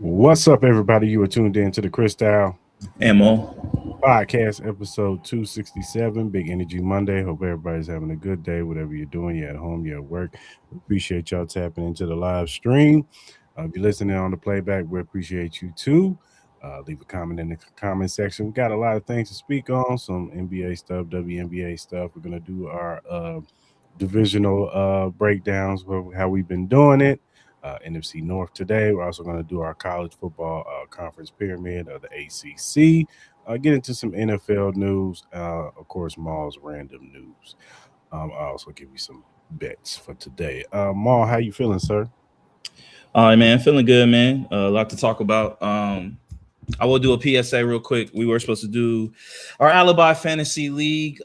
What's up, everybody? You are tuned in to the Cris Style Mal Podcast, episode 267, Big Energy Monday. Hope everybody's having a good day, whatever you're doing. You're at home, you're at work. We appreciate y'all tapping into the live stream. If you're listening on the playback, we appreciate you too. Leave a comment in the comment section. We got a lot of things to speak on, some NBA stuff, WNBA stuff. We're going to do our divisional breakdowns, how we've been doing it. NFC North today. We're also going to do our college football conference pyramid of the ACC. Get into some NFL news. Of course, Mal's random news. I'll also give you some bets for today. Mal, how you feeling, sir? All right, man. Feeling good, man. A lot to talk about. I will do a PSA real quick. We were supposed to do our Alibi Fantasy League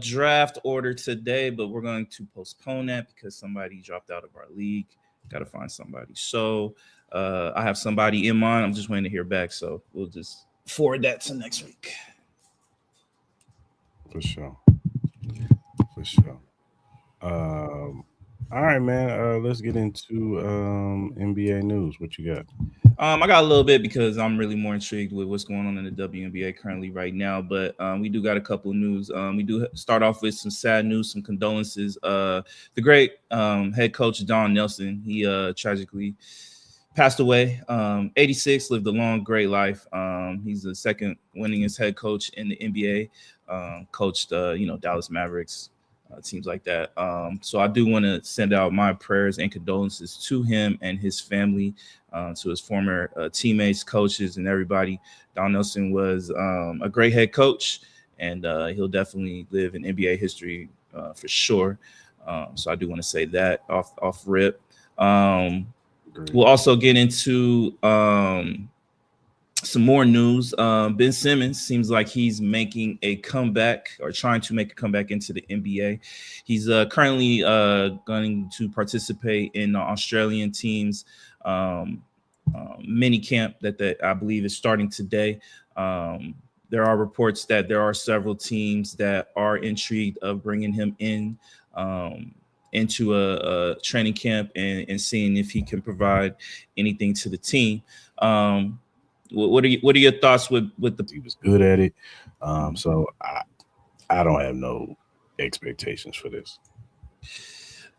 draft order today, but we're going to postpone that because somebody dropped out of our league. Got to find somebody. So I have somebody in mind. I'm just waiting to hear back. So we'll just forward that to next week. For sure. All right, man. Let's get into NBA news. What you got? I got a little bit because I'm really more intrigued with what's going on in the WNBA currently right now. But we do got a couple of news. We do start off with some sad news, some condolences. The great head coach Don Nelson, he tragically passed away. 86, lived a long, great life. He's the second winningest head coach in the NBA. Coached, Dallas Mavericks. Teams like that. So I do want to send out my prayers and condolences to him and his family, to his former teammates, coaches, and everybody. Don Nelson was a great head coach, and he'll definitely live in NBA history for sure. So I do want to say that off rip. We'll also get into some more news. Ben Simmons seems like he's making a comeback or trying to make a comeback into the NBA. He's currently going to participate in the Australian team's mini camp that I believe is starting today. There are reports that there are several teams that are intrigued of bringing him in into a training camp and seeing if he can provide anything to the team. What are your thoughts with the? He was good at it, so I don't have no expectations for this.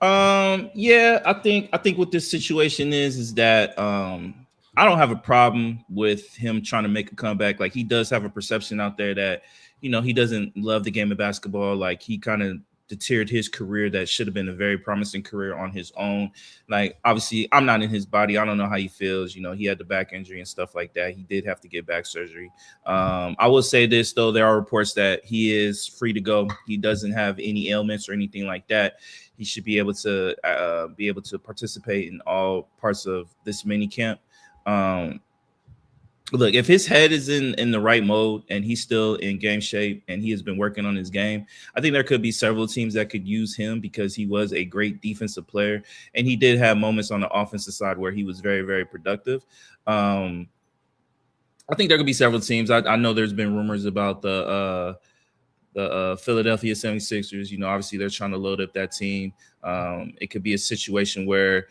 Yeah, I think what this situation is that I don't have a problem with him trying to make a comeback. Like, he does have a perception out there that he doesn't love the game of basketball. Like, he kind of deterred his career that should have been a very promising career on his own. Like, obviously, I'm not in his body. I don't know how he feels. He had the back injury and stuff like that. He did have to get back surgery. I will say this, though. There are reports that he is free to go. He doesn't have any ailments or anything like that. He should be able to participate in all parts of this mini camp. Look, if his head is in the right mode and he's still in game shape and he has been working on his game, I think there could be several teams that could use him because he was a great defensive player. And he did have moments on the offensive side where he was very, very productive. I think there could be several teams. I know there's been rumors about the Philadelphia 76ers. Obviously they're trying to load up that team. It could be a situation where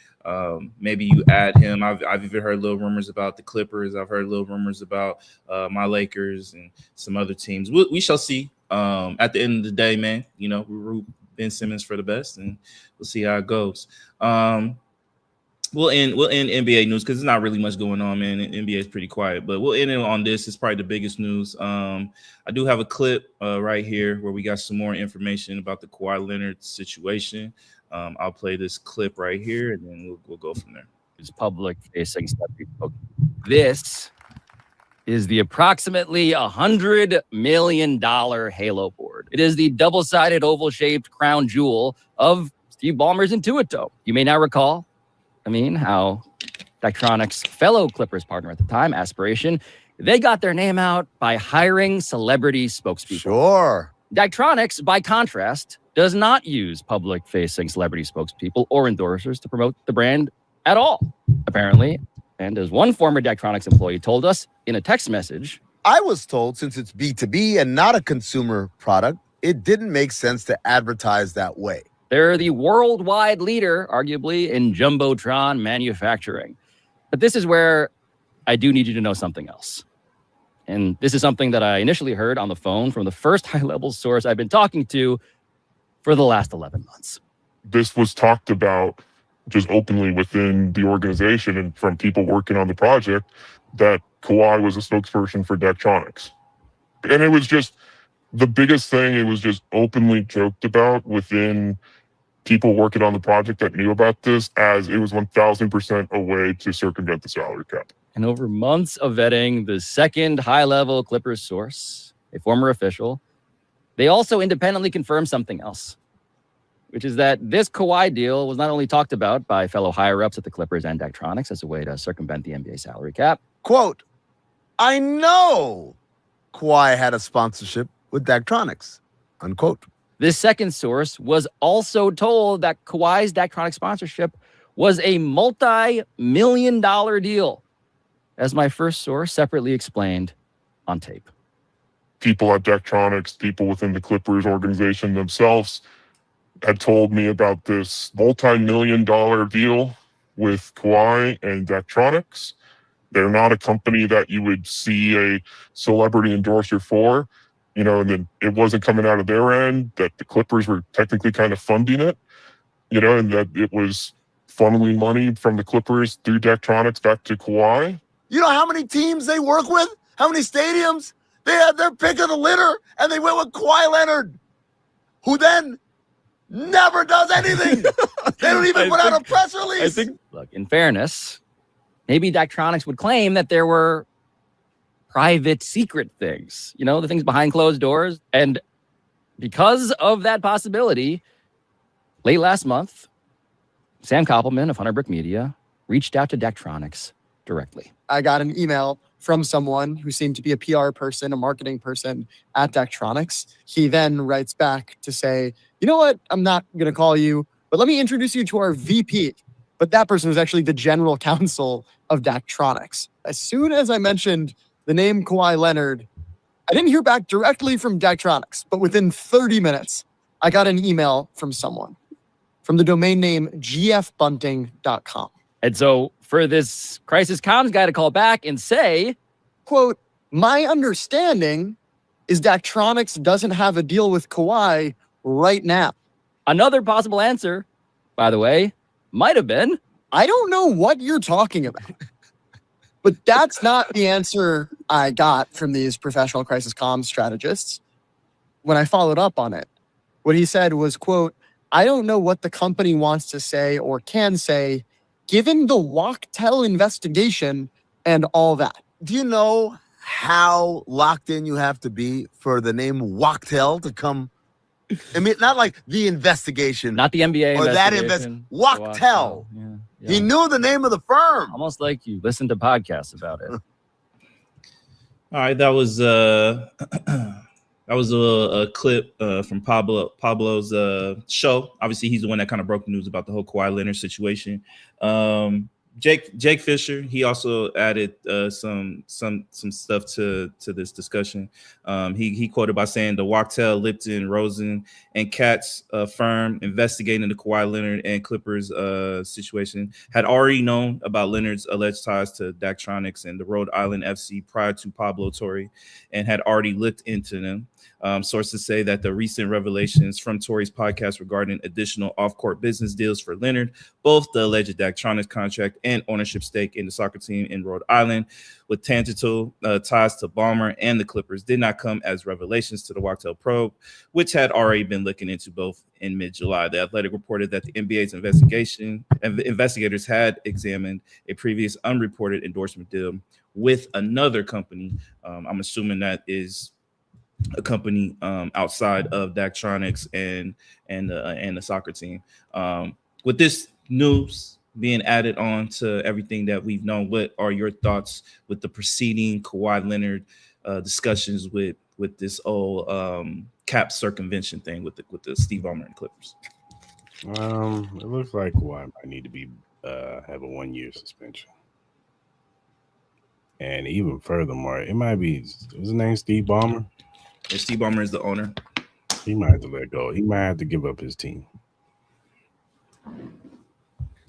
maybe you add him. I've even heard little rumors about the Clippers. I've heard little rumors about my Lakers and some other teams. We shall see. At the end of the day, man, we root Ben Simmons for the best, and we'll see how it goes. We'll end NBA news because there's not really much going on, man. NBA is pretty quiet, but we'll end it on this. It's probably the biggest news. I do have a clip right here where we got some more information about the Kawhi Leonard situation. I'll play this clip right here, and then we'll go from there. It's public-facing stuff. This is the approximately $100 million Halo board. It is the double-sided oval-shaped crown jewel of Steve Ballmer's Intuito. You may now recall, how Daktronics' fellow Clippers partner at the time, Aspiration, they got their name out by hiring celebrity spokespeople. Sure. Daktronics, by contrast, does not use public-facing celebrity spokespeople or endorsers to promote the brand at all, apparently. And as one former Daktronics employee told us in a text message, I was told since it's B2B and not a consumer product, it didn't make sense to advertise that way. They're the worldwide leader, arguably, in Jumbotron manufacturing. But this is where I do need you to know something else. And this is something that I initially heard on the phone from the first high-level source I've been talking to for the last 11 months. This was talked about just openly within the organization and from people working on the project that Kawhi was a spokesperson for Daktronics. And it was just the biggest thing. It was just openly joked about within people working on the project that knew about this, as it was 1,000% a way to circumvent the salary cap. And over months of vetting the second high-level Clippers source, a former official, they also independently confirmed something else, which is that this Kawhi deal was not only talked about by fellow higher-ups at the Clippers and Daktronics as a way to circumvent the NBA salary cap. Quote, I know Kawhi had a sponsorship with Daktronics, unquote. This second source was also told that Kawhi's Daktronics sponsorship was a multi-million-dollar deal, as my first source separately explained on tape. People at Daktronics, people within the Clippers organization themselves had told me about this multi-million-dollar deal with Kawhi and Daktronics. They're not a company that you would see a celebrity endorser for, and then it wasn't coming out of their end, that the Clippers were technically kind of funding it, and that it was funneling money from the Clippers through Daktronics back to Kawhi. You know how many teams they work with? How many stadiums? They had their pick of the litter, and they went with Kawhi Leonard, who then never does anything. They don't even put out a press release. Look, in fairness, maybe Daktronics would claim that there were private secret things, the things behind closed doors. And because of that possibility, late last month, Sam Koppelman of Hunter Brick Media reached out to Daktronics directly. I got an email from someone who seemed to be a PR person, a marketing person at Daktronics. He then writes back to say, you know what? I'm not going to call you, but let me introduce you to our VP. But that person was actually the general counsel of Daktronics. As soon as I mentioned the name Kawhi Leonard, I didn't hear back directly from Daktronics, but within 30 minutes, I got an email from someone from the domain name gfbunting.com. And so for this crisis comms guy to call back and say, quote, my understanding is Daktronics doesn't have a deal with Kawhi right now. Another possible answer, by the way, might have been, I don't know what you're talking about. But that's not the answer I got from these professional crisis comms strategists. When I followed up on it, what he said was, quote, I don't know what the company wants to say or can say, given the Wachtell investigation and all that. Do you know how locked in you have to be for the name Wachtell to come? I mean, not like the investigation. Not the NBA or that Wachtell. Yeah. He knew the name of the firm. Almost like you listened to podcasts about it. All right, that was a clip from Pablo's show. Obviously, he's the one that kind of broke the news about the whole Kawhi Leonard situation. Jake Fisher, he also added some stuff to this discussion. He quoted by saying the Wachtell, Lipton, Rosen, and Katz firm investigating the Kawhi Leonard and Clippers situation had already known about Leonard's alleged ties to Daktronics and the Rhode Island FC prior to Pablo Torre, and had already looked into them. Sources say that the recent revelations from Torre's podcast regarding additional off-court business deals for Leonard, both the alleged Daktronics contract and ownership stake in the soccer team in Rhode Island, with tangential ties to Ballmer and the Clippers, did not come as revelations to the Wachtell probe, which had already been looking into both in mid-July. The Athletic reported that the NBA's investigators had examined a previous unreported endorsement deal with another company. I'm assuming that is a company outside of Daktronics and the soccer team. With this news being added on to everything that we've known, what are your thoughts with the preceding Kawhi Leonard discussions with this old cap circumvention thing with the Steve Ballmer and Clippers? It looks like Kawhi might need to be have a 1-year suspension. And even furthermore, it might be, what's his name, Steve Ballmer? If Steve Ballmer is the owner, he might have to let go. He might have to give up his team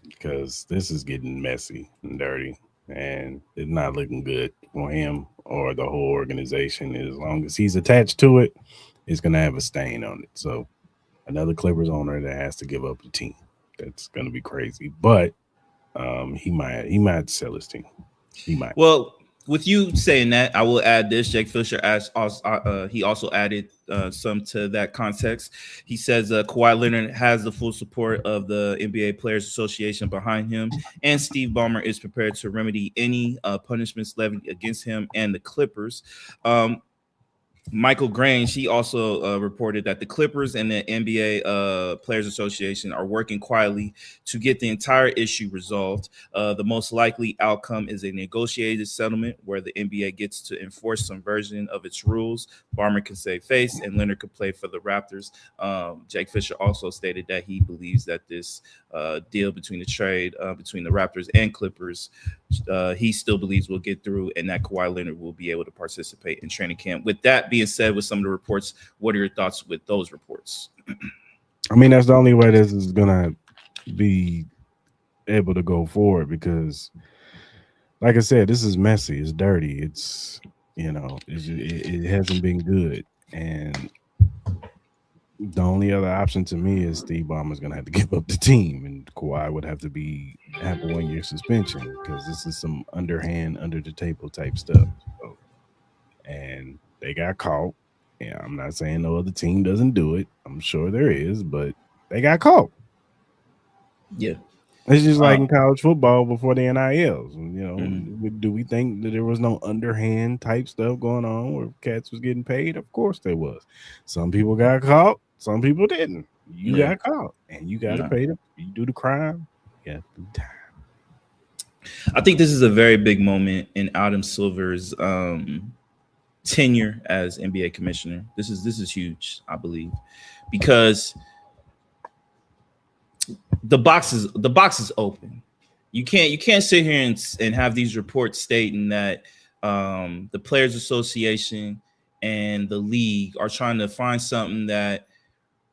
because this is getting messy and dirty. and it's not looking good for him or the whole organization. As long as he's attached to it, it's gonna have a stain on it. So another Clippers owner that has to give up the team. That's gonna be crazy. But he might sell his team. He might. Well, with you saying that, I will add this. Jake Fisher he also added some to that context. He says Kawhi Leonard has the full support of the NBA Players Association behind him, and Steve Ballmer is prepared to remedy any punishments levied against him and the Clippers. Michael Grange, he also reported that the Clippers and the NBA Players Association are working quietly to get the entire issue resolved. The most likely outcome is a negotiated settlement where the NBA gets to enforce some version of its rules. Barmer can save face, and Leonard could play for the Raptors. Jake Fisher also stated that he believes that this deal between the trade between the Raptors and Clippers, he still believes will get through, and that Kawhi Leonard will be able to participate in training camp. With that being said, with some of the reports, what are your thoughts with those reports? I mean, that's the only way this is gonna be able to go forward because, like I said, this is messy. It's dirty. It's it hasn't been good, and the only other option to me is Steve Ballmer's gonna have to give up the team, and Kawhi would have to have a 1-year suspension because this is some underhand, under the table type stuff. So, and they got caught. Yeah, I'm not saying no other team doesn't do it. I'm sure there is, but they got caught. Yeah. It's just like in college football before the NILs. Do we think that there was no underhand type stuff going on where cats was getting paid? Of course there was. Some people got caught. Some people didn't. You got caught, and you got to pay them. You do the crime. Yeah. I think this is a very big moment in Adam Silver's tenure as NBA commissioner. This is huge, I believe, because the box is open. You can't sit here and have these reports stating that the Players Association and the league are trying to find something that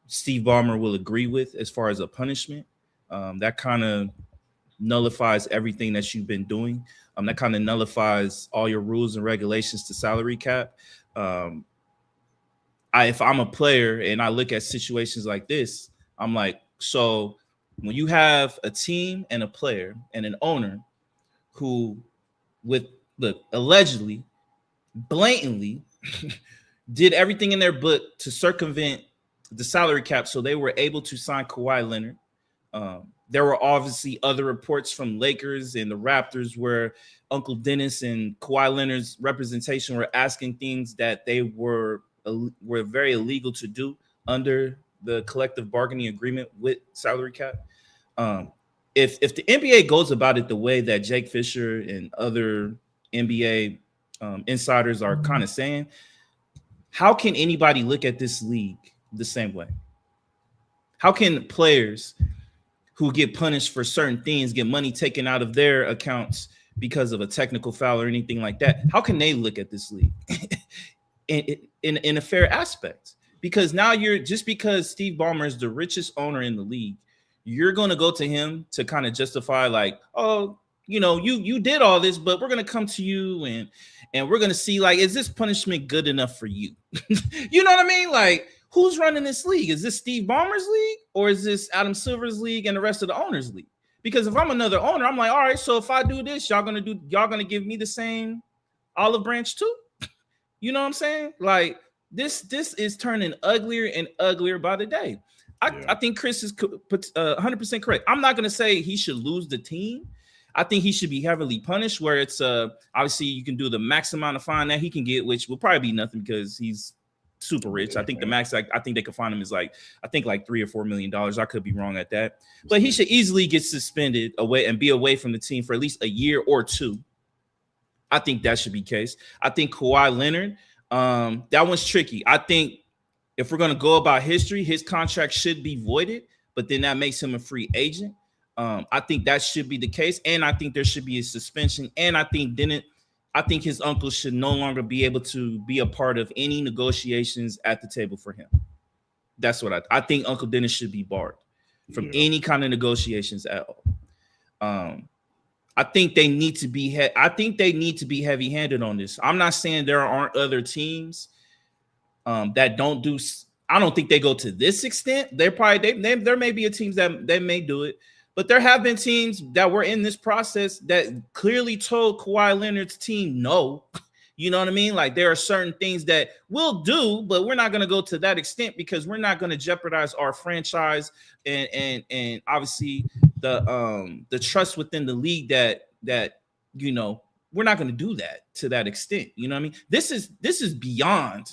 Steve Ballmer will agree with as far as a punishment. That kind of nullifies everything that you've been doing. That kind of nullifies all your rules and regulations to salary cap. If I'm a player and I look at situations like this, I'm like, so when you have a team and a player and an owner who allegedly, blatantly did everything in their book to circumvent the salary cap so they were able to sign Kawhi Leonard. There were obviously other reports from Lakers and the Raptors where Uncle Dennis and Kawhi Leonard's representation were asking things that they were very illegal to do under the collective bargaining agreement with salary cap. If the NBA goes about it the way that Jake Fisher and other NBA insiders are kind of saying, how can anybody look at this league the same way? How can players who get punished for certain things get money taken out of their accounts because of a technical foul or anything like that? How can they look at this league in a fair aspect? Because now because Steve Ballmer is the richest owner in the league, you're going to go to him to kind of justify like, oh, you did all this, but we're going to come to you and we're going to see, like, is this punishment good enough for you? You know what I mean? Like, who's running this league? Is this Steve Ballmer's league or is this Adam Silver's league and the rest of the owners' league? Because if I'm another owner, I'm like, all right, so if I do this, y'all gonna give me the same olive branch too? You know what I'm saying? Like, this is turning uglier and uglier by the day. I think Cris is 100% correct. I'm not gonna say he should lose the team. I think he should be heavily punished, where it's obviously you can do the max amount of fine that he can get, which will probably be nothing because he's super rich. I think the max I think they could find him is like $3 or $4 million. I could be wrong at that, but he should easily get suspended away and be away from the team for at least a year or two. I think that should be the case. I think Kawhi Leonard, that one's tricky. I think if we're gonna go about history, his contract should be voided, but then that makes him a free agent. I think that should be the case, and I think there should be a suspension, and I think his uncle should no longer be able to be a part of any negotiations at the table for him. That's what I think. Uncle Dennis should be barred from any kind of negotiations at all. I think they need to be heavy-handed on this. I'm not saying there aren't other teams that don't do. I don't think they go to this extent. There may be a teams that may do it, but there have been teams that were in this process that clearly told Kawhi Leonard's team no. You know what I mean? Like there are certain things that we'll do, but we're not going to go to that extent because we're not going to jeopardize our franchise and obviously the trust within the league that you know we're not going to do that to that extent. You know what I mean? This is beyond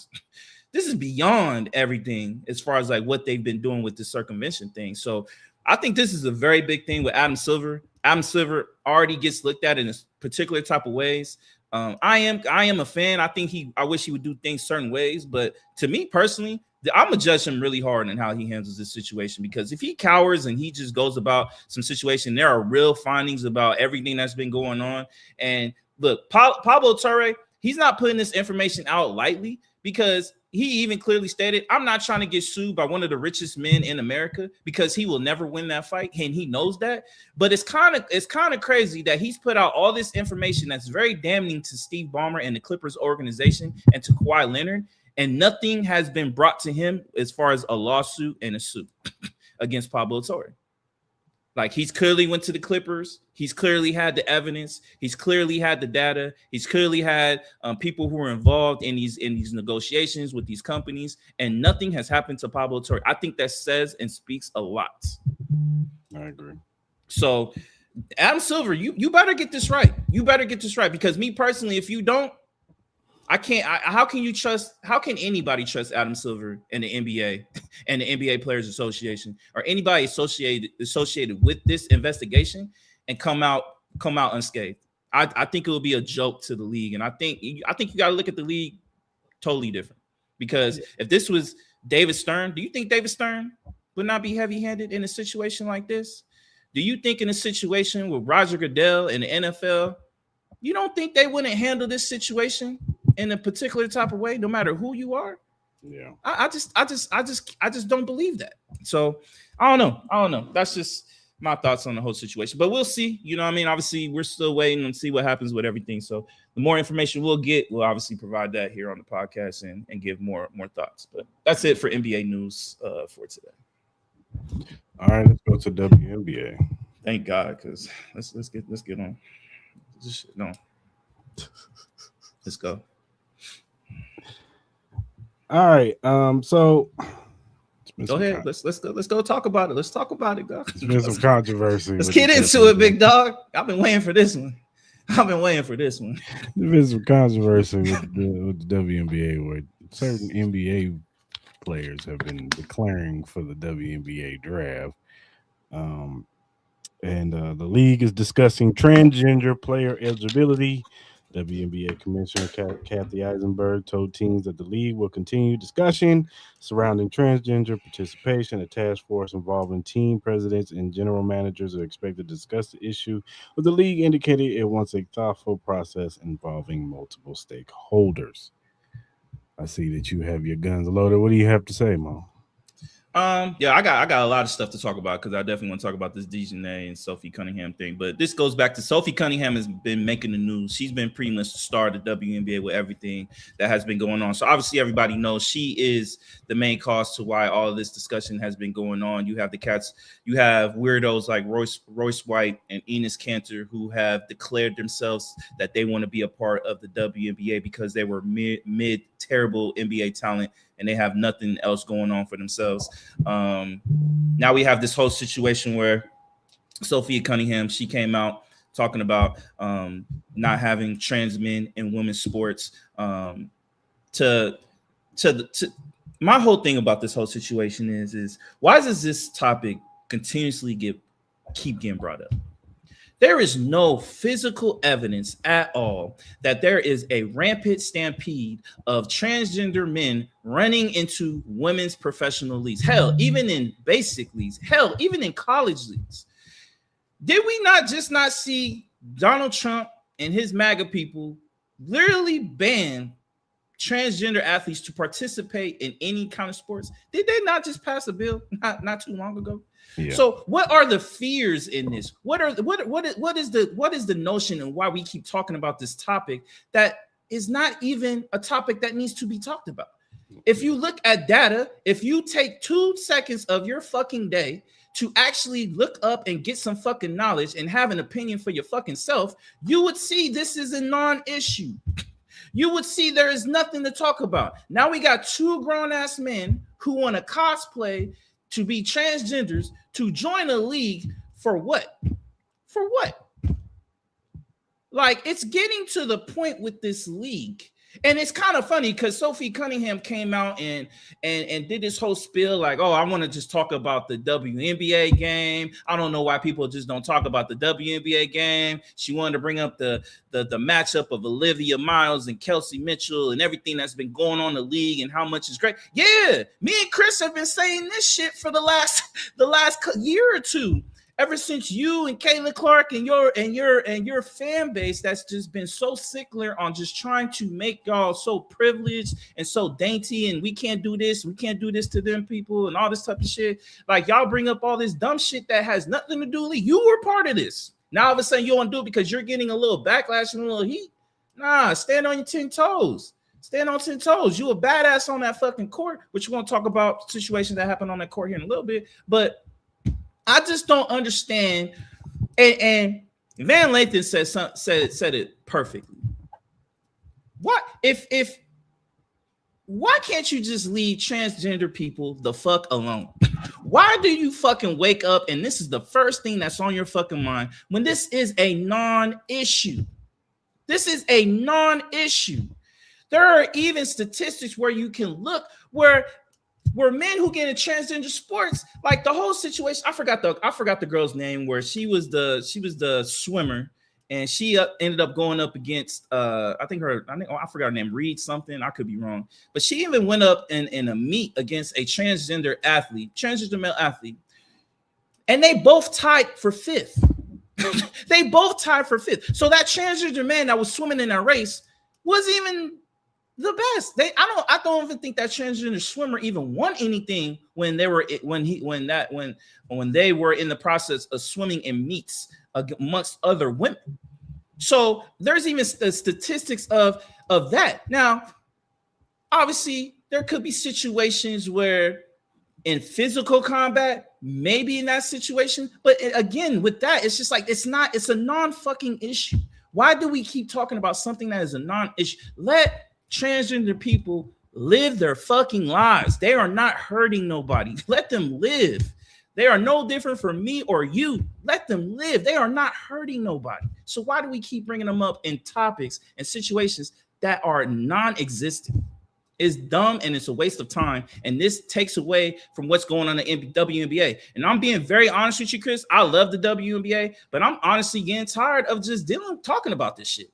everything as far as like what they've been doing with the circumvention thing. So I think this is a very big thing with Adam Silver. Adam Silver already gets looked at in a particular type of ways. I am a fan. I wish he would do things certain ways, but to me personally, I'm gonna judge him really hard on how he handles this situation, because if he cowers and he just goes about some situation, there are real findings about everything that's been going on. And look, Pablo Torre, he's not putting this information out lightly, because he even clearly stated, I'm not trying to get sued by one of the richest men in America, because he will never win that fight, and he knows that. But it's kind of crazy that he's put out all this information that's very damning to Steve Ballmer and the Clippers organization and to Kawhi Leonard, and nothing has been brought to him as far as a lawsuit and a suit against Pablo Torre. Like, he's clearly went to the Clippers. He's clearly had the evidence. He's clearly had the data. He's clearly had people who were involved in these negotiations with these companies, and nothing has happened to Pablo Torre. I think that says and speaks a lot. I agree. So, Adam Silver, you better get this right. You better get this right, because me personally, if you don't, I can't. How can anybody trust Adam Silver and the NBA and the NBA Players Association, or anybody associated with this investigation, and come out unscathed? I think it will be a joke to the league, and I think you got to look at the league totally different. Because if this was David Stern, do you think David Stern would not be heavy-handed in a situation like this? Do you think in a situation with Roger Goodell and the NFL, you don't think they wouldn't handle this situation in a particular type of way, no matter who you are? Yeah. I just don't believe that. So I don't know. That's just my thoughts on the whole situation. But we'll see. You know what I mean? Obviously, we're still waiting and see what happens with everything. So the more information we'll get, we'll obviously provide that here on the podcast and give more thoughts. But that's it for NBA news for today. All right, let's go to WNBA. Thank God, because let's get on. No. Let's go. All right. So go ahead. Let's go talk about it. Let's talk about it, guys. There's been some controversy. Let's get into it, big dog. I've been waiting for this one. There's been some controversy with the WNBA, where certain NBA players have been declaring for the WNBA draft. And the league is discussing transgender player eligibility. WNBA Commissioner Kathy Eisenberg told teams that the league will continue discussion surrounding transgender participation. A task force involving team presidents and general managers are expected to discuss the issue, but the league indicated it wants a thoughtful process involving multiple stakeholders. I see that you have your guns loaded. What do you have to say, Mo? Yeah, I got a lot of stuff to talk about, because I definitely want to talk about this Dejanay and Sophie Cunningham thing. But this goes back to Sophie Cunningham has been making the news. She's been pretty much the star of the WNBA with everything that has been going on. So obviously everybody knows she is the main cause to why all of this discussion has been going on. You have you have weirdos like Royce White and Enes Kanter, who have declared themselves that they want to be a part of the WNBA because they were mid terrible NBA talent, and they have nothing else going on for themselves. Now we have this whole situation where Sophia Cunningham, she came out talking about not having trans men in women's sports. My whole thing about this whole situation is why does this topic continuously keep getting brought up? There is no physical evidence at all that there is a rampant stampede of transgender men running into women's professional leagues. Hell, even in basic leagues. Hell, even in college leagues. Did we not see Donald Trump and his MAGA people literally ban transgender athletes to participate in any kind of sports? Did they not just pass a bill not too long ago? Yeah. So what are the fears in this? What is the notion and why we keep talking about this topic that is not even a topic that needs to be talked about? If you look at data, if you take 2 seconds of your fucking day to actually look up and get some fucking knowledge and have an opinion for your fucking self, you would see this is a non-issue. You would see there is nothing to talk about. Now we got 2 grown-ass men who want to cosplay to be transgenders to join a league for what? For what? Like, it's getting to the point with this league. And it's kind of funny because Sophie Cunningham came out and did this whole spiel like, oh, I want to just talk about the WNBA game. I don't know why people just don't talk about the WNBA game. She wanted to bring up the matchup of Olivia Miles and Kelsey Mitchell and everything that's been going on in the league and how much is great. Yeah, me and Chris have been saying this shit for the last year or two. Ever since you and Caitlin Clark and your fan base that's just been so sickler on just trying to make y'all so privileged and so dainty, and we can't do this to them people and all this type of shit. Like, y'all bring up all this dumb shit that has nothing to do with it. You were part of this. Now all of a sudden you want to do it because you're getting a little backlash and a little heat. Nah, stand on your 10 toes. Stand on 10 toes. You a badass on that fucking court, which we're going to talk about situations that happened on that court here in a little bit. But I just don't understand. And Van Lathan said it perfectly. What if why can't you just leave transgender people the fuck alone? Why do you fucking wake up and this is the first thing that's on your fucking mind when this is a non-issue? This is a non-issue. There are even statistics where you can look where men who get in transgender sports, like the whole situation. I forgot the girl's name, where she was the swimmer, and she ended up going up against I forgot her name, Reed something. I could be wrong, but she even went up in a meet against a transgender male athlete, and they both tied for 5th. They both tied for 5th. So that transgender man that was swimming in that race wasn't even the best. I don't even think that transgender swimmer even won anything when they were in the process of swimming in meets amongst other women. So there's even the statistics of that. Now, obviously, there could be situations where in physical combat, maybe in that situation, but again, with that, it's just like it's a non-fucking issue. Why do we keep talking about something that is a non-issue? Let transgender people live their fucking lives. They are not hurting nobody. Let them live. They are no different from me or you. Let them live. They are not hurting nobody. So why do we keep bringing them up in topics and situations that are non-existent? It's dumb and it's a waste of time. And this takes away from what's going on in the WNBA. And I'm being very honest with you, Chris. I love the WNBA, but I'm honestly getting tired of just talking about this shit.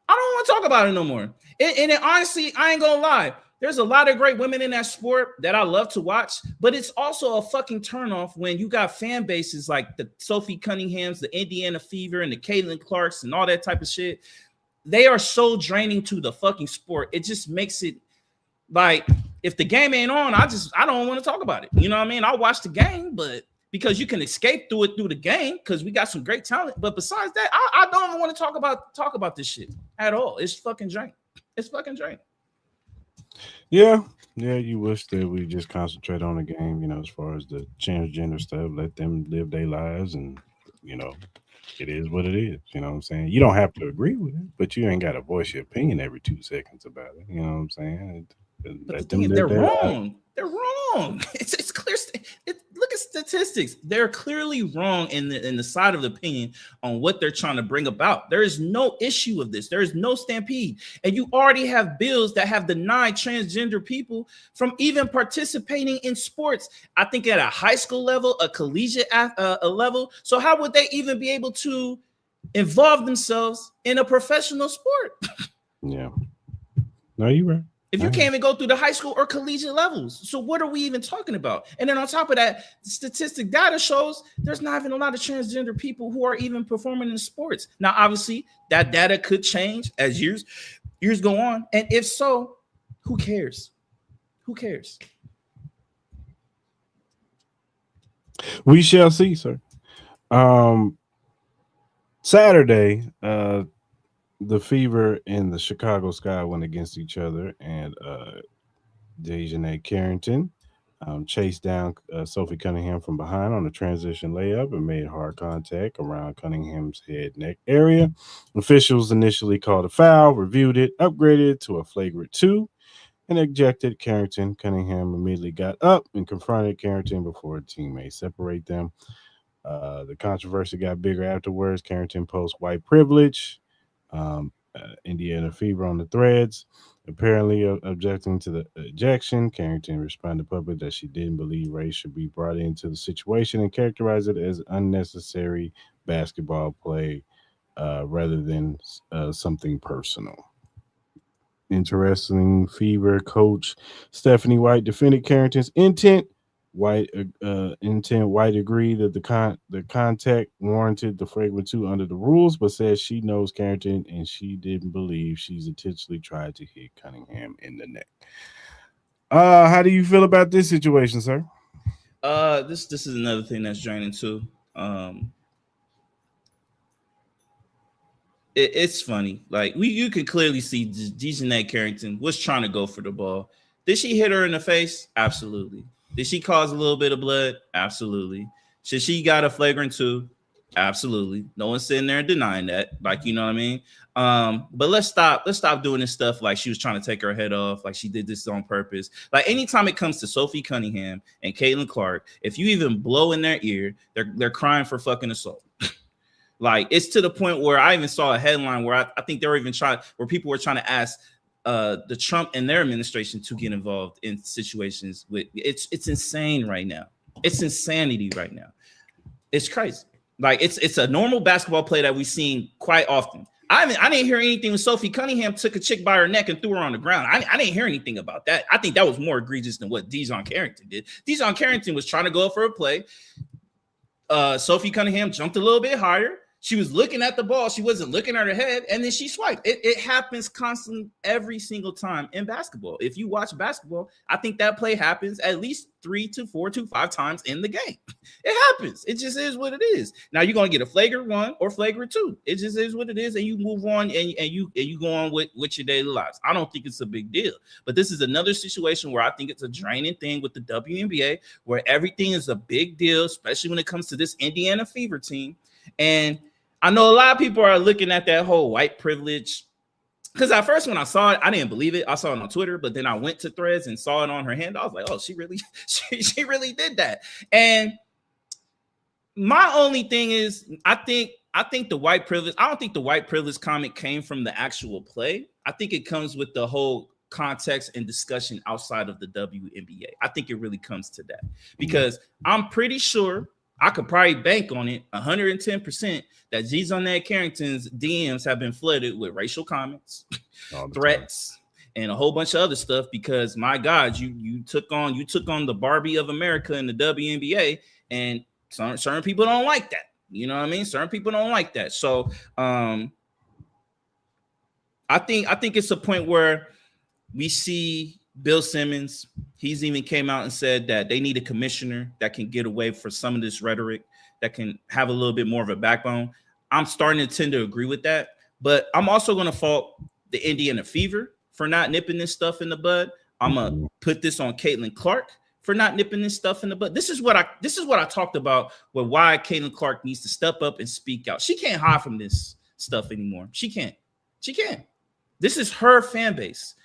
I don't want to talk about it no more. And honestly, I ain't gonna lie. There's a lot of great women in that sport that I love to watch, but it's also a fucking turnoff when you got fan bases like the Sophie Cunninghams, the Indiana Fever, and the Caitlin Clarks, and all that type of shit. They are so draining to the fucking sport. It just makes it like, if the game ain't on, I don't want to talk about it. You know what I mean? I'll watch the game, but because you can escape through the game because we got some great talent. But besides that, I don't even want to talk about this shit at all. It's fucking draining. It's fucking draining. Yeah, you wish that we just concentrate on the game, as far as the transgender stuff, let them live their lives, and, it is what it is. You know what I'm saying? You don't have to agree with it, but you ain't got to voice your opinion every 2 seconds about it. You know what I'm saying? But they're wrong. They're wrong. It's clear. Look at statistics. They're clearly wrong in the side of the opinion on what they're trying to bring about. There is no issue of this. There is no stampede. And you already have bills that have denied transgender people from even participating in sports. I think at a high school level, a collegiate a level. So how would they even be able to involve themselves in a professional sport? Yeah. No, you're right. If you can't even go through the high school or collegiate levels. So what are we even talking about? And then on top of that, statistic data shows there's not even a lot of transgender people who are even performing in sports. Now, obviously, that data could change as years years go on? And if so, who cares? Who cares? We shall see, sir. Saturday, the Fever and the Chicago Sky went against each other, and Dejanay Carrington chased down Sophie Cunningham from behind on a transition layup and made hard contact around Cunningham's head neck area. Officials initially called a foul, reviewed it, upgraded it to a flagrant 2, and ejected Carrington. Cunningham immediately got up and confronted Carrington before teammates separate them. The controversy got bigger afterwards. Carrington posts white privilege. Indiana Fever on the threads, apparently objecting to the ejection. Carrington responded publicly that she didn't believe race should be brought into the situation and characterized it as unnecessary basketball play rather than something personal. Interesting. Fever coach Stephanie White defended Carrington's intent. White agreed that the contact warranted the flagrant 2 under the rules, but says she knows Carrington and she didn't believe she's intentionally tried to hit Cunningham in the neck. How do you feel about this situation, sir? This is another thing that's draining too. It's funny. Like you can clearly see Dejanay Carrington was trying to go for the ball. Did she hit her in the face? Absolutely. Did she cause a little bit of blood? Absolutely. Should she got a flagrant 2? Absolutely. No one's sitting there denying that. Like, you know what I mean? But let's stop doing this stuff like she was trying to take her head off, like she did this on purpose. Like anytime it comes to Sophie Cunningham and Caitlin Clark, if you even blow in their ear, they're crying for fucking assault. Like it's to the point where I even saw a headline where I think they were even where people were trying to ask the Trump and their administration to get involved in situations with it's insane right now. It's insanity right now. It's crazy. Like it's a normal basketball play that we've seen quite often. I didn't hear anything when Sophie Cunningham took a chick by her neck and threw her on the ground. I didn't hear anything about that. I think that was more egregious than what Dejan Carrington did. Dejan Carrington was trying to go for a play. Sophie Cunningham jumped a little bit higher. She was looking at the ball. She wasn't looking at her head, and then she swiped. It happens constantly every single time in basketball. If you watch basketball, I think that play happens at least 3 to 4 to 5 times in the game. It happens. It just is what it is. Now you're going to get a flagrant 1 or flagrant 2. It just is what it is, and you move on and you go on with your daily lives. I don't think it's a big deal, but this is another situation where I think it's a draining thing with the WNBA, where everything is a big deal, especially when it comes to this Indiana Fever team. And I know a lot of people are looking at that whole white privilege because at first when I saw it, I didn't believe it. I saw it on Twitter, but then I went to Threads and saw it on her hand. I was like, oh, she really did that. And my only thing is, I think the white privilege. I don't think the white privilege comment came from the actual play. I think it comes with the whole context and discussion outside of the WNBA. I think it really comes to that because I'm pretty sure. I could probably bank on it 110% that Dejanay Carrington's DMs have been flooded with racial comments, threats, and a whole bunch of other stuff. Because my God, you took on the Barbie of America in the WNBA, and certain people don't like that. You know what I mean? Certain people don't like that. So I think it's a point where we see Bill Simmons, he's even came out and said that they need a commissioner that can get away for some of this rhetoric, that can have a little bit more of a backbone. I'm starting to tend to agree with that, but I'm also going to fault the Indiana Fever for not nipping this stuff in the bud. I'm going to put this on Caitlin Clark for not nipping this stuff in the bud. This is what I talked about with why Caitlin Clark needs to step up and speak out. She can't hide from this stuff anymore. She can't. This is her fan base.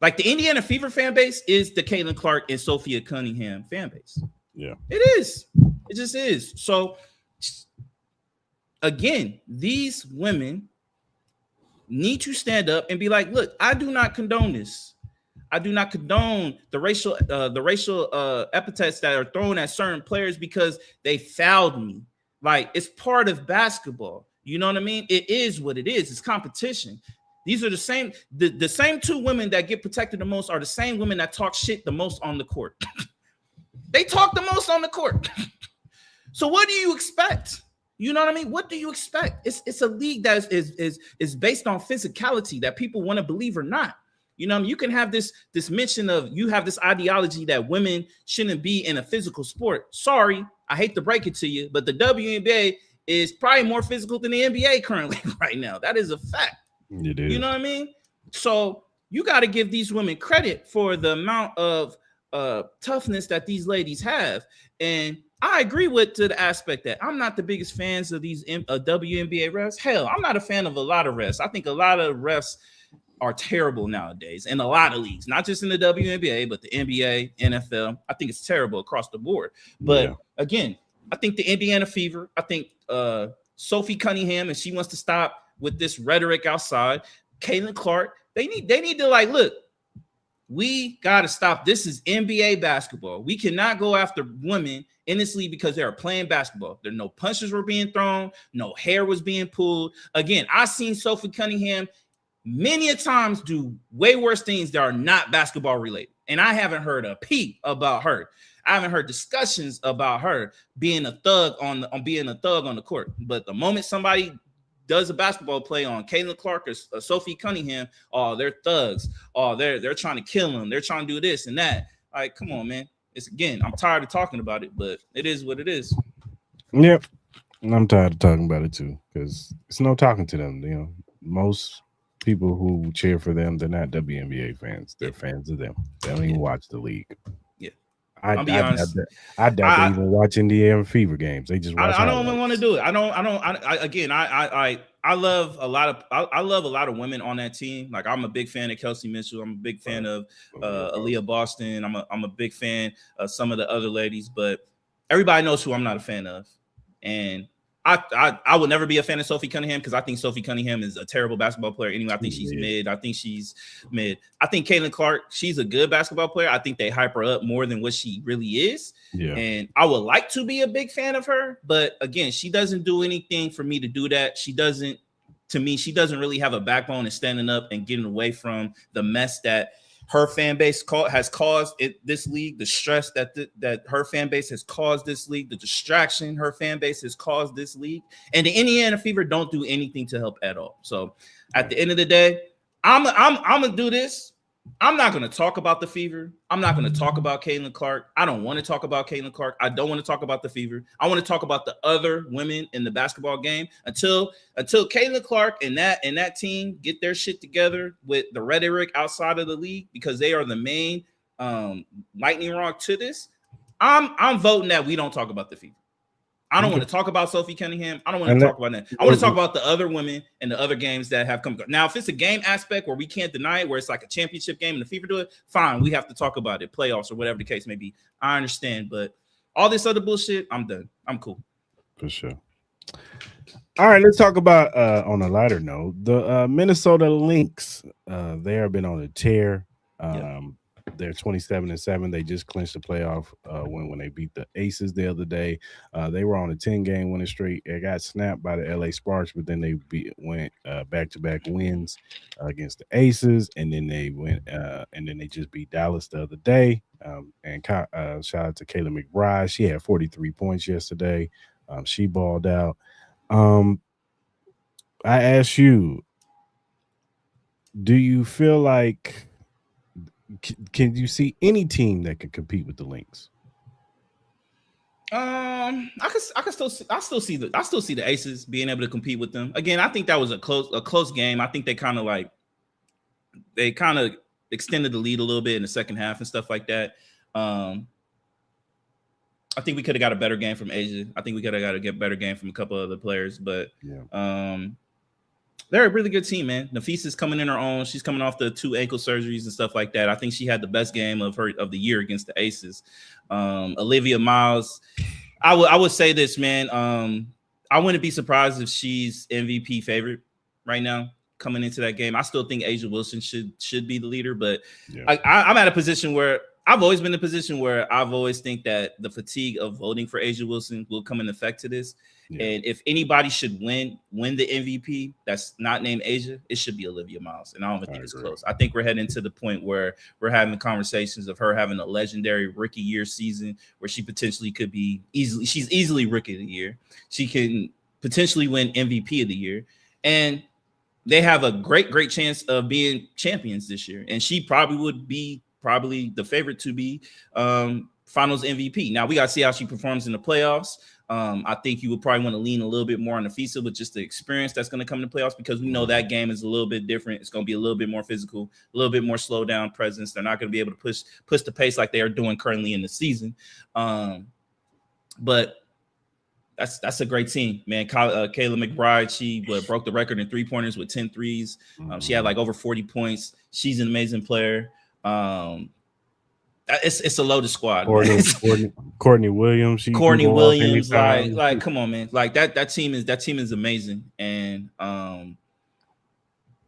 Like the Indiana Fever fan base is the Caitlin Clark and Sophia Cunningham fan base. Yeah, it is. It just is. So again, these women need to stand up and be like, look, I do not condone this. I do not condone the racial epithets that are thrown at certain players because they fouled me. Like it's part of basketball. You know what I mean? It is what it is. It's competition. These are the same 2 women that get protected the most are the same women that talk shit the most on the court. They talk the most on the court. So what do you expect? You know what I mean? What do you expect? It's a league that is based on physicality that people want to believe or not. You know, you can have this mention of you have this ideology that women shouldn't be in a physical sport. Sorry, I hate to break it to you, but the WNBA is probably more physical than the NBA currently right now. That is a fact. It is. You know what I mean? So you got to give these women credit for the amount of toughness that these ladies have. And I agree with to the aspect that I'm not the biggest fans of these WNBA refs. Hell, I'm not a fan of a lot of refs. I think a lot of refs are terrible nowadays in a lot of leagues, not just in the WNBA, but the NBA, NFL. I think it's terrible across the board. But again, I think the Indiana Fever, I think Sophie Cunningham, and she wants to stop with this rhetoric outside. Caitlin Clark, they need to like, look, we got to stop. This is NBA basketball. We cannot go after women in this league because they are playing basketball. There no punches were being thrown. No hair was being pulled. Again, I've seen Sophie Cunningham many a times do way worse things that are not basketball related. And I haven't heard a peep about her. I haven't heard discussions about her being a thug on the court. But the moment somebody does a basketball play on Caitlin Clark or Sophie Cunningham, oh, they're thugs. Oh, they're trying to kill them. They're trying to do this and that. Like, come on, man. I'm tired of talking about it, but it is what it is. Yep. And I'm tired of talking about it too, because it's no talking to them. You know, most people who cheer for them, they're not WNBA fans. They're fans of them. They don't even watch the league. Yeah. I'll be honest. I doubt they even watch Indiana Fever games. They just watch. I don't even want to do it. I love a lot of women on that team. Like, I'm a big fan of Kelsey Mitchell. I'm a big fan of Aaliyah Boston. I'm a big fan of some of the other ladies, but everybody knows who I'm not a fan of. And I will never be a fan of Sophie Cunningham because I think Sophie Cunningham is a terrible basketball player. Anyway, I think she's mid. I think Caitlin Clark, she's a good basketball player. I think they hype her up more than what she really is. Yeah. And I would like to be a big fan of her, but again, she doesn't do anything for me to do that. She doesn't really have a backbone in standing up and getting away from the mess that her fan base has caused this league, the stress that her fan base has caused this league, the distraction her fan base has caused this league, and the Indiana Fever don't do anything to help at all. So at the end of the day, I'm gonna do this. I'm not going to talk about the Fever. I'm not going to talk about Caitlin Clark. I don't want to talk about Caitlin Clark. I don't want to talk about the Fever. I want to talk about the other women in the basketball game until Caitlin Clark and that team get their shit together with the rhetoric outside of the league, because they are the main lightning rod to this. I'm voting that we don't talk about the Fever. I don't want to talk about Sophie Cunningham. I don't want to talk about that. I want to talk about the other women and the other games that have come. Now, if it's a game aspect where we can't deny it, where it's like a championship game and the Fever do it, fine. We have to talk about it, playoffs or whatever the case may be. I understand, but all this other bullshit, I'm done. I'm cool. For sure. All right, let's talk about on a lighter note, the Minnesota Lynx. They have been on a tear. They're 27-7. They just clinched the playoff win when they beat the Aces the other day. They were on a 10-game winning streak. It got snapped by the LA Sparks, but then they went back-to-back wins against the Aces, and then they went and then they just beat Dallas the other day. And shout out to Kayla McBride. She had 43 points yesterday. She balled out. I asked you, do you feel like can you see any team that can compete with the Lynx? I still see the Aces being able to compete with them. Again, I think that was a close game. I think they kind of extended the lead a little bit in the second half and stuff like that. I think we could have got a better game from Asia. I think we could have got a better game from a couple of other players, but they're a really good team, man. Nafisa's coming in her own. She's coming off the 2 ankle surgeries and stuff like that. I think she had the best game of the year against the Aces. Olivia Miles, I would say this, man. I wouldn't be surprised if she's MVP favorite right now coming into that game. I still think Asia Wilson should be the leader, but I'm at a position where I've always been in a position where I've always think that the fatigue of voting for Asia Wilson will come in effect to this. Yeah. And if anybody should win the MVP that's not named Asia, it should be Olivia Miles. And I don't think it's close. I think we're heading to the point where we're having conversations of her having a legendary rookie year season where she potentially could be she's easily rookie of the year. She can potentially win MVP of the year, and they have a great chance of being champions this year. And she probably would be the favorite to be Finals MVP. Now we got to see how she performs in the playoffs. I think you would probably want to lean a little bit more on Nafisa with just the experience that's going to come in the playoffs, because we know that game is a little bit different. It's going to be a little bit more physical, a little bit more slow down presence. They're not going to be able to push the pace like they are doing currently in the season. But that's a great team, man. Kayla McBride, she broke the record in 3-pointers with 10 threes. She had like over 40 points. She's an amazing player. It's a loaded squad. Courtney Williams. Courtney Williams, like come on, man. Like that team is amazing, and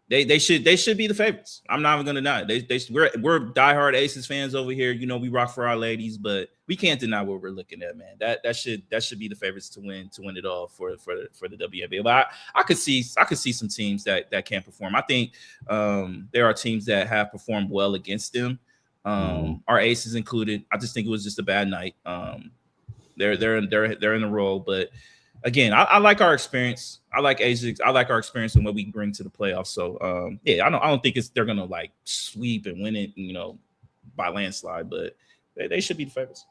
they should be the favorites. I'm not even gonna deny it. We're diehard Aces fans over here. You know, we rock for our ladies, but we can't deny what we're looking at, man. That should be the favorites to win it all for the WNBA. But I could see some teams that can't perform. I think there are teams that have performed well against them. Our Aces included. I just think it was just a bad night. They're in the role, but again, I like our experience. I like Asia. I like our experience and what we bring to the playoffs. So I don't think they're gonna like sweep and win it, by landslide, but they should be the favorites.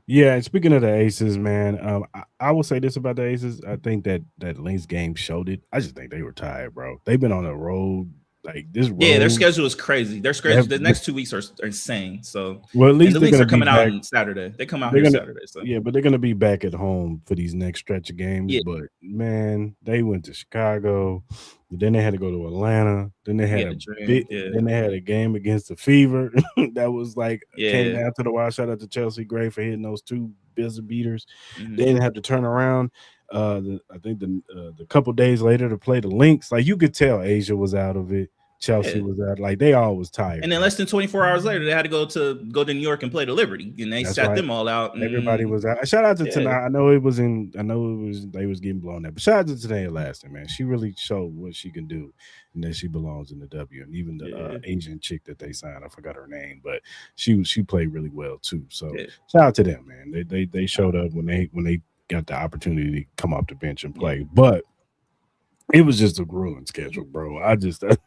Yeah, and speaking of the Aces, man, I will say this about the Aces. I think that Lynx game showed it. I just think they were tired, bro. They've been on the road. Like this, yeah, their schedule is crazy. Their schedule, the next 2 weeks are insane. So, well, at least the Lynx are coming out on Saturday. They come out here Saturday. So, yeah, but they're gonna be back at home for these next stretch of games. Yeah. But man, they went to Chicago, then they had to go to Atlanta. Then they had then they had a game against the Fever that was like came down to the wire. Shout out to Chelsea Gray for hitting those 2 buzzer beaters. Mm-hmm. They didn't have to turn around. I think the couple days later to play the Lynx, like you could tell Asia was out of it. Chelsea was out, like they all was tired. And then less than 24 hours later, they had to go to New York and play the Liberty, and they sat them all out. Everybody was out. Shout out to Tanaya. I know it was they was getting blown out, but shout out to Tanaya Laston, man. She really showed what she can do, and that she belongs in the W. And even the Asian chick that they signed, I forgot her name, but she played really well too. So shout out to them, man. They showed up when they got the opportunity to come off the bench and play, but it was just a grueling schedule, bro.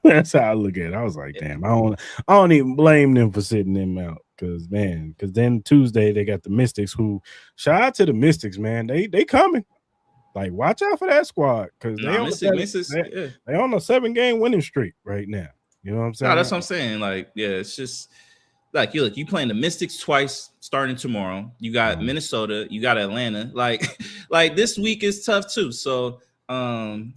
That's how I look at it. I was like, damn, I don't even blame them for sitting them out. Because then Tuesday they got the Mystics, who shout out to the Mystics, man. They coming. Like, watch out for that squad. Because they on a 7-game winning streak right now. You know what I'm saying? No, that's what I'm saying. Like, yeah, it's just like you playing the Mystics twice starting tomorrow. You got Minnesota, you got Atlanta. Like this week is tough too. So I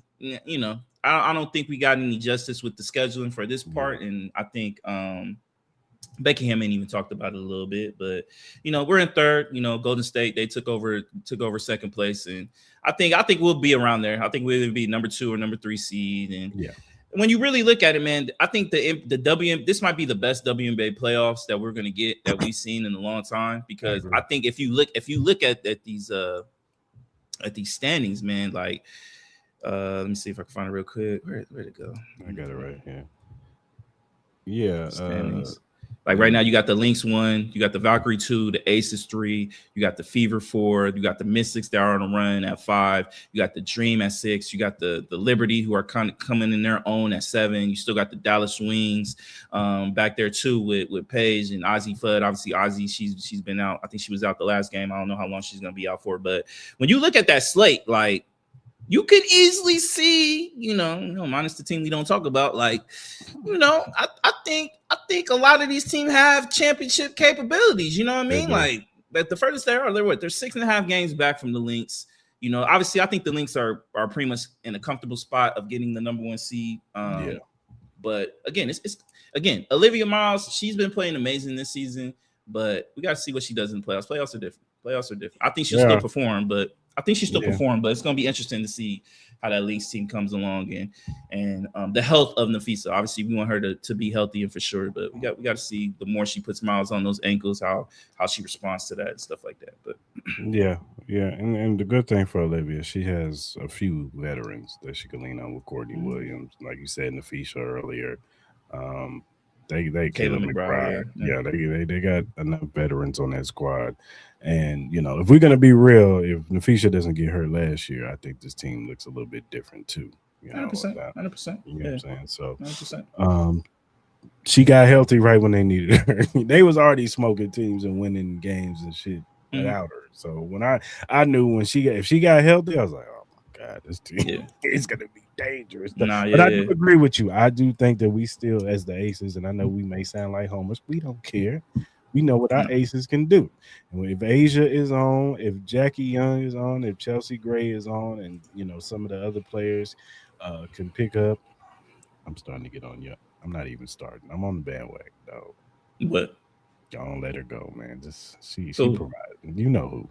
don't think we got any justice with the scheduling for this part, and I think Becky Hammond even talked about it a little bit. But we're in third. Golden State, they took over second place, and I think we'll be around there. I think we'll be number 2 or number 3 seed. And when you really look at it, man, I think this might be the best WNBA playoffs that we're gonna get that we've seen in a long time, because I think if you look at these standings, man, like. Let me see if I can find it real quick. Where'd it go? I got it right here. Yeah. Like right now, you got the Lynx 1, you got the Valkyrie 2, the Aces 3, you got the Fever 4, you got the Mystics that are on a run at 5, you got the Dream at 6, you got the Liberty who are kind of coming in their own at 7. You still got the Dallas Wings back there too with Paige and Ozzy Fudd. Obviously, Ozzy, she's been out. I think she was out the last game. I don't know how long she's gonna be out for, but when you look at that slate, like. You could easily see, minus the team we don't talk about, like, I think a lot of these teams have championship capabilities. You know what I mean? Like, but the furthest they're 6.5 games back from the Lynx. Obviously, I think the Lynx are pretty much in a comfortable spot of getting the number 1 seed. But again, it's Olivia Miles. She's been playing amazing this season, but we got to see what she does in the playoffs. Playoffs are different. I think she'll still perform, but. But it's going to be interesting to see how that Lynx team comes along and the health of Nafisa. Obviously, we want her to be healthy and for sure, but we got to see the more she puts miles on those ankles, how she responds to that and stuff like that. But yeah, and the good thing for Olivia, she has a few veterans that she can lean on with Courtney Williams, like you said, Nafisa earlier. Caleb McBride. Yeah, they got enough veterans on that squad. And if we're gonna be real, if Nafisha doesn't get hurt last year, I think this team looks a little bit different too. 100%. You know what I'm saying? So 100%. She got healthy right when they needed her. They was already smoking teams and winning games and shit without her. So when I knew when if she got healthy, I was like, oh my God, this team is gonna be dangerous. But I do agree with you. I do think that we still, as the Aces, and I know we may sound like homers, we don't care. We know what our Aces can do. And if Asia is on, if Jackie Young is on, if Chelsea Gray is on, and some of the other players can pick up. I'm starting to get on you. I'm not even starting. I'm on the bandwagon, though. What? Don't let her go, man. Just she provided. You know who.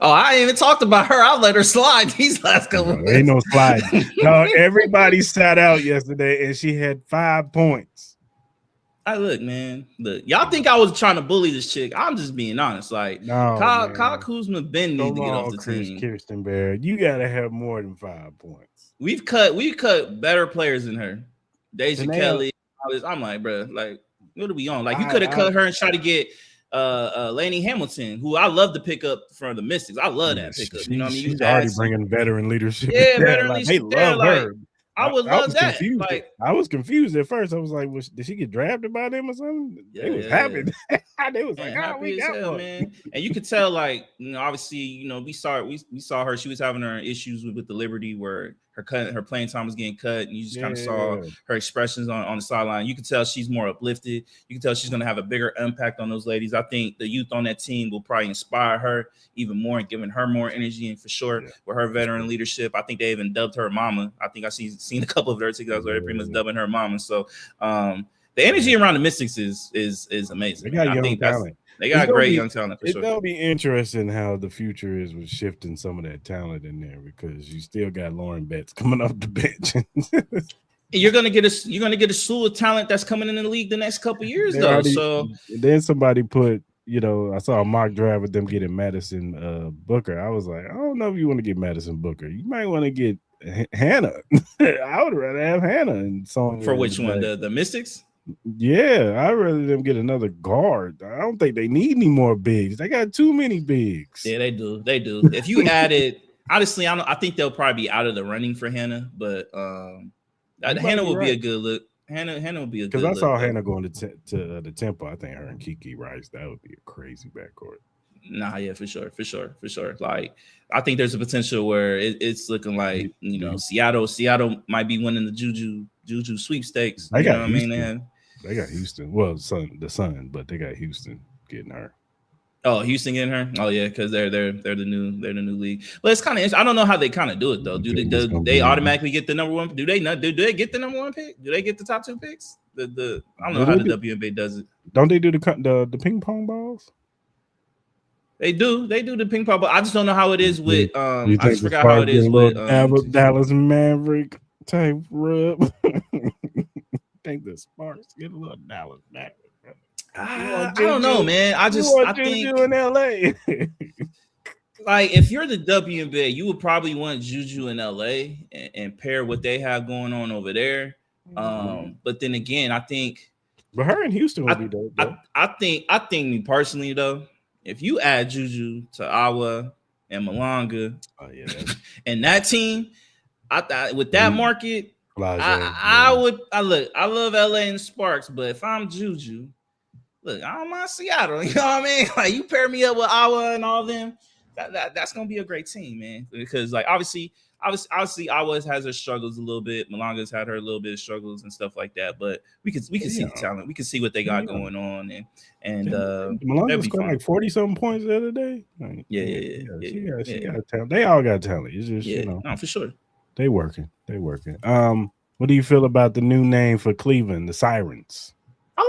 Oh, I ain't even talked about her. I'll let her slide these last couple of ain't no slide. No, everybody sat out yesterday, and she had 5 points. Look, man. Look, y'all think I was trying to bully this chick? I'm just being honest. Like, Kyle Kuzma need to get off the team. Kirsten Bear, you gotta have more than 5 points. We've cut better players than her. Deja Kelly. I'm like, bro, like, what are we on? Like, you could have cut her and try to get Lainey Hamilton, who I love to pick up from the Mystics. I love that pickup. You know what I mean? She's already bringing veteran leadership. Yeah, veteran leadership. They love her. I would love that. Confused. Like, I was confused at first. I was like, did she get drafted by them or something? They was happy. They was like, happy as hell, man. And you could tell, like, obviously, we saw her. She was having her issues with the Liberty, where her playing time was getting cut, and you just kind of saw her expressions on the sideline. You could tell she's more uplifted. You can tell she's going to have a bigger impact on those ladies. I think the youth on that team will probably inspire her even more and giving her more energy. And for sure, with her veteran leadership, I think they even dubbed her mama. I think I seen a couple of their TikToks where they're pretty much dubbing her mama. So the energy around the Mystics is amazing. They got young talent. They got great young talent for it's sure. It'll be interesting how the future is with shifting some of that talent in there, because you still got Lauren Betts coming off the bench. You're gonna get a slew of talent that's coming in the league the next couple of years, though. So then somebody put, I saw a mock draft with them getting Madison Booker. I was like, I don't know if you want to get Madison Booker. You might want to get Hannah. I would rather have Hannah and Sonya. For which one? The Mystics? Yeah, I'd rather them get another guard. I don't think they need any more bigs. They got too many bigs. Yeah, they do. If you added, honestly, I think they'll probably be out of the running for Hannah, but Hannah will be a good look. Hannah will be a good look. Because I saw Hannah going to the Temple. I think her and Kiki Rice, that would be a crazy backcourt. Nah, yeah, for sure. Like, I think there's a potential where it's looking like, Seattle might be winning the Juju sweepstakes. They got Houston. They got Houston. Well, the Sun, but they got Houston getting her. Oh, Houston getting her. Oh yeah, because they're the new league. But it's kind of, I don't know how they kind of do it though. Do they automatically get the number one? Do they not? Do they get the number one pick? Do they get the top two picks? I don't know how the WNBA does it. Don't they do the ping pong balls? They do the ping pong, but I just don't know how it is with. I just forgot how it is with Dallas Maverick type rub. I think the Sparks get a little Dallas Maverick. I don't know, man. I think Juju in LA. Like, if you're the WNBA, you would probably want Juju in LA and pair what they have going on over there. But then again, I think, but her in Houston would be dope. I think me personally though, if you add Juju to Awa and Malanga, and that team, I thought with that market, I love LA and Sparks, but if I'm Juju, look, I don't mind Seattle. You know what I mean? Like, you pair me up with Awa and all them, that's gonna be a great team, man. Because like obviously Awa has her struggles a little bit. Malanga's had her a little bit of struggles and stuff like that. But we can see the talent. We can see what they got going on, and Malanga scored like 40-something points the other day. Like, she got talent. They all got talent. It's just no, for sure. They working. What do you feel about the new name for Cleveland, the Sirens? I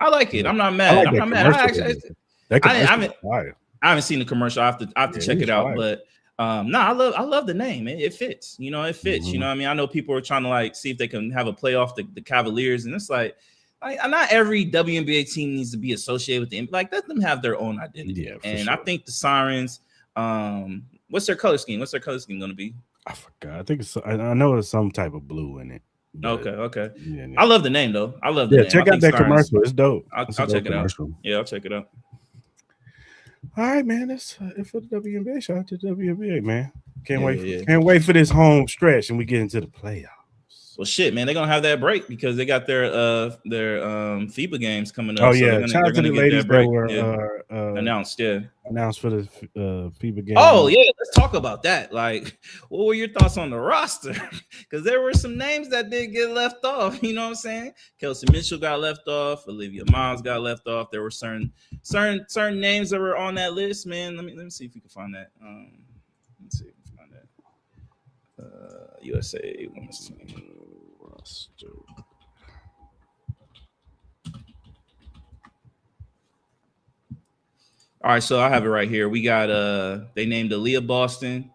like it. I'm not mad. I'm not mad. I haven't seen the commercial. I have to check it out. But I love the name. It fits. It fits. You know what I mean? I know people are trying to like see if they can have a playoff the Cavaliers, and it's like not every WNBA team needs to be associated with them. Like, let them have their own identity. Yeah, and sure. I think the Sirens. What's their color scheme? What's their color scheme going to be? I forgot. I think I know there's some type of blue in it. But, Okay. Yeah. I love the name though. I love the name. Check I out think that Starnes- commercial. It's dope. I'll It's a check dope it out. commercial. Yeah, I'll check it out. All right, man. That's it for the WNBA. Shout out to the WNBA, man. Can't Yeah. Can't wait for this home stretch and we get into the playoffs. Well, shit, man, they're gonna have that break because they got their FIBA games coming up. Oh so yeah, they're gonna, shout they're out to gonna the get ladies that break. that were Announced. Yeah. announced for the FIBA game. Oh yeah, let's talk about that. Like, what were your thoughts on the roster? Because there were some names that did get left off. You know what I'm saying? Kelsey Mitchell got left off. Olivia Miles got left off. There were certain names that were on that list. Man, let me see if we can find that. Let's see if we can find that. USA women's team roster. All right, so I have it right here. We got they named Aaliyah Boston.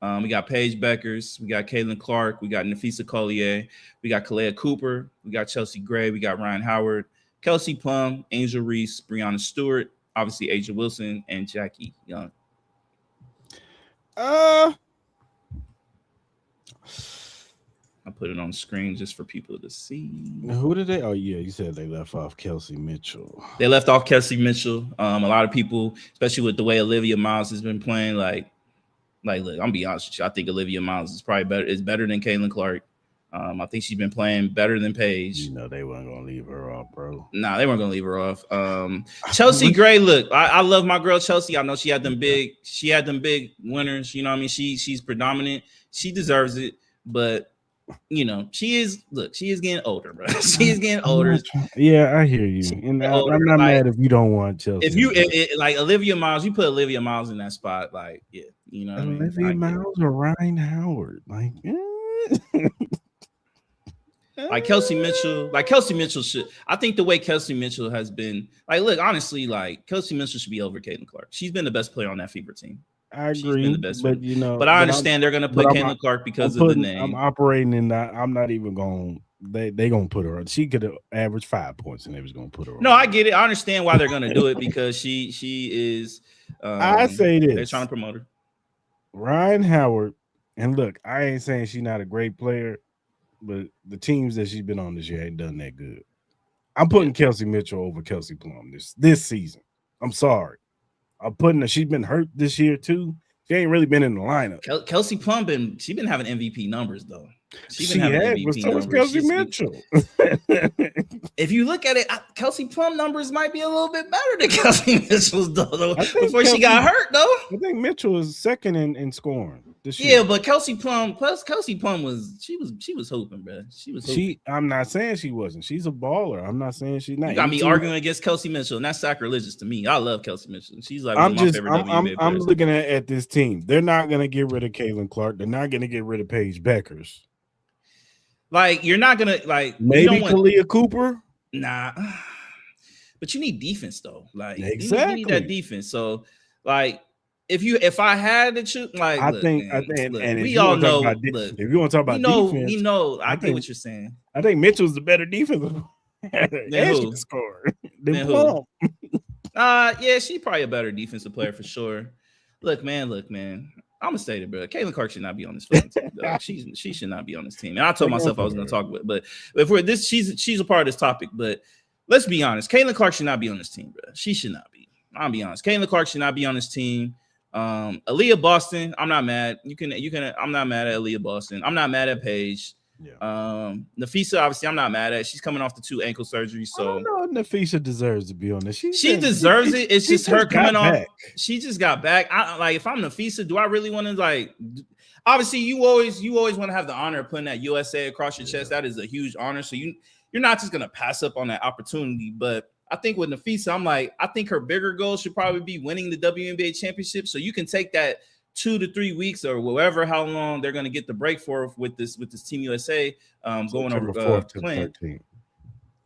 We got Paige Beckers. We got Caitlin Clark. We got Nafisa Collier. We got Kalea Cooper. We got Chelsea Gray. We got Ryan Howard, Kelsey Plum, Angel Reese, Breonna Stewart, obviously Asia Wilson, and Jackie Young. I put it on the screen just for people to see. Who did they? Oh yeah, you said they left off Kelsey Mitchell. They left off Kelsey Mitchell. A lot of people, especially with the way Olivia Miles has been playing, like look, I'm gonna be honest with you. I think Olivia Miles is probably better. Is better than Caitlin Clark. I think she's been playing better than Paige. You know they weren't gonna leave her off, bro. Nah, they weren't gonna leave her off. Chelsea Gray, look, I love my girl Chelsea. I know she had them big winners. You know what I mean? She's predominant. She deserves it, but you know, she is getting older, bro. She is getting older. Yeah, I hear you. And I'm not mad if you don't want Chelsea. If you like Olivia Miles, you put Olivia Miles in that spot, like, yeah, you know what Olivia I mean? Miles or Ryan Howard, like, like Kelsey Mitchell should. I think the way Kelsey Mitchell has been, like, look, honestly, like Kelsey Mitchell should be over Caitlin Clark. She's been the best player on that FIBA team. I She's agree, been the best but you know, but I understand they're gonna put Caitlin Clark because of the name. I'm operating in that. I'm not even going. They gonna put her on. She could have averaged 5 points, and they was gonna put her on. No, I get it. I understand why they're gonna do it because she is. I say this. They're trying to promote her. Ryan Howard, and look, I ain't saying she's not a great player, but the teams that she's been on this year ain't done that good. I'm putting Kelsey Mitchell over Kelsey Plum this season. I'm sorry. I'm putting her. She's been hurt this year too. She ain't really been in the lineup. Kelsey Plum she's been having MVP numbers though. She had, but so was Kelsey Mitchell. If you look at it, Kelsey Plum numbers might be a little bit better than Kelsey Mitchell's though. Before she got hurt though. I think Mitchell is second in scoring this year. Yeah, but Kelsey Plum was she was hoping, bro. She was hoping. I'm not saying she wasn't. She's a baller. I'm not saying she's not. You got me arguing against Kelsey Mitchell, and that's sacrilegious to me. I love Kelsey Mitchell. She's like I'm one of my favorite WNBA players. I'm looking at this team. They're not gonna get rid of Caitlin Clark. They're not gonna get rid of Paige Beckers. Like, you're not gonna like maybe Kalea Cooper. Nah, but you need defense though. Like, exactly, you need that defense. So, like, if I had to choose, like, I look, think, look, and we all know. Look, if you want to talk about defense, we know. I get what you're saying. I think Mitchell's the better defensive. And she can score. Then Plum. Yeah, she's probably a better defensive player for sure. Look, man. I'm gonna say it, bro. Caitlin Clark should not be on this team. She should not be on this team. And I told myself I was gonna talk about it, but if we're this, she's a part of this topic. But let's be honest, Caitlin Clark should not be on this team, bro. She should not be. I'll be honest. Caitlin Clark should not be on this team. Aaliyah Boston, I'm not mad. You can. I'm not mad at Aaliyah Boston. I'm not mad at Paige. Yeah. Nafisa, obviously, I'm not mad at. She's coming off the 2 ankle surgeries, so Nafisa deserves to be on this. She deserves it. It's just her coming off. Back. She just got back. Like, if I'm Nafisa, do I really want to like? Obviously, you always want to have the honor of putting that USA across your chest. That is a huge honor. So you're not just gonna pass up on that opportunity. But I think with Nafisa, I'm like, I think her bigger goal should probably be winning the WNBA championship. So you can take that 2 to 3 weeks or whatever, how long they're going to get the break for with this Team USA going over 4th to 13.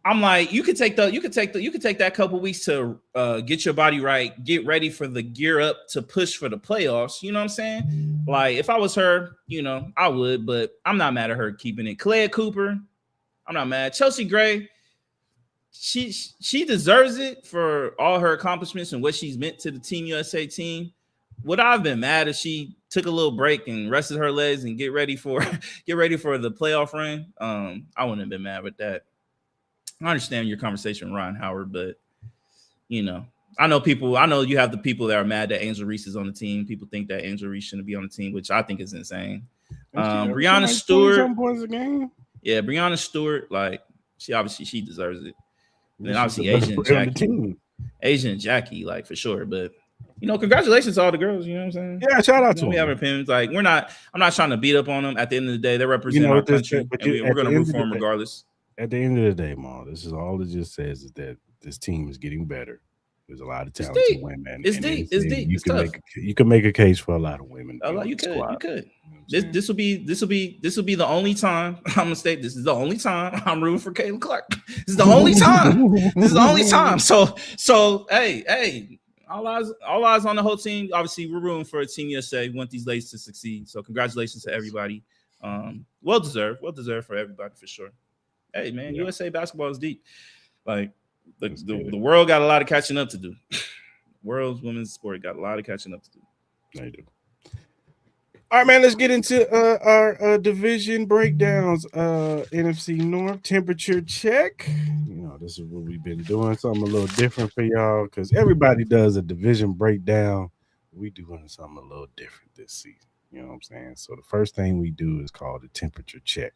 I'm like, you could take that couple weeks to get your body right, get ready for the gear up to push for the playoffs. You know what I'm saying? Like, if I was her, you know, I would, but I'm not mad at her keeping it. Kalea Cooper, I'm not mad. Chelsea Gray, she deserves it for all her accomplishments and what she's meant to the Team USA team. would I have been mad if she took a little break and rested her legs and get ready for the playoff run? I wouldn't have been mad with that. I understand your conversation with Ryan Howard, but I know you have the people that are mad that Angel Reese is on the team. People think that Angel Reese shouldn't be on the team, which I think is insane. Breanna Stewart, points a game. Yeah, Breanna Stewart, like she deserves it. And then obviously Asian Jackie, like for sure. But congratulations to all the girls. You know what I'm saying? Yeah, shout out to them. We have opinions. Like I'm not trying to beat up on them. At the end of the day, they represent our country, and we're going to root for them regardless. At the end of the day, Mal, this is all it just says is that this team is getting better. There's a lot of talented women. It's deep. You can make a case for a lot of women. You could. This will be the only time I'm gonna state this is the only time I'm rooting for Caitlin Clark. This is the only time. So hey, all eyes on the whole team. Obviously, we're rooting for Team USA. We want these ladies to succeed. So congratulations to everybody. Well deserved for everybody for sure. Hey man, USA basketball is deep. Like the world got a lot of catching up to do. World's women's sport got a lot of catching up to do. They do. All right, man, let's get into our division breakdowns. NFC North temperature check. This is what we've been doing. Something a little different for y'all because everybody does a division breakdown. We doing something a little different this season. You know what I'm saying? So the first thing we do is called the temperature check,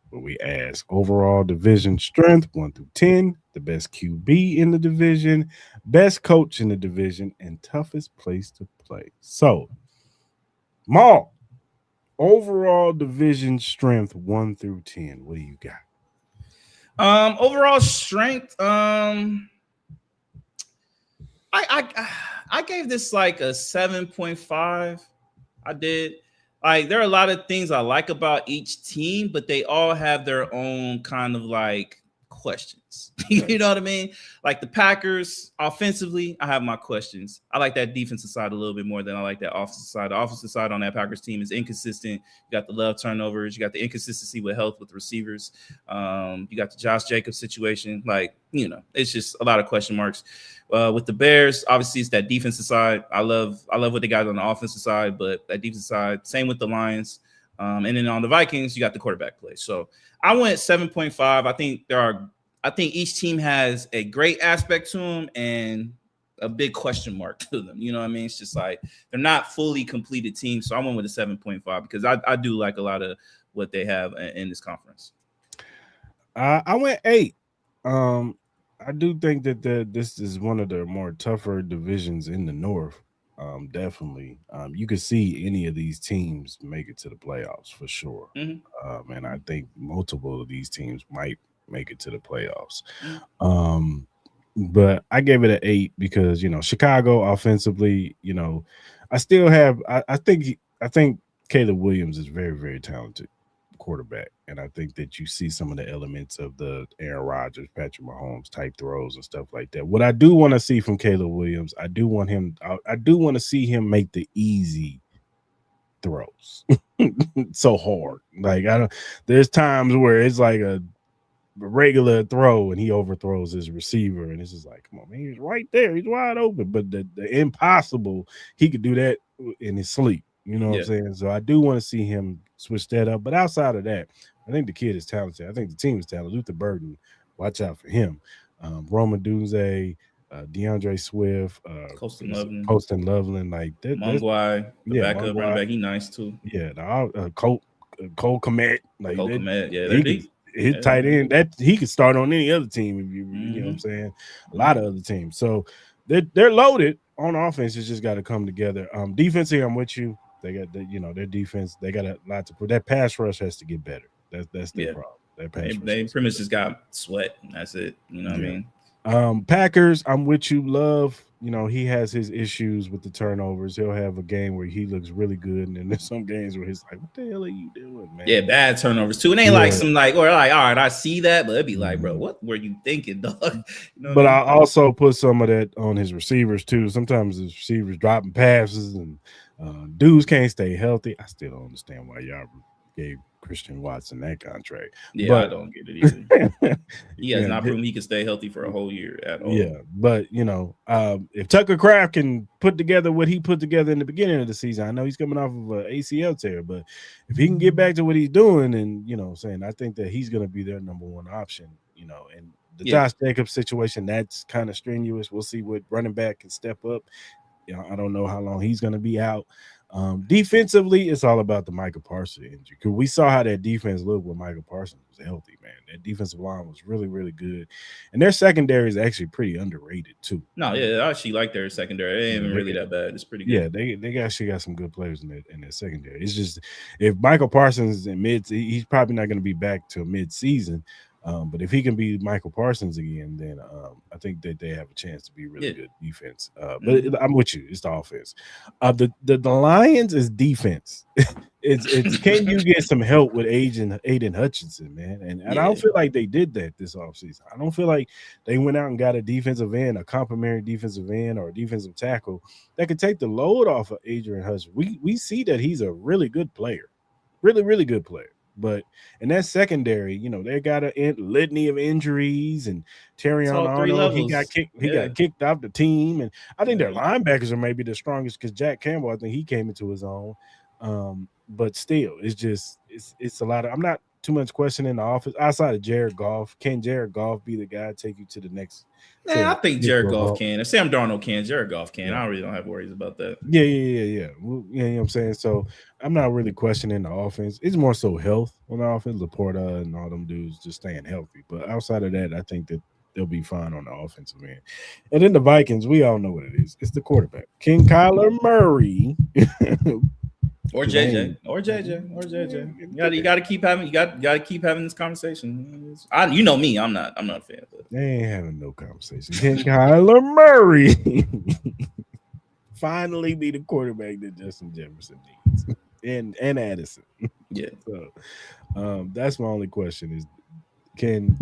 where we ask overall division strength 1 through 10, the best QB in the division, best coach in the division, and toughest place to play. So, Mal, overall division strength 1 through 10. What do you got? Overall strength. I gave this like a 7.5. I did. Like there are a lot of things I like about each team, but they all have their own kind of like questions. You know what I mean? Like the Packers offensively, I have my questions. I like that defensive side a little bit more than I like that offensive side. The offensive side on that Packers team is inconsistent. You got the Love turnovers. You got the inconsistency with health with receivers. You got the Josh Jacobs situation. Like, it's just a lot of question marks. With the Bears, obviously it's that defensive side. I love what they got on the offensive side, but that defensive side, same with the Lions. And then on the Vikings, you got the quarterback play. So I went 7.5. I think each team has a great aspect to them and a big question mark to them. You know what I mean? It's just like they're not fully completed teams. So I went with a 7.5 because I do like a lot of what they have in this conference. I went 8. I do think that this is one of the more tougher divisions in the North. Definitely. You could see any of these teams make it to the playoffs for sure. Mm-hmm. And I think multiple of these teams might make it to the playoffs. But I gave it an 8 because, Chicago offensively, I still have, I think Caleb Williams is very, very talented quarterback. And I think that you see some of the elements of the Aaron Rodgers, Patrick Mahomes type throws and stuff like that. What I do want to see from Caleb Williams, I do want to see him make the easy throws so hard. Like there's times where it's like a regular throw and he overthrows his receiver and it's just like, come on, man, he's right there, he's wide open. But the impossible, he could do that in his sleep. You know what I'm saying? So I do want to see him switch that up. But outside of that, I think the kid is talented. I think the team is talented. Luther Burden, watch out for him. Roman Dunze, DeAndre Swift, Poston Loveland, like that. Mongwai, the backup running back, he nice too. Yeah, Cole Kmet, like Cole Kmet, they're deep. His tight end that he could start on any other team if you know what I'm saying. A lot of other teams, so they're loaded on offense. It's just got to come together. Defensively, I'm with you. They got their defense. They got a lot to put. That pass rush has to get better. That's the problem. That pass rush. They pretty much just got sweat. That's it. You know what I mean? Packers, I'm with you. Love, he has his issues with the turnovers. He'll have a game where he looks really good, and then there's some games where he's like, "What the hell are you doing, man?" Yeah, bad turnovers too. It ain't like some like, or like, all right, I see that, but it'd be like, bro, what were you thinking, dog? But I also put some of that on his receivers too. Sometimes his receivers dropping passes and dudes can't stay healthy. I still don't understand why y'all gave Christian Watson that contract. Yeah, I But don't get it either. He has yeah, not proven he can stay healthy for a whole year at all. yeah, but if Tucker Kraft can put together what he put together in the beginning of the season, I know he's coming off of an ACL tear, but if he can get back to what he's doing, and I think that he's going to be their number one option. And the Josh Jacobs situation, that's kind of strenuous. We'll see what running back can step up. I don't know how long he's going to be out. Defensively, it's all about the Micah Parsons injury, because we saw how that defense looked when Micah Parsons was healthy, man. That defensive line was really, really good, and their secondary is actually pretty underrated too. No, yeah, I actually like their secondary. It ain't even really that bad. It's pretty good. Yeah, they actually got some good players in their secondary. It's just if Michael Parsons is in he's probably not going to be back till mid-season. But if he can be Michael Parsons again, then I think that they have a chance to be really good defense. But I'm with you; it's the offense. The Lions is defense. it's can you get some help with Aiden Hutchinson, man? And I don't feel like they did that this offseason. I don't feel like they went out and got a defensive end, a complimentary defensive end, or a defensive tackle that could take the load off of Adrian Hutchinson. We see that he's a really good player, really, really good player. But in that secondary, they got a litany of injuries, and Terrion Arnold, he got kicked off the team, and I think their linebackers are maybe the strongest because Jack Campbell, I think he came into his own. But still, it's a lot of. I'm not too much questioning the offense outside of Jared Goff. Can Jared Goff be the guy to take you to the next? Yeah, I think Jared Goff can. If Sam Darnold can, Jared Goff can. I really don't have worries about that. Yeah. Well, you know what I'm saying? So I'm not really questioning the offense. It's more so health on the offense. Laporta and all them dudes just staying healthy. But outside of that, I think that they'll be fine on the offensive end. And then the Vikings, we all know what it is. It's the quarterback. Can Kyler Murray or JJ. You got to keep having this conversation. You know me, I'm not a fan. But they ain't having no conversation. Can Kyler Murray finally be the quarterback that Justin Jefferson needs and Addison? Yeah. So that's my only question is can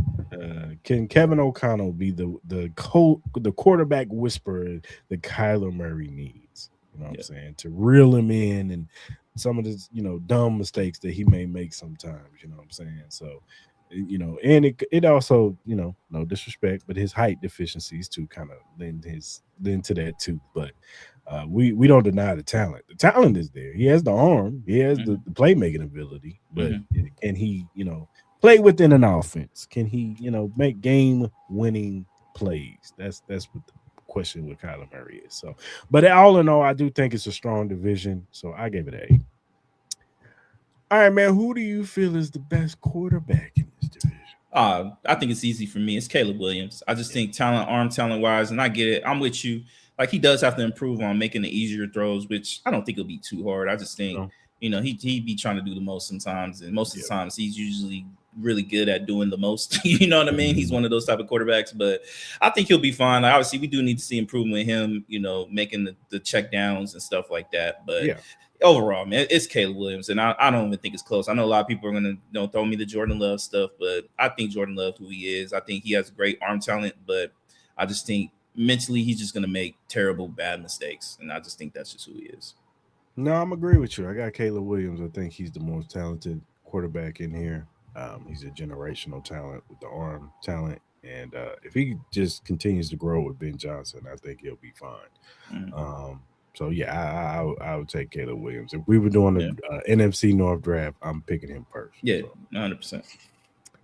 Kevin O'Connell be the quarterback whisperer that Kyler Murray needs? You know what I'm saying? To reel him in and some of the, dumb mistakes that he may make sometimes, you know what I'm saying? So, and it also, no disrespect, but his height deficiencies too kind of lend to that too. But we don't deny the talent. The talent is there. He has the arm. He has the playmaking ability. But can he, play within an offense? Can he, make game-winning plays? That's what the question with Kyler Murray is. So, but all in all, I do think it's a strong division. So I gave it an 8. All right, man. Who do you feel is the best quarterback in this division? I think it's easy for me. It's Caleb Williams. I just think arm talent wise, and I get it. I'm with you. Like he does have to improve on making the easier throws, which I don't think it'll be too hard. I just think he'd be trying to do the most sometimes, and most of the times he's usually really good at doing the most. You know what I mean? He's one of those type of quarterbacks, but I think he'll be fine. Like, obviously, we do need to see improvement in him, making the check downs and stuff like that. But overall, man, it's Caleb Williams, and I don't even think it's close. I know a lot of people are going to throw me the Jordan Love stuff, but I think Jordan Love who he is. I think he has great arm talent, but I just think mentally he's just going to make terrible, bad mistakes, and I just think that's just who he is. No, I'm agree with you. I got Caleb Williams. I think he's the most talented quarterback in here. He's a generational talent with the arm talent. And if he just continues to grow with Ben Johnson, I think he'll be fine. So, yeah, I would take Caleb Williams. If we were doing the NFC North draft, I'm picking him first. Yeah, so. 100%.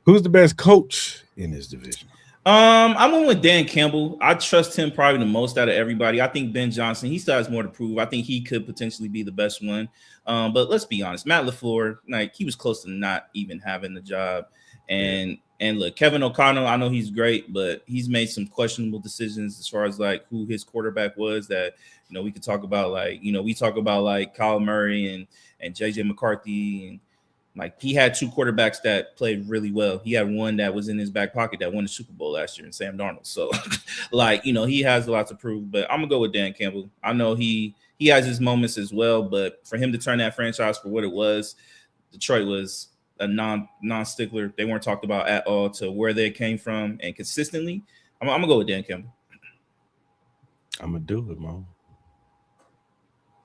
Who's the best coach in this division? I went with Dan Campbell. I trust him probably the most out of everybody. I think Ben Johnson, he still has more to prove. I think he could potentially be the best one. But let's be honest, Matt LaFleur, like he was close to not even having the job. And look, Kevin O'Connell, I know he's great, but he's made some questionable decisions as far as like who his quarterback was that, we could talk about like, we talk about like Kyle Murray and JJ McCarthy, and like he had two quarterbacks that played really well. He had one that was in his back pocket that won the Super Bowl last year, and Sam Darnold. So, like, he has a lot to prove. But I'm gonna go with Dan Campbell. I know he has his moments as well, but for him to turn that franchise for what it was, Detroit was a non-stickler. They weren't talked about at all to where they came from, and consistently, I'm gonna go with Dan Campbell. I'm gonna do it, Mo.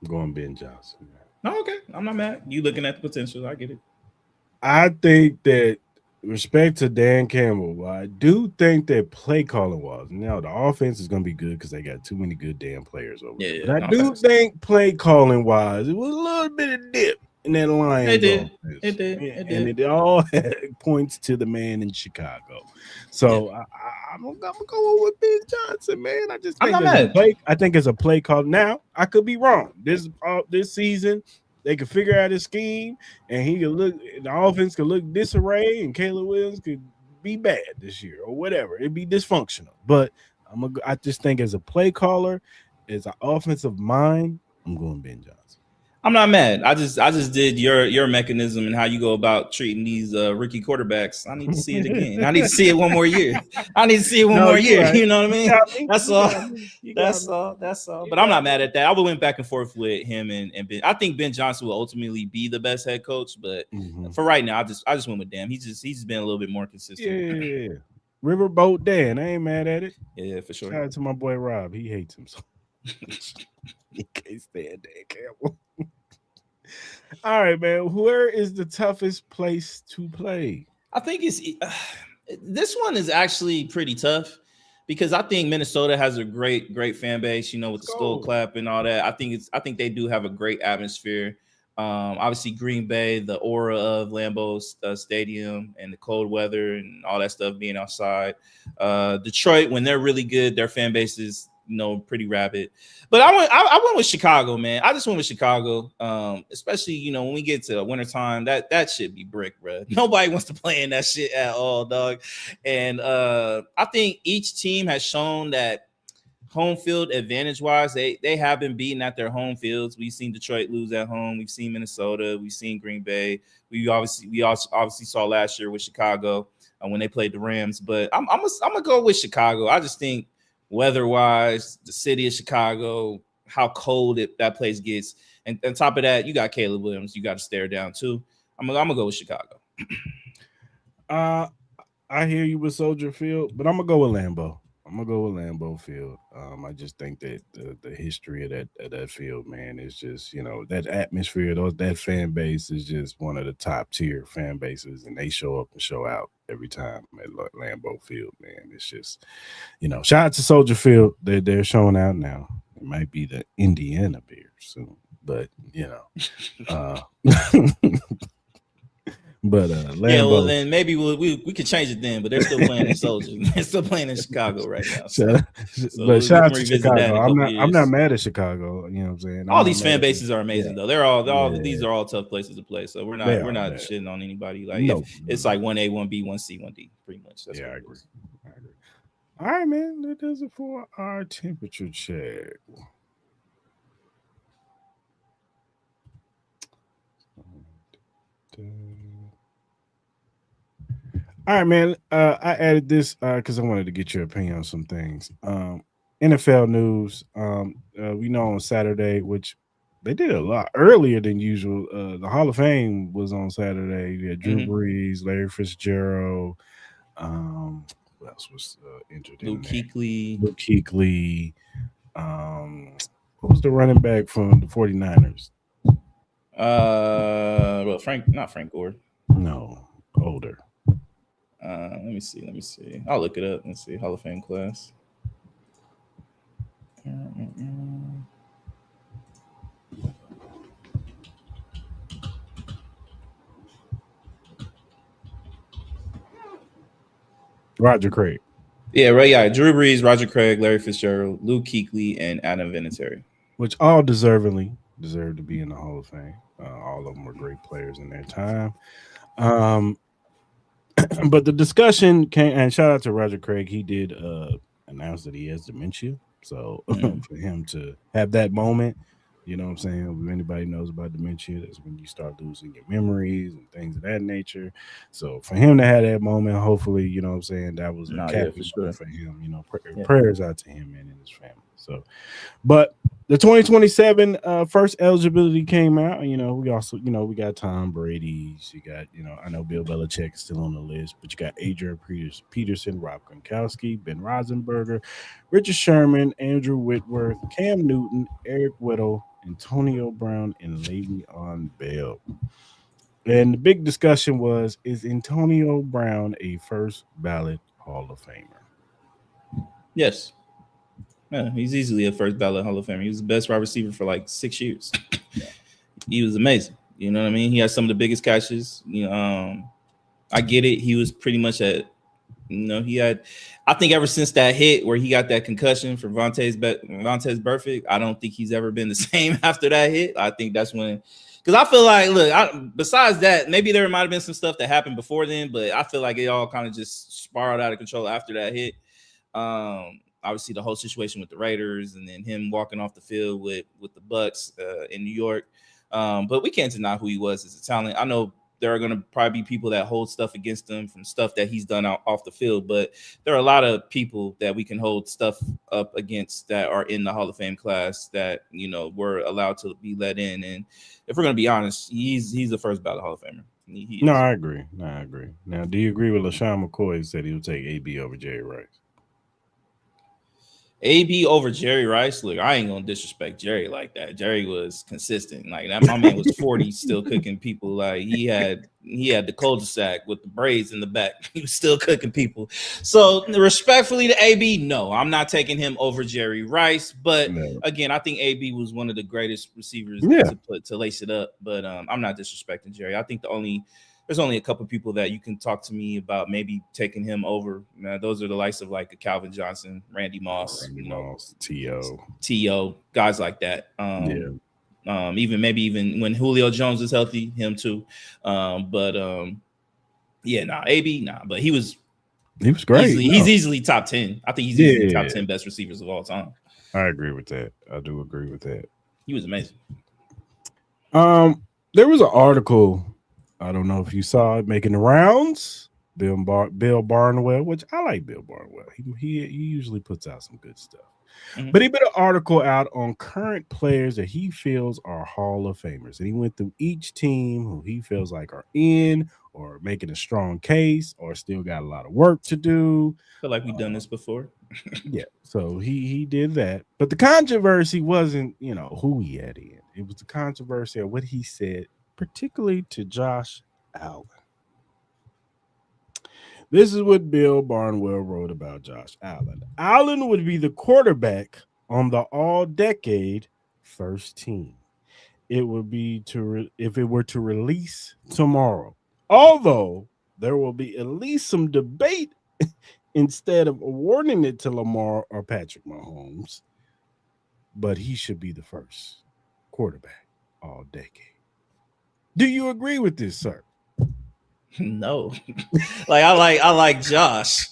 I'm going Ben Johnson. No, okay. I'm not mad. You looking at the potential. I get it. I think that respect to Dan Campbell, I do think that play calling was now the offense is going to be good because they got too many good damn players over there. Yeah, But I no, do facts. think play calling wise, it was a little bit of dip in that Lions did. offense. It did. Yeah, It and did. it all points to the man in Chicago. So I'm gonna go with Ben Johnson, man. I just I'm think not as a mad. play, I think as a play call. Now I could be wrong. This season they could figure out his scheme, and he could look. The offense could look disarray, and Caleb Williams could be bad this year or whatever. It'd be dysfunctional. But I just think as a play caller, as an offensive mind, I'm going Ben Johnson. I'm not mad. I just did your mechanism and how you go about treating these rookie quarterbacks. I need to see it again. I need to see it one more year. I need to see it one more year. Right. You know what I mean? That's all. That's That's all. But I'm not mad at that. I would went back and forth with him and Ben. I think Ben Johnson will ultimately be the best head coach, but for right now, I just went with Dan. He's just been a little bit more consistent. Yeah. Riverboat Dan. I ain't mad at it. Yeah, for sure. Shout out to my boy Rob. He hates him so. He can't stand Dan Campbell. All right, man. Where is the toughest place to play? I think this one is actually pretty tough because I think Minnesota has a great fan base. You know, with the skull clap and all that. I think they do have a great atmosphere. Obviously, Green Bay, the aura of Lambeau Stadium and the cold weather and all that stuff being outside. Detroit, when they're really good, their fan base is pretty rabid. But I went with Chicago, man. I just went with Chicago. Especially, when we get to wintertime, that shit be brick, bro. Nobody wants to play in that shit at all, dog. And I think each team has shown that home field advantage wise, they have been beaten at their home fields. We've seen Detroit lose at home. We've seen Minnesota. We've seen Green Bay. We obviously saw last year with Chicago when they played the Rams. But I'm gonna go with Chicago. I just think weather-wise, the city of Chicago, how cold that place gets, and on top of that, you got Caleb Williams. You got to stare down too. I'm gonna go with Chicago. I hear you with Soldier Field, but I'm gonna go with Lambeau. I'm gonna go with Lambeau Field. I just think that the history of that field, man, is just that atmosphere. That fan base is just one of the top tier fan bases, and they show up and show out every time at Lambeau Field, man. It's just shout out to Soldier Field. They're showing out now. It might be the Indiana Bears soon, but But Lambeau, yeah, well then maybe we could change it then, but they're still playing in Soldier. They're still playing in Chicago right now. But shout out to Chicago. I'm not mad at Chicago. You know what I'm saying? All these fan bases are amazing though. They're all these are all tough places to play. So we're not shitting on anybody. Like it's like 1A, 1B, 1C, 1D, pretty much. That's I agree. All right, man. That does it for our temperature check. All right, man. I added this because I wanted to get your opinion on some things. NFL news. We know on Saturday, which they did a lot earlier than usual. The Hall of Fame was on Saturday. You had Drew Brees, Larry Fitzgerald. Who else was entered? Luke Kuechly. What was the running back from the 49ers? Not Frank Gore. No, older. Let me see. I'll look it up and see Hall of Fame class. Roger Craig. Yeah, right. Yeah, Drew Brees, Roger Craig, Larry Fitzgerald, Luke Kuechly, and Adam Vinatieri. Which all deserve to be in the Hall of Fame. All of them were great players in their time. But the discussion came, and shout out to Roger Craig. He did announce that he has dementia. So for him to have that moment, you know what I'm saying? If anybody knows about dementia, that's when you start losing your memories and things of that nature. So for him to have that moment, hopefully, you know what I'm saying, that was for him. Prayers out to him and his family. So, but the 2027 first eligibility came out. We also, we got Tom Brady's. You got, I know Bill Belichick is still on the list, but you got Adrian Peterson, Rob Gronkowski, Ben Roethlisberger, Richard Sherman, Andrew Whitworth, Cam Newton, Eric Weddle, Antonio Brown, and Le'Veon Bell. And the big discussion was, is Antonio Brown a first ballot Hall of Famer? Yes. Yeah, he's easily a first ballot Hall of Famer. He was the best wide receiver for like 6 years. He was amazing. You know what I mean? He had some of the biggest catches. I get it. He was pretty much I think ever since that hit where he got that concussion for Vontaze Burfict, I don't think he's ever been the same after that hit. I think that's when, because I feel like, look, besides that, maybe there might have been some stuff that happened before then, but I feel like it all kind of just spiraled out of control after that hit. Obviously, the whole situation with the Raiders and then him walking off the field with the Bucks in New York. But we can't deny who he was as a talent. I know there are going to probably be people that hold stuff against him from stuff that he's done off the field, but there are a lot of people that we can hold stuff up against that are in the Hall of Fame class that, were allowed to be let in. And if we're going to be honest, he's the first ballot Hall of Famer. No, I agree. Now, do you agree with LaShawn McCoy who said he would take AB over Jerry Rice? AB over Jerry Rice. Look, I ain't gonna disrespect Jerry like that. Jerry was consistent. Like that, my man was 40, still cooking people. Like he had the cul-de-sac with the braids in the back. He was still cooking people. So respectfully to AB, no, I'm not taking him over Jerry Rice. But again, I think AB was one of the greatest receivers to lace it up. But I'm not disrespecting Jerry. I think there's only a couple people that you can talk to me about maybe taking him over. Those are the likes of like a Calvin Johnson, Randy Moss, T.O., guys like that. Even when Julio Jones is healthy, him too. AB, but he was great. He's easily top 10. I think he's easily top 10 best receivers of all time. I agree with that. I do agree with that. He was amazing. There was an article, I don't know if you saw it, making the rounds. Bill Barnwell, which I like Bill Barnwell. He usually puts out some good stuff. Mm-hmm. But he put an article out on current players that he feels are Hall of Famers. And he went through each team who he feels like are in or making a strong case or still got a lot of work to do. I feel like we've done this before. Yeah. So he did that. But the controversy wasn't, who he had in. It was the controversy of what he said, particularly to Josh Allen. This is what Bill Barnwell wrote about Josh Allen. Allen would be the quarterback on the all-decade first team. It would be if it were to release tomorrow. Although there will be at least some debate instead of awarding it to Lamar or Patrick Mahomes. But he should be the first quarterback all decade. Do you agree with this, sir? No. I like Josh.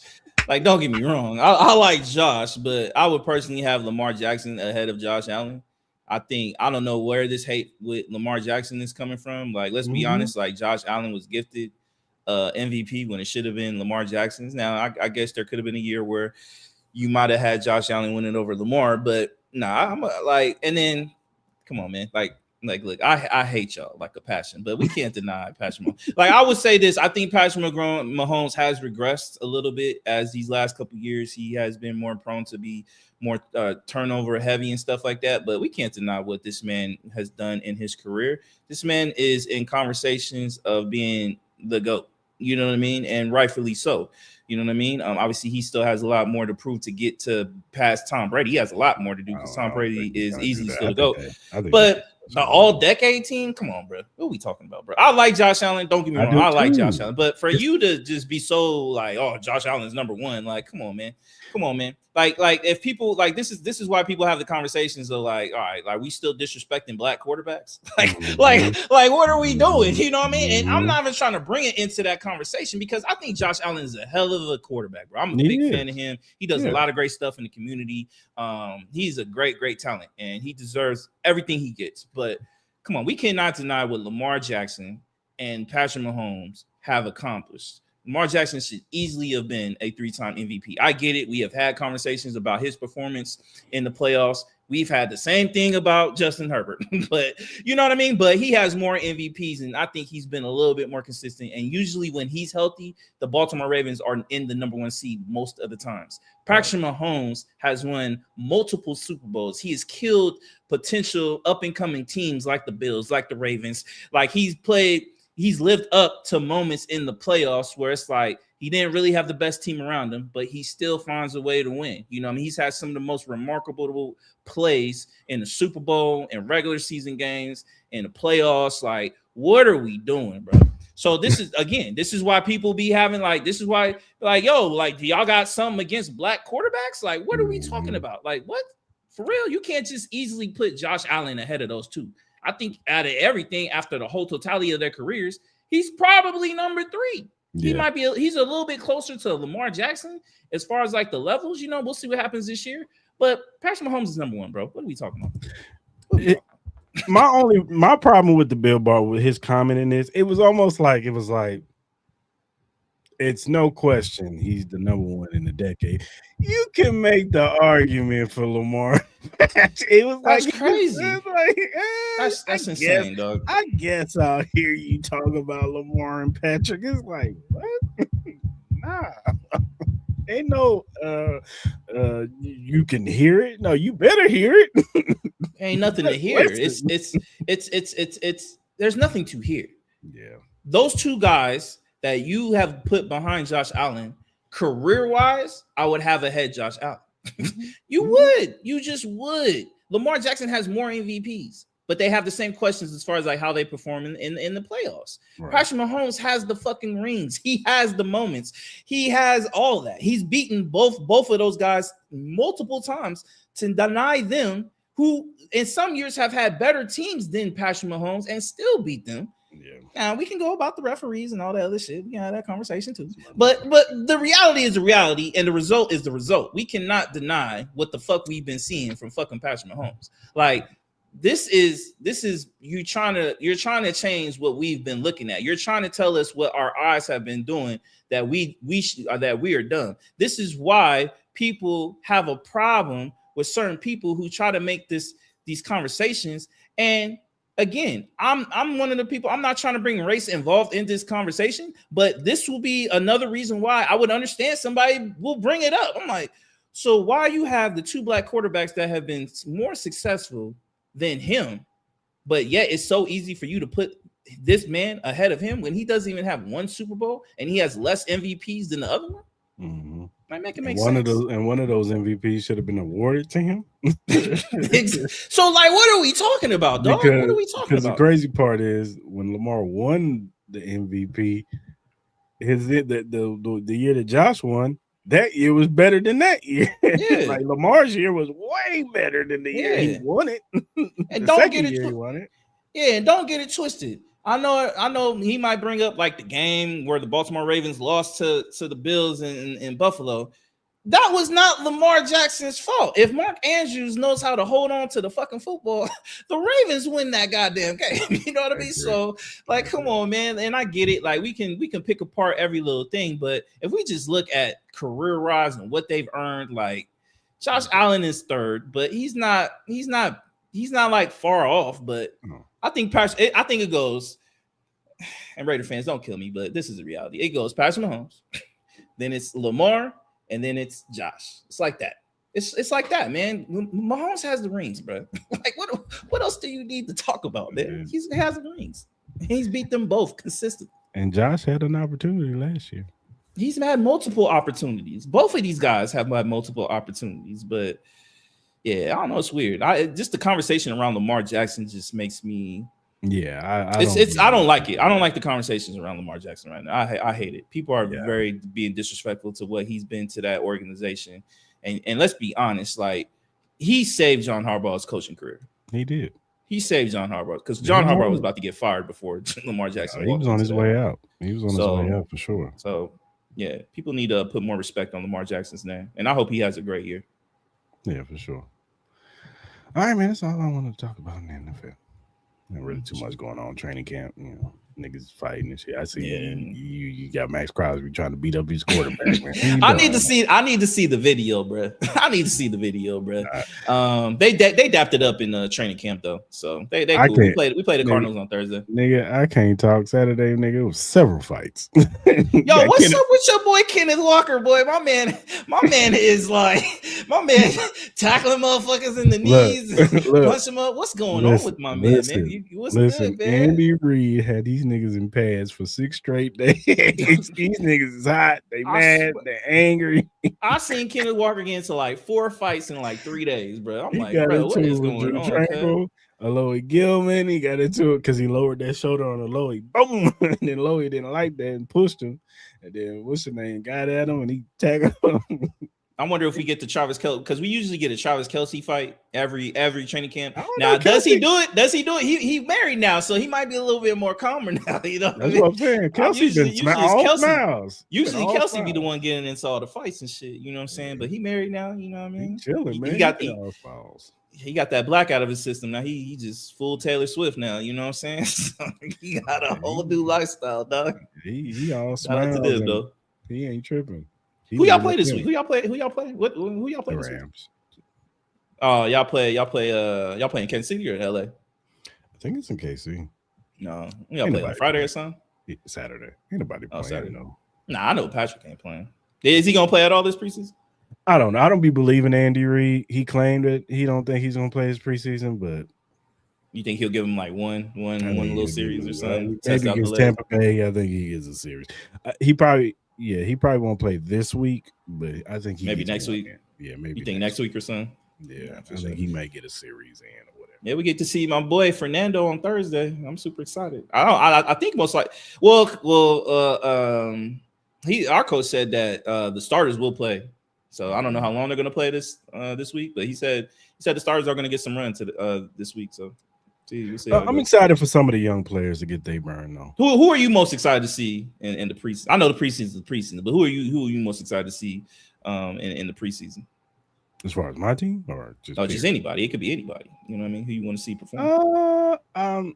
Like, don't get me wrong. I like Josh, but I would personally have Lamar Jackson ahead of Josh Allen. I don't know where this hate with Lamar Jackson is coming from. Like, let's be honest, like Josh Allen was gifted MVP when it should have been Lamar Jackson's. Now, I guess there could have been a year where you might have had Josh Allen winning over Lamar, but and then come on, man. Like, look, I hate y'all like a passion, but we can't deny Patrick Mahomes. Like, I would say this, I think Patrick Mahomes has regressed a little bit as these last couple of years. He has been more prone to be more turnover heavy and stuff like that, but we can't deny what this man has done in his career. This man is in conversations of being the GOAT, you know what I mean? And rightfully so. You know what I mean? Obviously, he still has a lot more to prove to get to past Tom Brady. He has a lot more to do because Tom Brady is easily still the GOAT. But the all-decade team, come on, bro. What are we talking about, bro? I like Josh Allen. Don't get me wrong. I like Josh Allen. But for you to just be so like, oh, Josh Allen's number one, like, come on, man. Like if people like this is why people have the conversations of like, all right, like we still disrespecting black quarterbacks. Like what are we doing? You know what I mean? And I'm not even trying to bring it into that conversation because I think Josh Allen is a hell of a quarterback, bro. I'm a big fan of him. He does a lot of great stuff in the community. He's a great talent and he deserves everything he gets. But come on, we cannot deny what Lamar Jackson and Patrick Mahomes have accomplished. Lamar Jackson should easily have been a 3-time MVP. I get it. We have had conversations about his performance in the playoffs. We've had the same thing about Justin Herbert, but you know what I mean? But he has more MVPs, and I think he's been a little bit more consistent. And usually when he's healthy, the Baltimore Ravens are in the number 1 seed most of the times. Patrick Mahomes has won multiple Super Bowls. He has killed potential up-and-coming teams like the Bills, like the Ravens. Like he's played he's lived up to moments in the playoffs where it's like he didn't really have the best team around him, but he still finds a way to win. You know, I mean, he's had some of the most remarkable plays in the Super Bowl and regular season games in the playoffs. Like, what are we doing, bro? So this is why people be having this is why yo, do y'all got something against black quarterbacks? Like, what are we talking about? Like, what? For real, you can't just easily put Josh Allen ahead of those two. I think out of everything, after the whole totality of their careers, he's probably number 3. Yeah. He's a little bit closer to Lamar Jackson as far as the levels. You know, we'll see what happens this year. But Patrick Mahomes is number 1, bro. What are we talking about? My problem with the billboard with his comment in this, it was it's no question he's the number 1 in the decade. You can make the argument for Lamar. It was that's crazy. That's insane, dog. I guess I'll hear you talk about Lamar and Patrick. It's like, what? Nah. Ain't no you can hear it. No, you better hear it. Ain't nothing to hear. It's there's nothing to hear. Yeah. Those two guys that you have put behind Josh Allen, career-wise, I would have ahead Josh Allen. You would. You just would. Lamar Jackson has more MVPs, but they have the same questions as far as how they perform in the playoffs. Right. Patrick Mahomes has the fucking rings. He has the moments. He has all that. He's beaten both of those guys multiple times to deny them, who in some years have had better teams than Patrick Mahomes and still beat them. Yeah. Now we can go about the referees and all that other shit. We can have that conversation too. But the reality is the reality, and the result is the result. We cannot deny what the fuck we've been seeing from fucking Patrick Mahomes. This is you're trying to change what we've been looking at. You're trying to tell us what our eyes have been doing that we are done. This is why people have a problem with certain people who try to make these conversations. And again, I'm one of the people. I'm not trying to bring race involved in this conversation, but this will be another reason why I would understand somebody will bring it up. I'm like, so why you have the 2 black quarterbacks that have been more successful than him, but yet it's so easy for you to put this man ahead of him when he doesn't even have 1 Super Bowl and he has less MVPs than the other one? Mm-hmm. Might make it make one sense. One of those MVPs should have been awarded to him. So, what are we talking about, dog? What are we talking about? Because the crazy part is when Lamar won the MVP, the year that Josh won, that year was better than that year. Yeah. Lamar's year was way better than the year he won it. And don't get it and don't get it twisted. I know he might bring up the game where the Baltimore Ravens lost to the Bills in Buffalo. That was not Lamar Jackson's fault. If Mark Andrews knows how to hold on to the fucking football, the Ravens win that goddamn game. You know what I mean? So, come on, man. And I get it. We can pick apart every little thing, but if we just look at career-wise and what they've earned, Josh Allen is 3rd, but he's not far off. But I think it goes. And Raider fans, don't kill me, but this is the reality. It goes Patrick Mahomes, then it's Lamar, and then it's Josh. It's like that. It's like that, man. Mahomes has the rings, bro. What else do you need to talk about, man? He has the rings. He's beat them both consistently. And Josh had an opportunity last year. He's had multiple opportunities. Both of these guys have had multiple opportunities, but yeah, I don't know. It's weird. Just the conversation around Lamar Jackson just makes me. Yeah, I don't like it. I don't like the conversations around Lamar Jackson right now. I hate it. People are very being disrespectful to what he's been to that organization, and let's be honest, he saved John Harbaugh's coaching career. He did. He saved John Harbaugh because John Harbaugh was about to get fired before Lamar Jackson. He was on his way out. He was on his way out for sure. So yeah, people need to put more respect on Lamar Jackson's name, and I hope he has a great year. Yeah, for sure. All right, man. That's all I want to talk about in the NFL. Not really too much going on. Training camp, niggas fighting and shit. I see you got Max Crosby trying to beat up his quarterback, man. I need to see the video, bro. I need to see the video, bro. They dapped it up in training camp though. So they cool. We played the Cardinals on Thursday. Nigga, I can't talk Saturday, nigga. It was several fights. Yo, what's up with your boy Kenneth Walker, boy? My man is My man tackling motherfuckers in the knees, punch them up. What's going on with my man? What's good, man? Andy Reid had these niggas in pads for 6 straight days. These niggas is hot. They mad. They angry. I seen Kenneth Walker get into like 4 fights in like 3 days, bro. I'm He like, got bro, into what it is with going Drew on? Tranquil, Aloy Gilman. He got into it because he lowered that shoulder on Aloy. Boom. And then Aloy didn't like that and pushed him. And then what's the name? Got at him and he tackled him. I wonder if we get the Travis Kelce, because we usually get a Travis Kelce fight every training camp. Now, does he do it? Does he do it? He married now, so he might be a little bit more calmer now. You know, that's what I'm saying. Kelsey's been smiles. Usually Kelce be the one getting into all the fights and shit. You know what I'm saying? But he married now. You know what I mean? He chilling, man. He got that black out of his system now. He just full Taylor Swift now. You know what I'm saying? So he got a whole new lifestyle, dog. He all Shout out to them, though. He ain't tripping. Who y'all play this week? Who y'all play? Who y'all play? Who y'all play this week? Rams. Oh, y'all play in Kansas City or LA? I think it's in KC. No, y'all play like Friday or something? Saturday. Ain't nobody playing. Saturday. No. Nah, I know Patrick ain't playing. Is he gonna play at all this preseason? I don't know. I don't be believing Andy Reid. He claimed that he don't think he's gonna play his preseason, but you think he'll give him like one little series or something? Maybe against Tampa Bay. I think he is a series. He probably won't play this week, but I think maybe next week. Yeah, maybe. You think next week or something? Yeah, I think he might get a series in or whatever. Yeah, we get to see my boy Fernando on Thursday. I'm super excited. I think most like our coach said that the starters will play. So I don't know how long they're going to play this week, but he said the starters are going to get some run to this week. So we'll see I'm excited for some of the young players to get their burn though. Who are you most excited to see in the preseason? I know the preseason is the preseason, but who are you most excited to see in the preseason? As far as my team, or just anybody? It could be anybody. You know what I mean? Who you want to see perform?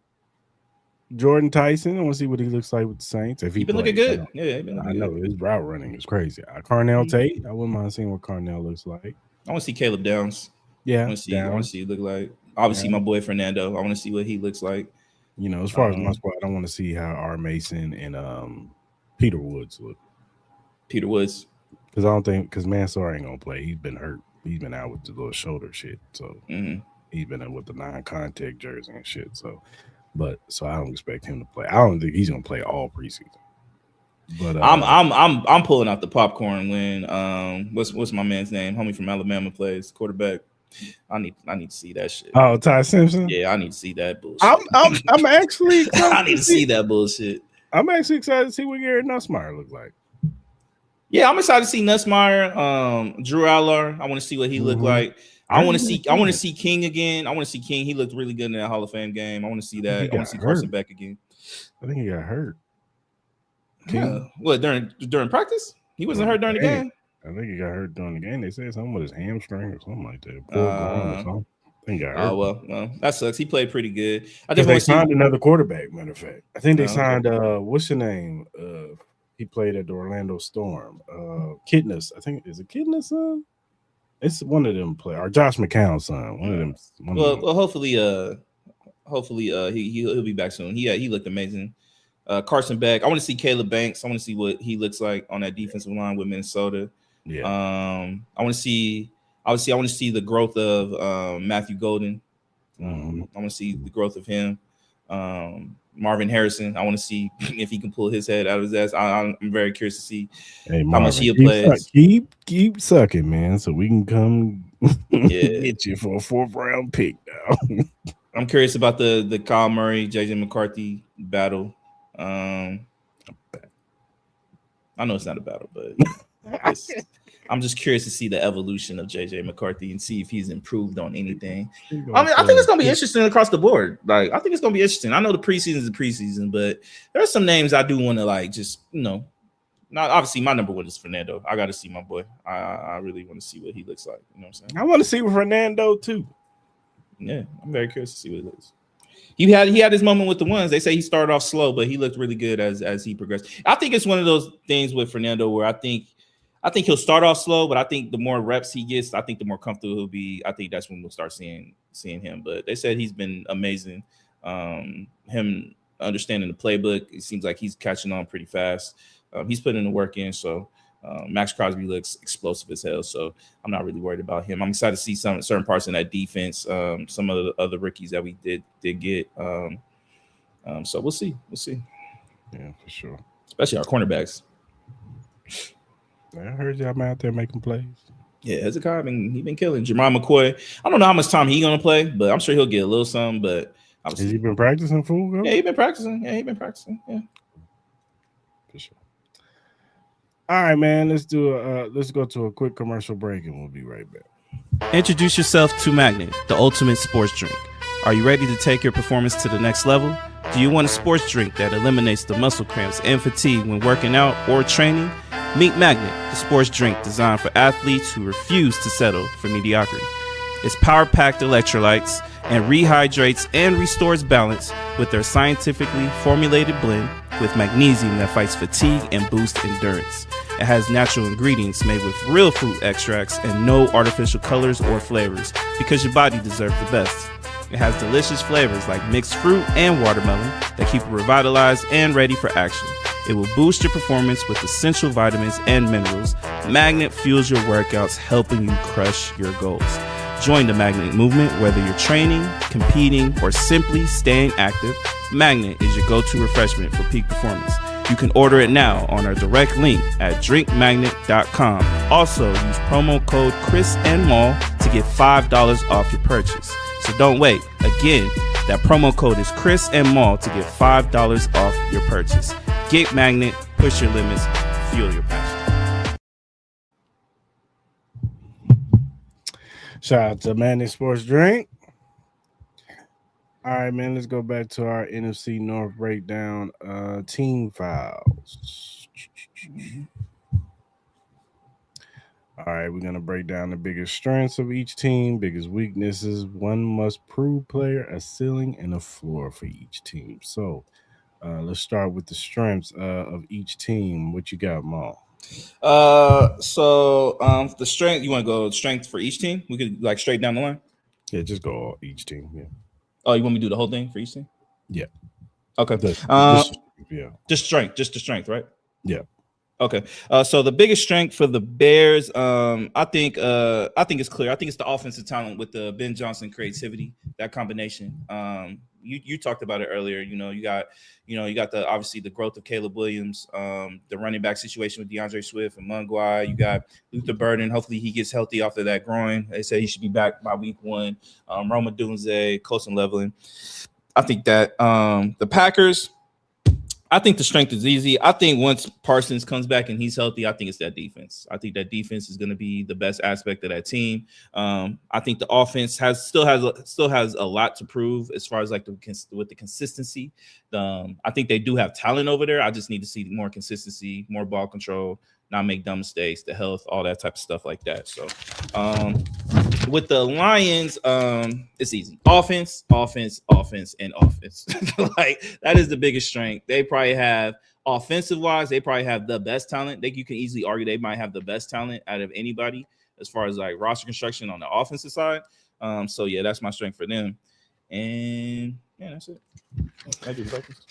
Jordan Tyson. I want to see what he looks like with the Saints. If he been looking good, I know his route running is crazy. Carnell Tate. I wouldn't mind seeing what Carnell looks like. I want to see Caleb Downs. Yeah, I want to see what he look like. Obviously, my boy Fernando. I want to see what he looks like. You know, as far as my squad, I want to see how R. Mason and Peter Woods look. Peter Woods, because Mansour ain't gonna play. He's been hurt. He's been out with the little shoulder shit. So he's been out with the non-contact jersey and shit. So I don't expect him to play. I don't think he's gonna play all preseason. But I'm pulling out the popcorn when what's my man's name? Homie from Alabama plays quarterback. I need to see that shit. Oh, Ty Simpson? Yeah, I need to see that bullshit. I'm actually I need to see that bullshit. I'm actually excited to see what Garrett Nussmeier looks like. Yeah, I'm excited to see Nussmeier, Drew Aller. I want to see what he looked like. I want to see King again. I want to see King. He looked really good in that Hall of Fame game. I want to see that. I want to see Carson back again. I think he got hurt. Yeah. What, during practice? He wasn't hurt during the game. I think he got hurt during the game. They said something with his hamstring or something like that. I think he got hurt. Oh well, that sucks. He played pretty good. I think they signed another quarterback. Matter of fact, I think they signed. What's your name? He played at the Orlando Storm. Kidness. I think is it Kidness' son? It's one of them play or Josh McCown's son. One of them. Well, hopefully, he'll be back soon. He looked amazing. Carson Beck. I want to see Caleb Banks. I want to see what he looks like on that defensive line with Minnesota. Yeah. I want to see. Obviously, I want to see the growth of Matthew Golden. I want to see the growth of him. Marvin Harrison. I want to see if he can pull his head out of his ass. I'm very curious to see how much he plays. Keep sucking, man, so we can come get you for a 4th round pick now. I'm curious about the Kyle Murray, JJ McCarthy battle. I know it's not a battle, but I'm just curious to see the evolution of JJ McCarthy and see if he's improved on anything. I mean, I think it's gonna be interesting across the board. Like, I think it's gonna be interesting. I know the preseason is the preseason, but there are some names I do want to not obviously my number one is Fernando. I got to see my boy. I really want to see what he looks like. You know what I'm saying? I want to see with Fernando too. Yeah, I'm very curious to see what he looks. He had his moment with the ones. They say he started off slow, but he looked really good as he progressed. I think it's one of those things with Fernando where I think he'll start off slow, but I think the more reps he gets, I think the more comfortable he'll be. I think that's when we'll start seeing him. But they said he's been amazing. Him understanding the playbook, it seems like he's catching on pretty fast. He's putting the work in, so Max Crosby looks explosive as hell, so I'm not really worried about him. I'm excited to see some certain parts in that defense, some of the other rookies that we did get. So we'll see. Yeah, for sure. Especially our cornerbacks. I heard y'all out there making plays. Yeah, Hezekiah, he been killing. Jermai McCoy, I don't know how much time he's gonna play, but I'm sure he'll get a little something. But has he been practicing full? Yeah, he's been practicing. Yeah, for sure. All right, man. Let's go to a quick commercial break, and we'll be right back. Introduce yourself to Magnet, the ultimate sports drink. Are you ready to take your performance to the next level? Do you want a sports drink that eliminates the muscle cramps and fatigue when working out or training? Meet Magnet, the sports drink designed for athletes who refuse to settle for mediocrity. It's power-packed electrolytes and rehydrates and restores balance with their scientifically formulated blend with magnesium that fights fatigue and boosts endurance. It has natural ingredients made with real fruit extracts and no artificial colors or flavors because your body deserves the best. It has delicious flavors like mixed fruit and watermelon that keep you revitalized and ready for action. It will boost your performance with essential vitamins and minerals. Magnet fuels your workouts, helping you crush your goals. Join the Magnet movement, whether you're training, competing, or simply staying active. Magnet is your go-to refreshment for peak performance. You can order it now on our direct link at drinkmagnet.com. Also, use promo code Cris Mal to get $5 off your purchase. So don't wait. Again, that promo code is Cris Mal to get $5 off your purchase. Get Magnet, push your limits, fuel your passion. Shout out to Magnet Sports Drink. All right, man, let's go back to our NFC North breakdown. Team fouls. All right, we're going to break down the biggest strengths of each team, biggest weaknesses. One must prove player, a ceiling, and a floor for each team. So let's start with the strengths of each team. What you got, Mal? The strength, you want to go strength for each team? We could like straight down the line? Yeah, just go all each team. Yeah. Oh, you want me to do the whole thing for each team? Yeah. Okay. Just strength, just the strength, right? Yeah. Okay. So the biggest strength for the Bears, I think it's clear. I think it's the offensive talent with the Ben Johnson creativity, that combination. You talked about it earlier. You got the obviously the growth of Caleb Williams, the running back situation with DeAndre Swift and Mungwai. You got Luther Burden. Hopefully he gets healthy after that groin. They say he should be back by week 1. Roma Dunze, Colson Leveling. I think that the Packers. I think the strength is easy. I think once Parsons comes back and he's healthy, I think it's that defense. I think that defense is going to be the best aspect of that team. I think the offense still has a lot to prove as far as like with the consistency. I think they do have talent over there. I just need to see more consistency, more ball control, not make dumb mistakes, the health, all that type of stuff like that. So with the Lions, it's easy. Offense, and offense. Like that is the biggest strength. They probably have offensive wise, they probably have the best talent. You can easily argue they might have the best talent out of anybody as far as like roster construction on the offensive side. So yeah, that's my strength for them. And yeah, that's it. I do the Vikings.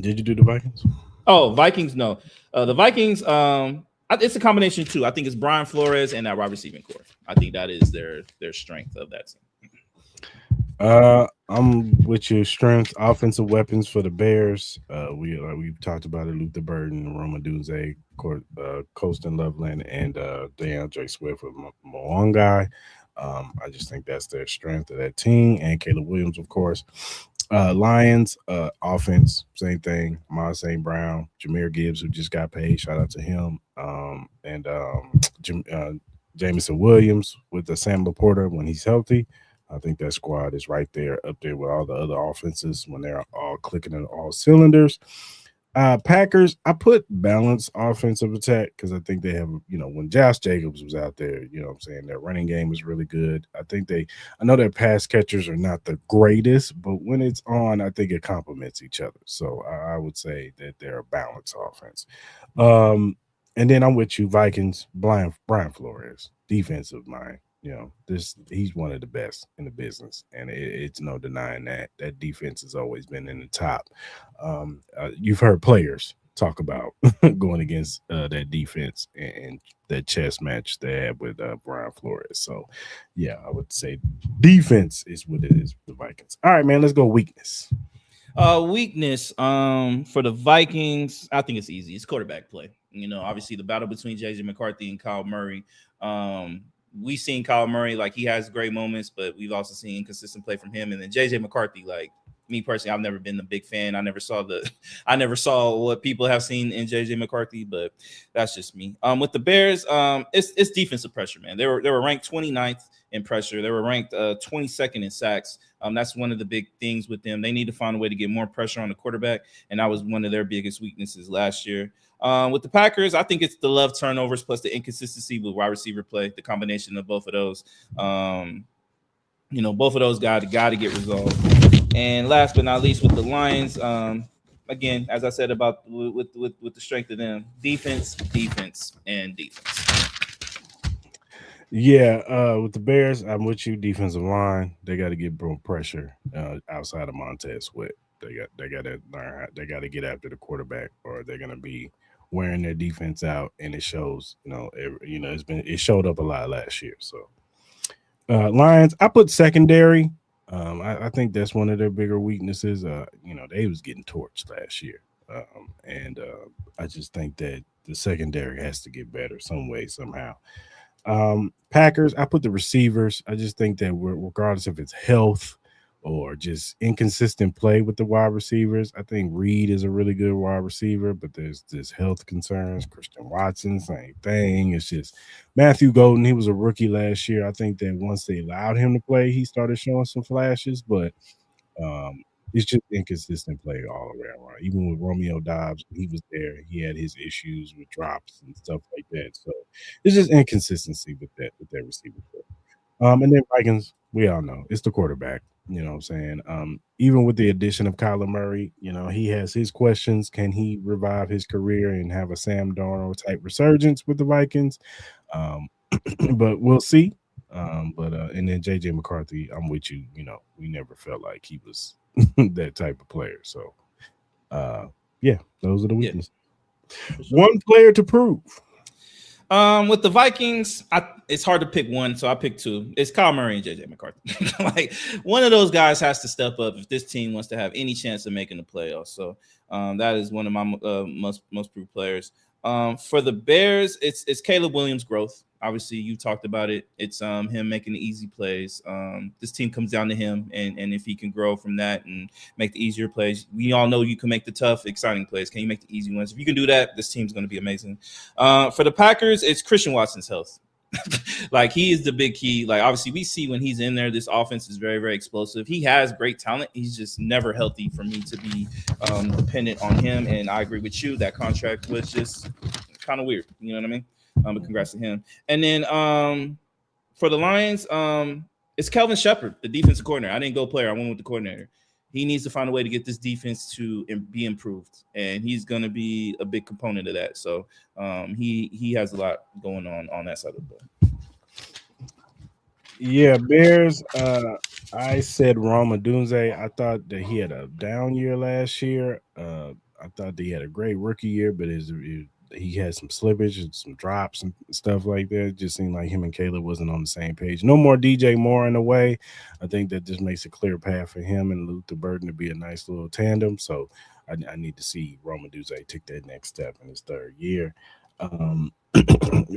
Did you do the Vikings? Oh, Vikings, no. The Vikings, it's a combination too. I think it's Brian Flores and that wide receiving core. I think that is their strength of that team. I'm with your strengths, offensive weapons for the Bears. We've talked about it: Luther Burden, Roma Dunze, Colston Loveland, and DeAndre Swift with Mwangai. I just think that's their strength of that team, and Caleb Williams, of course. Lions, offense, same thing. Amon St. Brown, Jahmyr Gibbs, who just got paid. Shout out to him. And Jameson Williams with the Sam Laporta when he's healthy. I think that squad is right there, up there with all the other offenses when they're all clicking in all cylinders. Packers, I put balanced offensive attack because I think they have, when Josh Jacobs was out there, what I'm saying, their running game was really good. I know their pass catchers are not the greatest, but when it's on, I think it complements each other. So I would say that they're a balanced offense. And then I'm with you, Vikings, Brian Flores, defensive mind. He's one of the best in the business, and it's no denying that defense has always been in the top. You've heard players talk about going against that defense and that chess match they had with Brian Flores. So, yeah, I would say defense is what it is for the Vikings. All right, man, let's go weakness. Weakness for the Vikings, I think it's easy. It's quarterback play. Obviously the battle between JJ McCarthy and Kyle Murray. We've seen Kyle Murray, like, he has great moments, but we've also seen inconsistent play from him. And then JJ McCarthy, like, me personally, I've never been a big fan. I never saw what people have seen in JJ McCarthy, but that's just me. With the Bears, it's defensive pressure, man. They were ranked 29th in pressure. They were ranked 22nd in sacks. That's one of the big things with them. They need to find a way to get more pressure on the quarterback, and that was one of their biggest weaknesses last year. With the Packers, I think it's the love turnovers plus the inconsistency with wide receiver play, the combination of both of those. Both of those got to get resolved. And last but not least, with the Lions, again, as I said about with the strength of them, defense, and defense. Yeah, with the Bears, I'm with you. Defensive line, they got to get more pressure outside of Montez Sweat. They got to learn. They got to get after the quarterback, or they're gonna be wearing their defense out, and it shows. It showed up a lot last year. So, Lions, I put secondary. I think that's one of their bigger weaknesses. They was getting torched last year, and I just think that the secondary has to get better some way, somehow. Packers, I put the receivers. I just think that regardless if it's health or just inconsistent play with the wide receivers, I think Reed is a really good wide receiver, but there's this health concerns. Christian Watson, same thing. It's just Matthew Golden. He was a rookie last year. I think that once they allowed him to play, he started showing some flashes, but it's just inconsistent play all around. Right? Even with Romeo Dobbs, when he was there, he had his issues with drops and stuff like that. So it's just inconsistency with that receiver play. And then Vikings, we all know it's the quarterback. You know what I'm saying? Even with the addition of Kyler Murray, he has his questions. Can he revive his career and have a Sam Darnold type resurgence with the Vikings? But we'll see. And then JJ McCarthy, I'm with you. We never felt like he was that type of player. So, yeah, those are the weaknesses. Yeah. One player to prove. With the Vikings, it's hard to pick one, so I picked two. It's Kyle Murray and JJ McCarthy. Like, one of those guys has to step up if this team wants to have any chance of making the playoffs. So that is one of my most proved players. For the Bears, it's Caleb Williams' growth. Obviously, you talked about it. It's him making the easy plays. This team comes down to him, and if he can grow from that and make the easier plays, we all know you can make the tough, exciting plays. Can you make the easy ones? If you can do that, this team's going to be amazing. For the Packers, it's Christian Watson's health. Like, he is the big key. Like, obviously, we see when he's in there, this offense is very, very explosive. He has great talent. He's just never healthy for me to be dependent on him. And I agree with you. That contract was just kind of weird. You know what I mean? But congrats to him. And then for the Lions, it's Kelvin Shepard, the defensive coordinator. I didn't go player. I went with the coordinator. He needs to find a way to get this defense to be improved, and he's going to be a big component of that. So he has a lot going on that side of the ball. Yeah, Bears. I said Roma Dunze. I thought that he had a down year last year. I thought that he had a great rookie year, but he had some slippage and some drops and stuff like that. It just seemed like him and Caleb wasn't on the same page. No more DJ Moore in a way. I think that just makes a clear path for him and Luther Burden to be a nice little tandem. So I need to see Roma Dunze take that next step in his third year.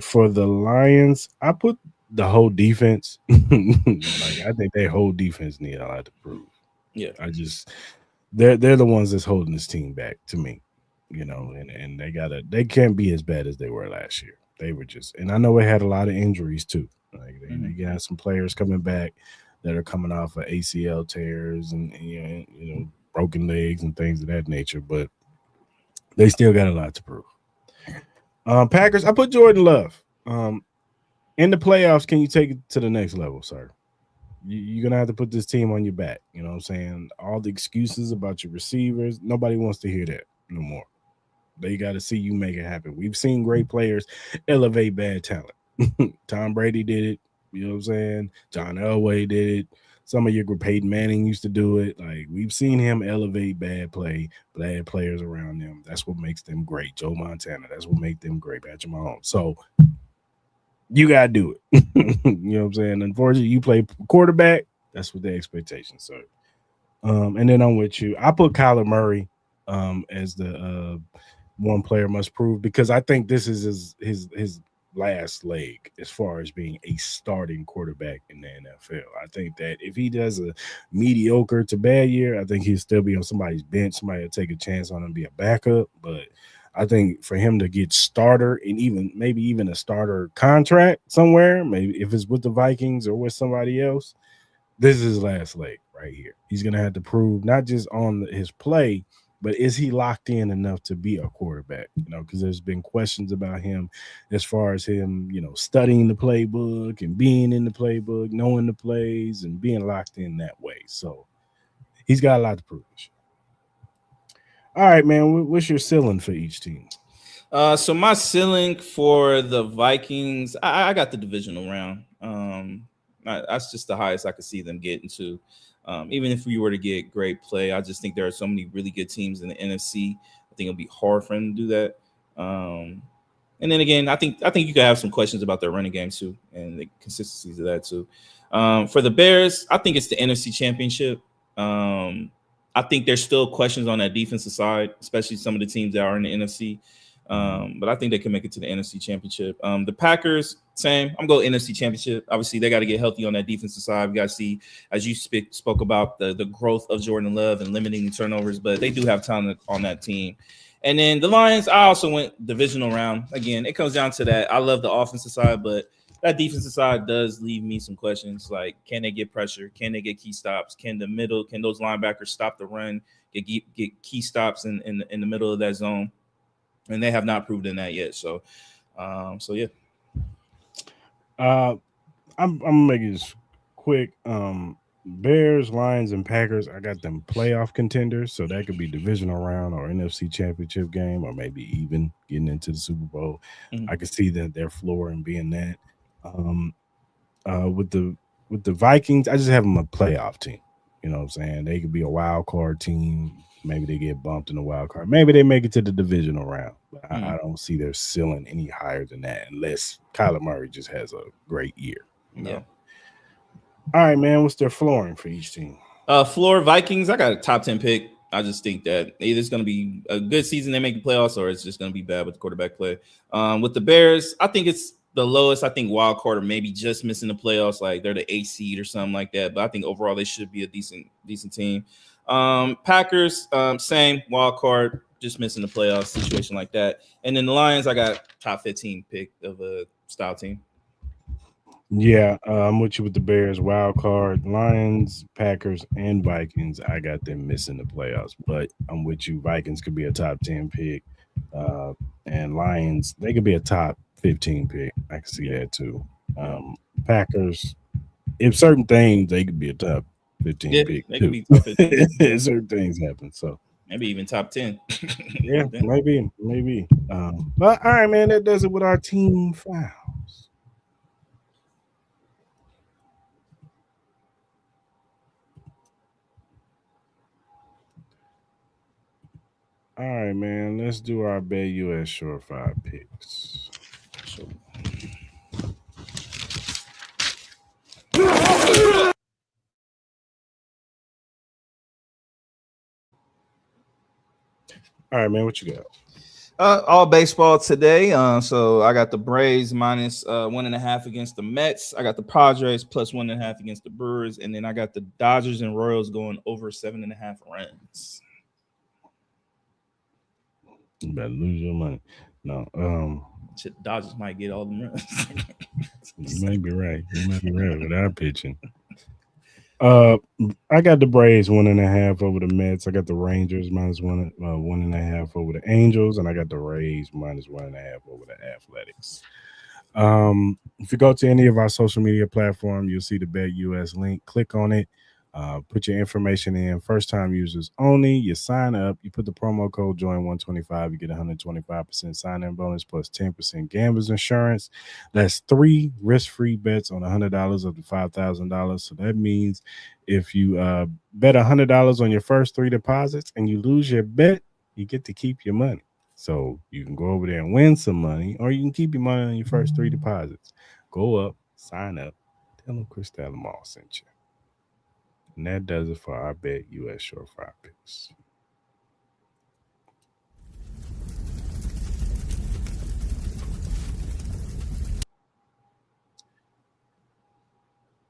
For the Lions, I put the whole defense. I think their whole defense need a lot to prove. Yeah, they're the ones that's holding this team back to me. And they can't be as bad as they were last year. They were and I know they had a lot of injuries too. Like they got some players coming back that are coming off of ACL tears and broken legs and things of that nature, but they still got a lot to prove. Packers, I put Jordan Love. In the playoffs, can you take it to the next level, sir? You're going to have to put this team on your back. You know what I'm saying? All the excuses about your receivers, nobody wants to hear that no more. They got to see you make it happen. We've seen great players elevate bad talent. Tom Brady did it. You know what I'm saying? John Elway did it. Some of your Peyton Manning used to do it. Like, we've seen him elevate bad players around them. That's what makes them great. Joe Montana, that's what makes them great. Patrick Mahomes. So you gotta do it. You know what I'm saying? Unfortunately, you play quarterback. That's what the expectations, sir. And then I'm with you. I put Kyler Murray as the one player must prove, because I think this is his last leg as far as being a starting quarterback in the NFL. I think that if he does a mediocre to bad year, I think he'll still be on somebody's bench. Somebody will take a chance on him, be a backup. But I think for him to get starter and maybe even a starter contract somewhere, maybe if it's with the Vikings or with somebody else, this is his last leg right here. He's going to have to prove not just on his play, but is he locked in enough to be a quarterback? You know, because there's been questions about him as far as him, you know, studying the playbook and being in the playbook, knowing the plays and being locked in that way. So he's got a lot to prove. All right, man. What's your ceiling for each team? So my ceiling for the Vikings, I got the divisional round. That's just the highest I could see them getting to. Even if we were to get great play, I just think there are so many really good teams in the NFC. I think it'll be hard for them to do that. And then again, I think you could have some questions about their running game too, and the consistencies of that too. For the Bears, I think it's the NFC Championship. I think there's still questions on that defensive side, especially some of the teams that are in the NFC. But I think they can make it to the NFC Championship. The Packers, same. I'm going NFC Championship. Obviously, they got to get healthy on that defensive side. We got to see, as you spoke about, the growth of Jordan Love and limiting the turnovers, but they do have talent on that team. And then the Lions, I also went divisional round. Again, it comes down to that. I love the offensive side, but that defensive side does leave me some questions. Like, can they get pressure? Can they get key stops? Can those linebackers stop the run, get key stops in the middle of that zone? And they have not proven that yet. So yeah. I'm gonna make this quick. Bears, Lions, and Packers, I got them playoff contenders, so that could be divisional round or NFC Championship game, or maybe even getting into the Super Bowl. Mm-hmm. I could see that their floor and being that. With the Vikings, I just have them a playoff team. You know what I'm saying? They could be a wild card team. Maybe they get bumped in the wild card. Maybe they make it to the divisional round. But I don't see their ceiling any higher than that unless Kyler Murray just has a great year. You know? Yeah. All right, man. What's their flooring for each team? Floor Vikings, I got a top 10 pick. I just think that either it's going to be a good season, they make the playoffs, or it's just going to be bad with the quarterback play. With the Bears, I think it's the lowest. I think wild card or maybe just missing the playoffs, like they're the 8th seed or something like that. But I think overall they should be a decent team. Packers, same wild card, just missing the playoffs, situation like that. And then the Lions, I got top 15 pick of a style team. Yeah, I'm with you with the Bears, wild card, Lions, Packers, and Vikings. I got them missing the playoffs, but I'm with you. Vikings could be a top 10 pick, and Lions, they could be a top 15 pick. I can see that too. Packers, if certain things, they could be a top 15 pick. They too. could be top 15. Certain things happen, so maybe even top 10. yeah, maybe. But all right, man, that does it with our team fouls. All right, man. Let's do our BetUS Surefire Picks. All right, man. What you got? All baseball today. So I got the Braves minus 1.5 against the Mets. I got the Padres plus 1.5 against the Brewers, and then I got the Dodgers and Royals going over 7.5 runs. You better lose your money. No, Dodgers might get all the runs. you might be right. You might be right with our pitching. I got the Braves 1.5 over the Mets. I got the Rangers minus 1.5 over the Angels, and I got the Rays minus 1.5 over the Athletics. If you go to any of our social media platforms, you'll see the BetUS link. Click on it. Put your information in. First time users only. You sign up. You put the promo code JOIN125. You get 125% sign in bonus plus 10% gamblers insurance. That's 3 risk-free bets on $100 up to $5,000. So that means if you bet $100 on your first 3 deposits and you lose your bet, you get to keep your money. So you can go over there and win some money, or you can keep your money on your first 3 deposits. Go up, sign up, tell them Cris Style Mal sent you. And that does it for our BetUS Surefire Picks.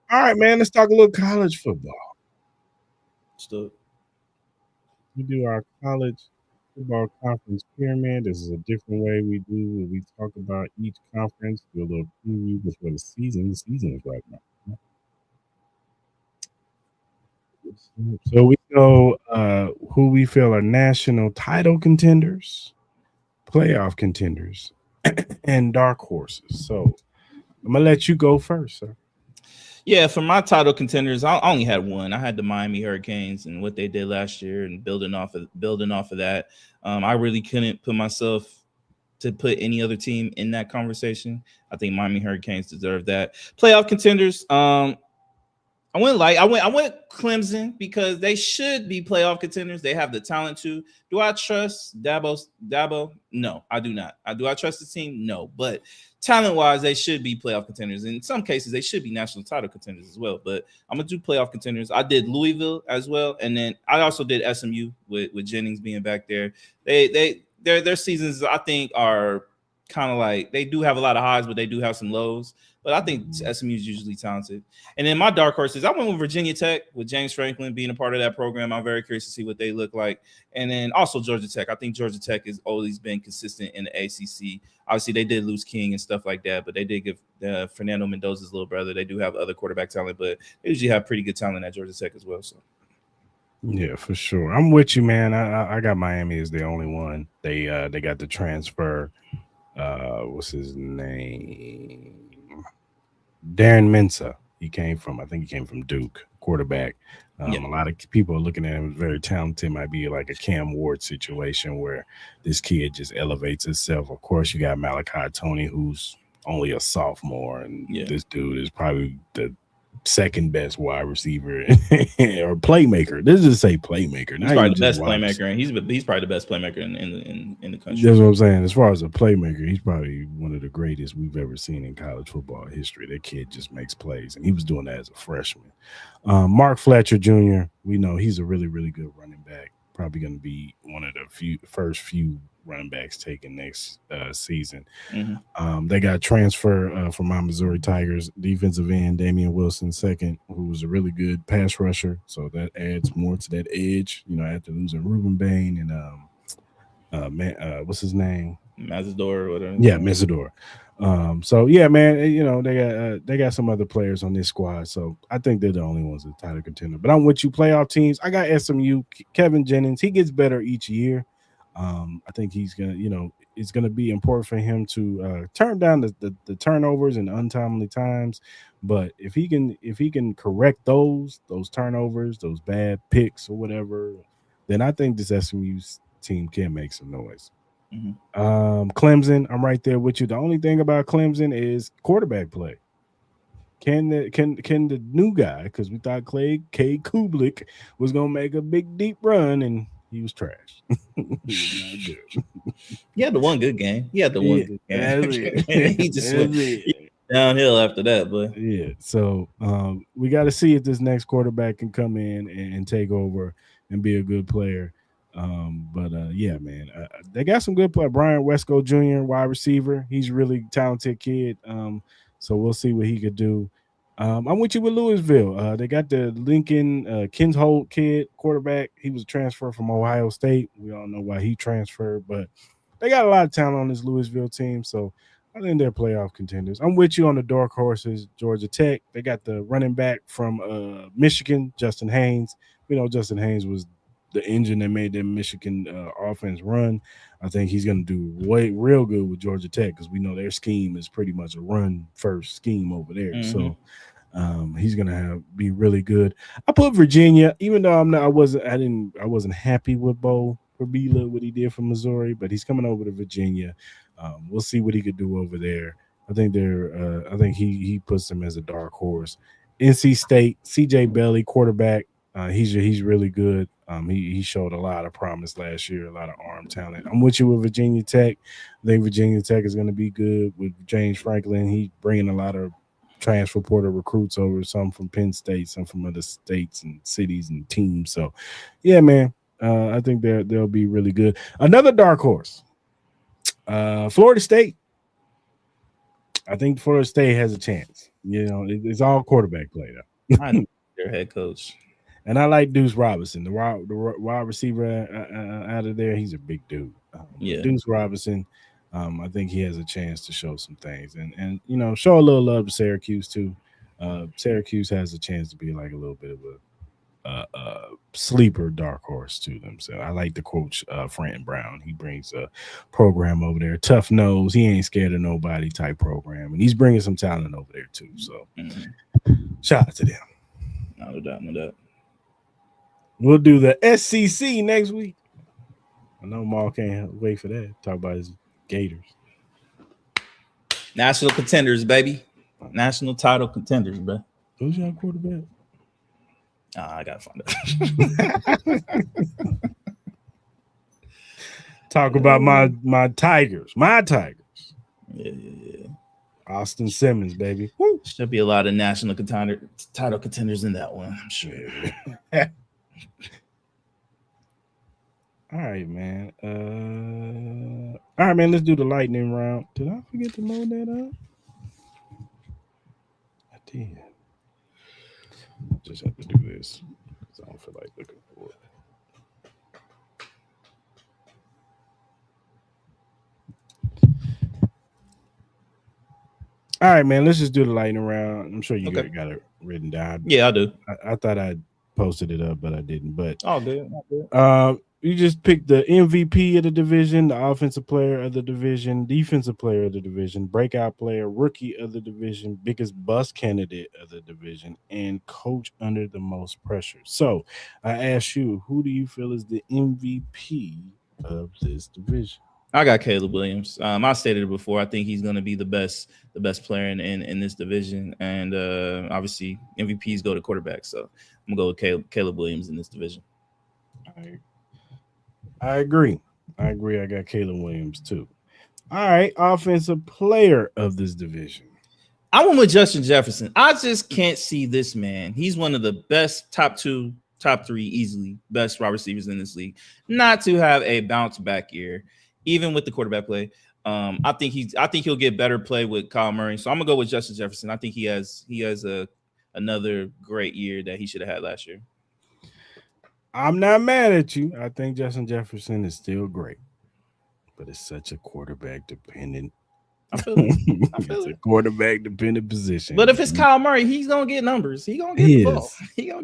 All right, man, let's talk a little college football. Still, We do our college football conference pyramid. This is a different way we do it. We talk about each conference, do a little preview before the season. The season is right now. So we know who we feel are national title contenders, playoff contenders, and dark horses. So I'm gonna let you go first, sir. yeah, for my title contenders, I only had one. I had the Miami Hurricanes and what they did last year, and building off of that. I really couldn't put myself to put any other team in that conversation. I think Miami Hurricanes deserve that. Playoff contenders. I went Clemson because they should be playoff contenders. They have the talent to. Do I trust Dabo? No, I do not. Do I trust the team? No. But talent-wise, they should be playoff contenders. In some cases, they should be national title contenders as well. But I'm gonna do playoff contenders. I did Louisville as well, and then I also did SMU with Jennings being back there. Their seasons, I think, are kind of like, they do have a lot of highs, but they do have some lows. But I think SMU is usually talented. And then my dark horses, I went with Virginia Tech with James Franklin being a part of that program. I'm very curious to see what they look like. And then also Georgia Tech. I think Georgia Tech has always been consistent in the ACC. Obviously, they did lose King and stuff like that, but they did give Fernando Mendoza's little brother. They do have other quarterback talent, but they usually have pretty good talent at Georgia Tech as well. So. Yeah, for sure. I'm with you, man. I got Miami as the only one. They got the transfer. What's his name? Darren Mensah. I think he came from Duke, quarterback. A lot of people are looking at him as very talented. Might be like a Cam Ward situation where this kid just elevates himself. Of course, you got Malachi Tony, who's only a sophomore, and this dude is probably the second best wide receiver or playmaker. Let's just say playmaker. He's probably the best playmaker, and he's probably the best playmaker in the country. That's what I'm saying. As far as a playmaker, he's probably one of the greatest we've ever seen in college football history. That kid just makes plays, and he was doing that as a freshman. Mark Fletcher Jr., we know he's a really, really good running back. Probably going to be one of the first few running backs taken next season. Mm-hmm. They got transfer from my Missouri Tigers, defensive end Damian Wilson II, who was a really good pass rusher. So that adds more to that edge, after losing Ruben Bain and what's his name? Mazador or whatever. Yeah, Mazador. So yeah, man, they got some other players on this squad. So I think they're the only ones that title contender. But I'm with you, playoff teams. I got SMU, Kevin Jennings. He gets better each year. I think he's gonna, it's gonna be important for him to turn down the turnovers and untimely times. But if he can correct those turnovers, those bad picks or whatever, then I think this SMU team can make some noise. Mm-hmm. Clemson, I'm right there with you. The only thing about Clemson is quarterback play. Can the new guy, because we thought K. Kublik was gonna make a big deep run, and he was trash. He was not good. He had the one good game. Good game. He just went downhill after that, but yeah. So we got to see if this next quarterback can come in and take over and be a good player. Yeah, man, they got some good play. Brian Wesco Jr., wide receiver. He's a really talented kid. So we'll see what he could do. I'm with you with Louisville. They got the Lincoln Kinsholt kid, quarterback. He was a transfer from Ohio State. We all know why he transferred, but they got a lot of talent on this Louisville team. So I think they're playoff contenders. I'm with you on the dark horses, Georgia Tech. They got the running back from Michigan, Justin Haynes. We know Justin Haynes was the engine that made that Michigan offense run. I think he's going to do real good with Georgia Tech because we know their scheme is pretty much a run-first scheme over there. Mm-hmm. So He's gonna be really good. I put Virginia, even though I wasn't happy with Bo Prabila, what he did for Missouri, but he's coming over to Virginia. We'll see what he could do over there. I think he puts him as a dark horse. NC State, CJ Belly, quarterback. He's really good. He showed a lot of promise last year, a lot of arm talent. I'm with you with Virginia Tech. I think Virginia Tech is going to be good with James Franklin. He's bringing a lot of transfer portal recruits over, some from Penn State, some from other states and cities and teams. So, yeah, man, I think they'll be really good. Another dark horse, Florida State. I think Florida State has a chance. It's all quarterback play though. I know their head coach. And I like Deuce Robinson, the wide receiver out of there. He's a big dude. Deuce Robinson, I think he has a chance to show some things and show a little love to Syracuse too. Syracuse has a chance to be like a little bit of a sleeper dark horse to them. So I like the coach, Franton Brown. He brings a program over there, tough nose. He ain't scared of nobody type program, and he's bringing some talent over there too. So shout out to them. No doubt. We'll do the SEC next week. I know Maul can't wait for that. Talk about his Gators. National contenders, baby. National title contenders, bro. Who's your quarterback? I gotta find out. Talk about my Tigers. My Tigers. Yeah. Austin Simmons, baby. Woo. Should be a lot of national title contenders in that one, I'm sure. All right, man. Let's do the lightning round. Did I forget to load that up? I did. Just have to do this because I don't feel like looking for it. All right, man. Let's just do the lightning round. I'm sure you got it written down. Yeah, I do. I thought I posted it up, but I didn't. But all good. You just picked the MVP of the division, the offensive player of the division, defensive player of the division, breakout player, rookie of the division, biggest bust candidate of the division, and coach under the most pressure. So I ask you, who do you feel is the MVP of this division? I got Caleb Williams. I stated it before. I think he's going to be the best player in this division, and obviously MVPs go to quarterbacks. So I'm gonna go with Caleb Williams in this division. I agree. I got Caleb Williams too. All right, offensive player of this division. I went with Justin Jefferson. I just can't see this man. He's one of the best top 2, top 3 easily best wide receivers in this league. Not to have a bounce back year, even with the quarterback play. I think he'll get better play with Kyle Murray. So I'm gonna go with Justin Jefferson. I think he has another great year that he should have had last year. I'm not mad at you. I think Justin Jefferson is still great, but it's such a quarterback dependent. I feel it. It's a quarterback dependent position. But if it's Kyle Murray, he's gonna get numbers. He's gonna get the ball.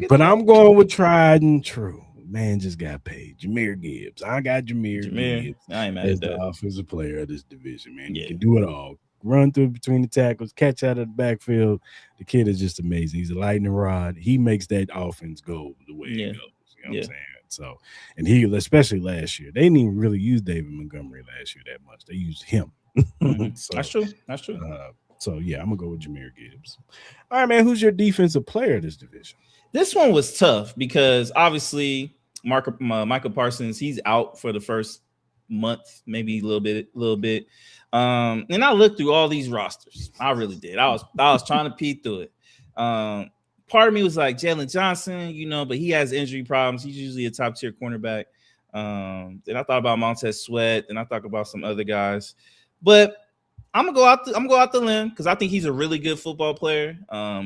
But I'm going with tried and true. Man just got paid. Jameer Gibbs. I got Jameer Gibbs. I ain't mad as at that. The offensive player of this division, man. He can do it all. Run through between the tackles, catch out of the backfield. The kid is just amazing. He's a lightning rod. He makes that offense go the way it goes. You know what I'm saying? So, and he, especially last year, they didn't even really use David Montgomery last year that much. They used him. So, That's true. So, yeah, I'm going to go with Jameer Gibbs. All right, man. Who's your defensive player of this division? This one was tough because obviously Michael Parsons, he's out for the first month, maybe a little bit. And I looked through all these rosters. I really did. I was trying to pee through it. Part of me was like Jalen Johnson, but he has injury problems. He's usually a top tier cornerback. Then I thought about Montez Sweat, and I thought about some other guys. But I'm gonna go out the limb because I think he's a really good football player.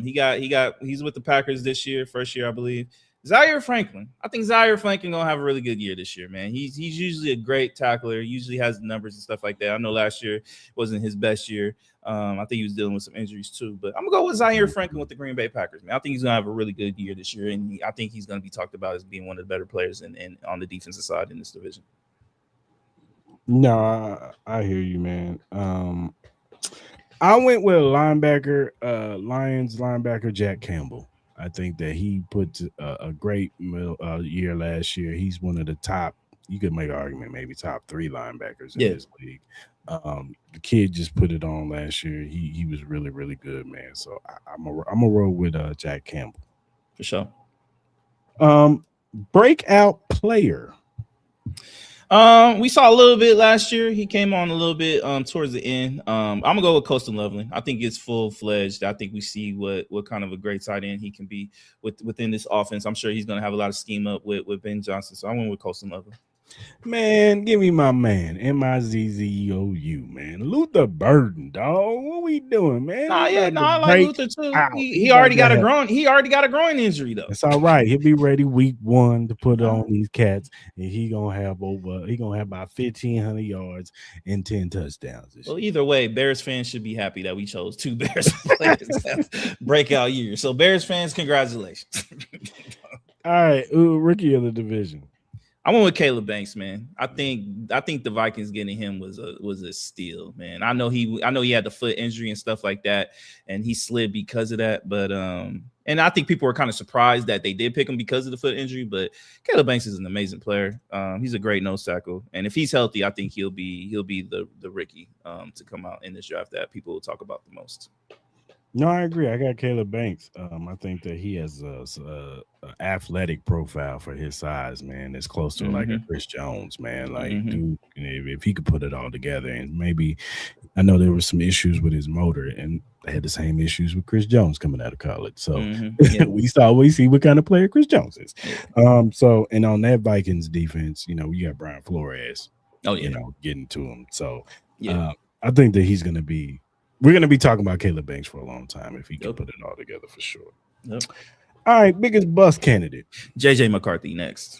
He's with the Packers this year, first year, I believe. Zaire Franklin. I think Zaire Franklin gonna have a really good year this year, man. He's usually a great tackler. Usually has the numbers and stuff like that. I know last year wasn't his best year. I think he was dealing with some injuries too. But I'm gonna go with Zaire Franklin with the Green Bay Packers, man. I think he's gonna have a really good year this year, and I think he's gonna be talked about as being one of the better players in on the defensive side in this division. No, I hear you, man. I went with a linebacker, Lions linebacker Jack Campbell. I think that he put a great year last year. He's one of the top. You could make an argument, maybe top 3 linebackers in Yeah. this league. The kid just put it on last year. He was really really good, man. So I'm a roll with Jack Campbell. For sure. Breakout player. We saw a little bit last year. He came on a little bit towards the end. I'm gonna go with Coastal Loveland. I think it's full-fledged. I think we see what kind of a great tight end he can be within this offense. I'm sure he's gonna have a lot of scheme up with Ben Johnson. So I went with Coastal Loveland. Man, give me my man, MIZZOU, man. Luther Burden, dog. What we doing, man? I like Luther too. He already got a groin injury though. It's all right. He'll be ready week 1 to put on these cats, and he gonna have about 1,500 yards and 10 touchdowns. Well, either way, Bears fans should be happy that we chose 2 Bears players to have breakout years. So Bears fans, congratulations. All right, rookie of the division. I went with Caleb Banks, man. I think the Vikings getting him was a steal, man. I know he had the foot injury and stuff like that, and he slid because of that. But and I think people were kind of surprised that they did pick him because of the foot injury. But Caleb Banks is an amazing player. He's a great nose tackle, and if he's healthy, I think he'll be the rookie to come out in this draft that people will talk about the most. No, I agree. I got Caleb Banks. I think that he has a athletic profile for his size, man. It's close to like a Chris Jones, man. Like, dude, if he could put it all together, and maybe I know there were some issues with his motor, and they had the same issues with Chris Jones coming out of college. So we see what kind of player Chris Jones is. So, and on that Vikings defense, you got Brian Flores. Getting to him. So, I think that he's going to be. We're going to be talking about Caleb Banks for a long time if he can put it all together for sure. Yep. All right, biggest bust candidate. JJ McCarthy next.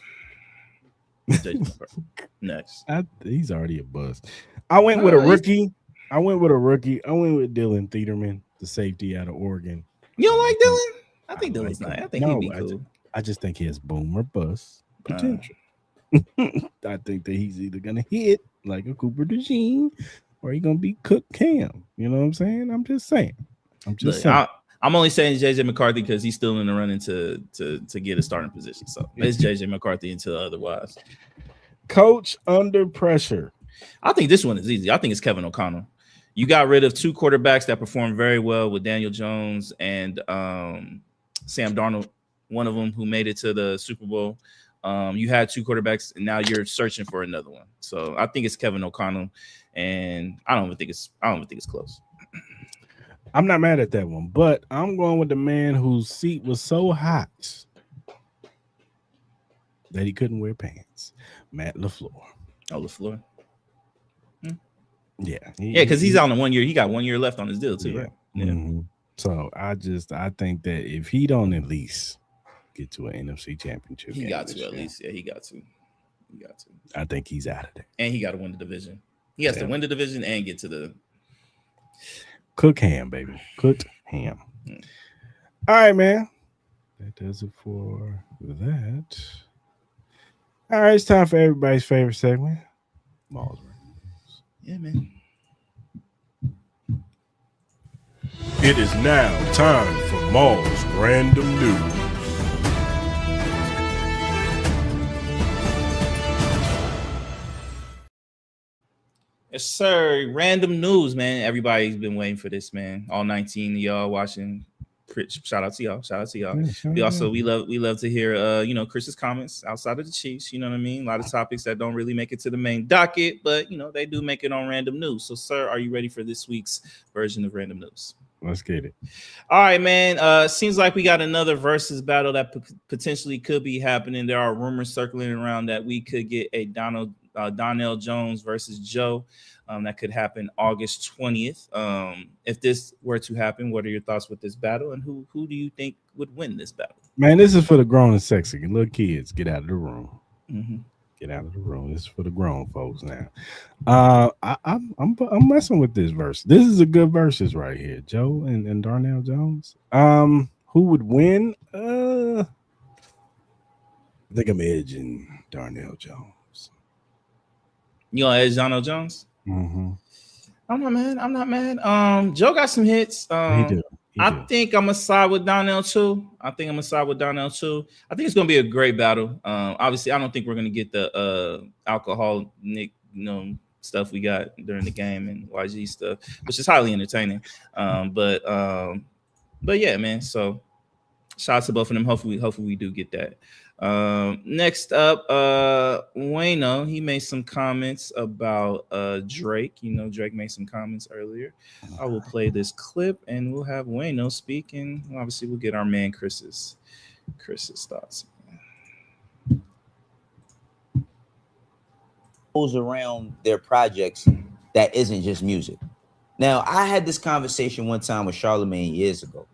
JJ McCarthy next. He's already a bust. I went with a rookie. I went with Dylan Thiedemann, the safety out of Oregon. You don't like Dylan? I think Dylan's nice. I think he'd be cool. I just think he has boom or bust potential. I think that he's either going to hit like a Cooper DeJean, or he gonna be Cook Cam. You know what I'm saying? I'm just saying. I'm only saying JJ McCarthy because he's still in the running to get a starting position. So it's JJ McCarthy until otherwise. Coach under pressure. I think this one is easy. I think it's Kevin O'Connell. You got rid of 2 quarterbacks that performed very well with Daniel Jones and Sam Darnold, one of them who made it to the Super Bowl. You had 2 quarterbacks, and now you're searching for another one. So I think it's Kevin O'Connell, and I don't even think it's close. I'm not mad at that one, but I'm going with the man whose seat was so hot that he couldn't wear pants. Matt LaFleur. Oh, LaFleur. Yeah, because he's on the 1 year. He got 1 year left on his deal too, right? Yeah. Mm-hmm. So I think that if he don't at least get to an NFC championship, he got to at least. Yeah, he got to. I think he's out of there, and he got to win the division. He has to win the division and get to the cook ham, baby. Cooked ham. All right, man. That does it for that. All right, it's time for everybody's favorite segment. Mal's News. Yeah, man. It is now time for Mal's Random News. Yes, sir. Random news, man. Everybody's been waiting for this, man. All 19 of y'all watching. Shout out to y'all. Yeah, we love to hear Chris's comments outside of the Chiefs. You know what I mean? A lot of topics that don't really make it to the main docket, but they do make it on Random News. So, sir, are you ready for this week's version of Random News? Let's get it. All right, man. Seems like we got another versus battle that potentially could be happening. There are rumors circling around that we could get a Donnell Jones versus Joe. That could happen August 20th. If this were to happen, what are your thoughts with this battle, and who do you think would win this battle? Man, this is for the grown and sexy. Little kids, get out of the room. Mm-hmm. Get out of the room. This is for the grown folks now. I'm messing with this verse. This is a good verses right here. Joe and Darnell Jones. Who would win? I think I'm edging Darnell Jones. You gonna edge Darnell Jones? Mm-hmm. I'm not mad. Joe got some hits. He do. I think I'm gonna side with Donnell too. I think it's gonna be a great battle. Obviously, I don't think we're gonna get the alcoholic, stuff we got during the game and YG stuff, which is highly entertaining. But yeah, man. So shout out to both of them. Hopefully we do get that. Next up, Wayno, he made some comments about Drake. Drake made some comments earlier. I will play this clip and we'll have Wayno speak, and obviously we'll get our man Chris's thoughts. Around their projects that isn't just music. Now, I had this conversation one time with Charlamagne years ago,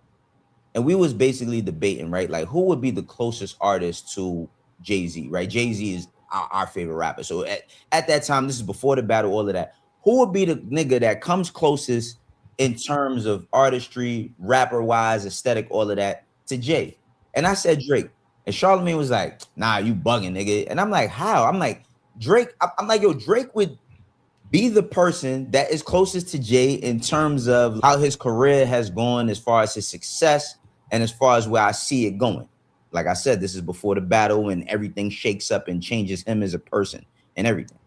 and we was basically debating, right? Like, who would be the closest artist to Jay-Z, right? Jay-Z is our favorite rapper. So at that time, this is before the battle, all of that. Who would be the nigga that comes closest in terms of artistry, rapper-wise, aesthetic, all of that, to Jay? And I said Drake. And Charlamagne was like, nah, you bugging, nigga. And I'm like, how? I'm like, Drake, I'm like, yo, Drake would be the person that is closest to Jay in terms of how his career has gone, as far as his success and as far as where I see it going. Like I said, this is before the battle and everything shakes up and changes him as a person and everything.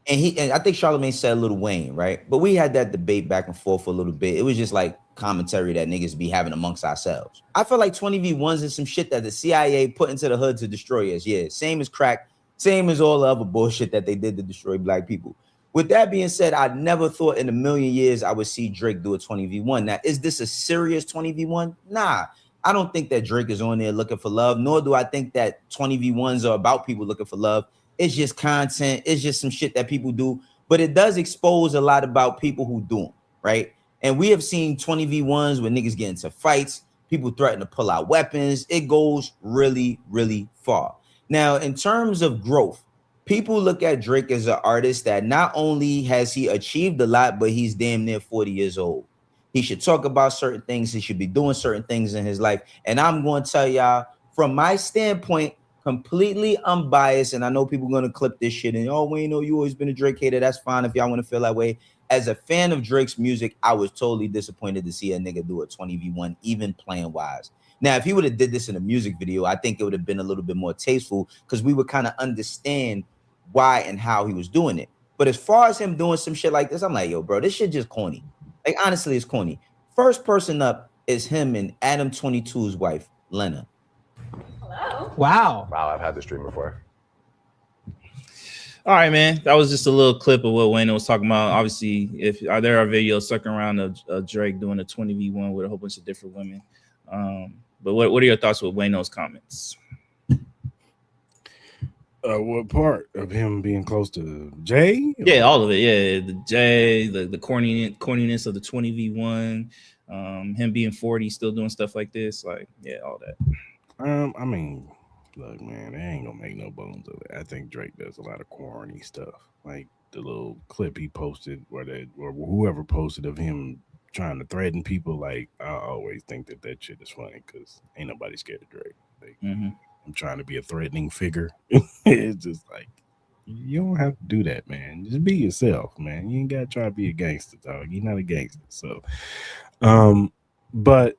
And I think Charlamagne said Lil Wayne, right? But we had that debate back and forth for a little bit. It was just like commentary that niggas be having amongst ourselves. I feel like 20v1s is some shit that the CIA put into the hood to destroy us. Yeah, same as crack. Same as all the other bullshit that they did to destroy black people. With that being said, I never thought in a million years I would see Drake do a 20v1. Now, is this a serious 20v1? Nah, I don't think that Drake is on there looking for love, nor do I think that 20v1s are about people looking for love. It's just content. It's just some shit that people do. But it does expose a lot about people who do them, right? And we have seen 20v1s where niggas get into fights. People threaten to pull out weapons. It goes really, really far. Now, in terms of growth, people look at Drake as an artist that not only has he achieved a lot, but he's damn near 40 years old. He should talk about certain things. He should be doing certain things in his life. And I'm going to tell y'all, from my standpoint, completely unbiased, and I know people are going to clip this shit and, oh, Wayno, you always been a Drake hater. That's fine if y'all want to feel that way. As a fan of Drake's music, I was totally disappointed to see a nigga do a 20v1, even playing wise. Now, if he would have did this in a music video, I think it would have been a little bit more tasteful because we would kind of understand why and how he was doing it. But as far as him doing some shit like this, I'm like, yo, bro, this shit just corny. Like, honestly, it's corny. First person up is him and Adam 22's wife, Lena. Hello. Wow, I've had this dream before. All right, man. That was just a little clip of what Wayno was talking about. Obviously, there are videos circling around of Drake doing a 20v1 with a whole bunch of different women. But what are your thoughts with Wayno's comments? What part of him being close to Jay? Yeah, all of it. Yeah, the Jay, the corniness of the 20v1, him being 40, still doing stuff like this. Like, yeah, all that. I mean, look, man, they ain't gonna make no bones of it. I think Drake does a lot of corny stuff, like the little clip he posted, or whoever posted of him trying to threaten people. Like, I always think that shit is funny because ain't nobody scared of Drake. Like, I'm trying to be a threatening figure. It's just like, you don't have to do that, man. Just be yourself, man. You ain't gotta try to be a gangster, dog. You're not a gangster. So, but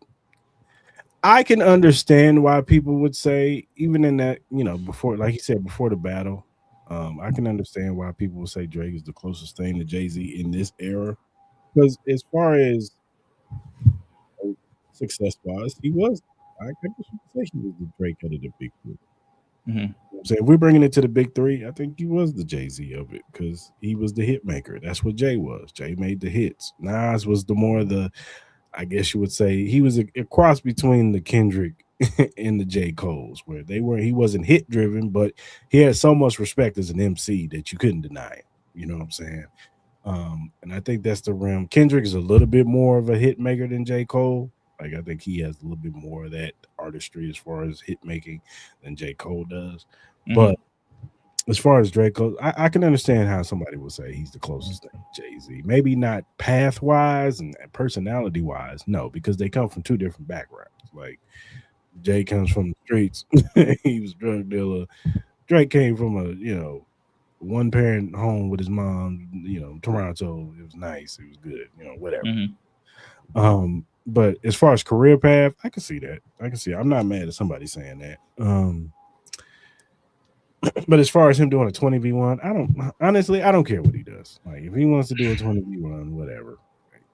I can understand why people would say, even in that, before, like he said, before the battle, I can understand why people would say Drake is the closest thing to Jay-Z in this era. Because as far as success-wise, he was. I guess you could say he was the Drake out of the big three. So if we're bringing it to the big three, I think he was the Jay-Z of it because he was the hit maker. That's what Jay was. Jay made the hits. Nas was I guess you would say, he was a cross between the Kendrick and the J. Cole's, where he wasn't hit driven, but he had so much respect as an MC that you couldn't deny him. You know what I'm saying? And I think that's the realm. Kendrick is a little bit more of a hit maker than J. Cole. Like, I think he has a little bit more of that artistry as far as hit making than J. Cole does. But as far as Drake goes, I can understand how somebody would say he's the closest thing to Jay-Z. Maybe not path-wise and personality-wise, no, because they come from two different backgrounds. Like, Jay comes from the streets. He was a drug dealer. Drake came from a, one parent home with his mom, Toronto. It was nice. It was good, whatever. But as far as career path, I can see that. I'm not mad at somebody saying that. But as far as him doing a 20v1, I don't care what he does. Like if he wants to do a 20v1, whatever.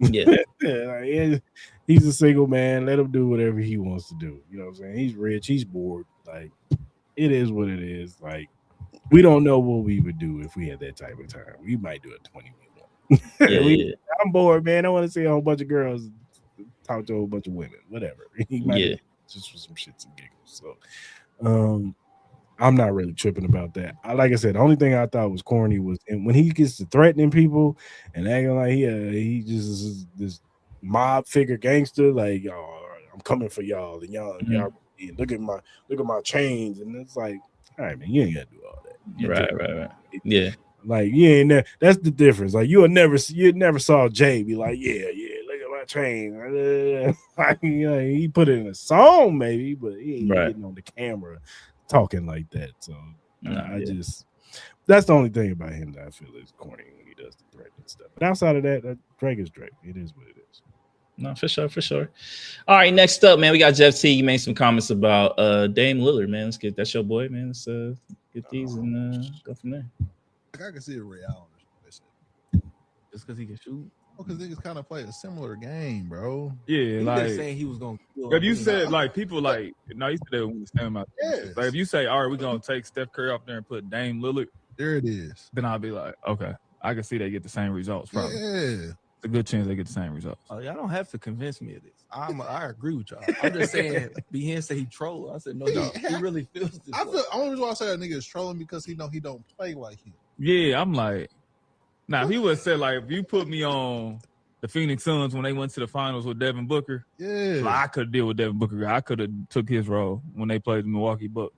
Yeah. He's a single man. Let him do whatever he wants to do. You know what I'm saying? He's rich. He's bored. Like it is what it is. Like we don't know what we would do if we had that type of time. We might do a 20v1. I'm bored, man. I want to see a whole bunch of girls talk to a whole bunch of women. Whatever. He might just for some shits and giggles. So I'm not really tripping about that. Like I said, the only thing I thought was corny was when he gets to threatening people and acting like he just is this mob figure gangster, like I'm coming for y'all and y'all look at my chains, and it's like, all right, man, you ain't gotta do all that. Right. Yeah. Like you ain't that's the difference. Like you never saw Jay be like, yeah, look at my chain. Like, he put it in a song maybe, but he ain't getting on the camera talking like that. So that's the only thing about him that I feel is corny when he does the threat and stuff. But outside of that, Drake is Drake. It is what it is. No, for sure. All right, next up, man, we got Jeff T. You made some comments about Dame Lillard, man. Let's get that's your boy, man. Let's get these and go from there. Like I can see a Ray Allen or something. Just because he can shoot. Because niggas kind of play a similar game, bro. Yeah, he like saying he was gonna. If you said like people like no, you said that when you stand about. Yes. Like if you say, all right, we're gonna take Steph Curry off there and put Dame Lillard, there it is. Then I'll be like, okay, I can see they get the same results. Probably. Yeah, it's a good chance they get the same results. Oh, y'all don't have to convince me of this. I agree with y'all. I'm just saying. Behance said he trolled. I said no, he really feels this. The only reason why I say that nigga is trolling because he don't play like him. Yeah, I'm like, if he would have said like if you put me on the Phoenix Suns when they went to the finals with Devin Booker, I could deal with Devin Booker. I could have took his role when they played the Milwaukee Bucks.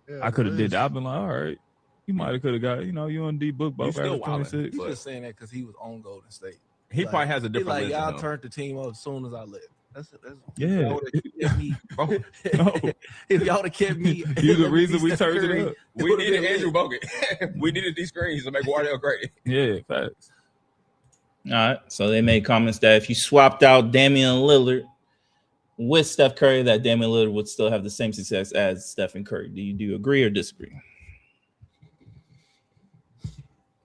Yeah, I could have did that. I've been like, all right, you might have could have got, you and D Book both average 26. He's just saying that because he was on Golden State. He probably has a different. Like y'all turned the team up as soon as I left. That's yeah. Me, bro. No. If y'all would have kept me, you the reason we turned Curry, it up. We needed Andrew Bogut. We needed these screens to make Wardell great. Yeah, facts. All right. So they made comments that if you swapped out Damian Lillard with Steph Curry, that Damian Lillard would still have the same success as Stephen Curry. Do you agree or disagree?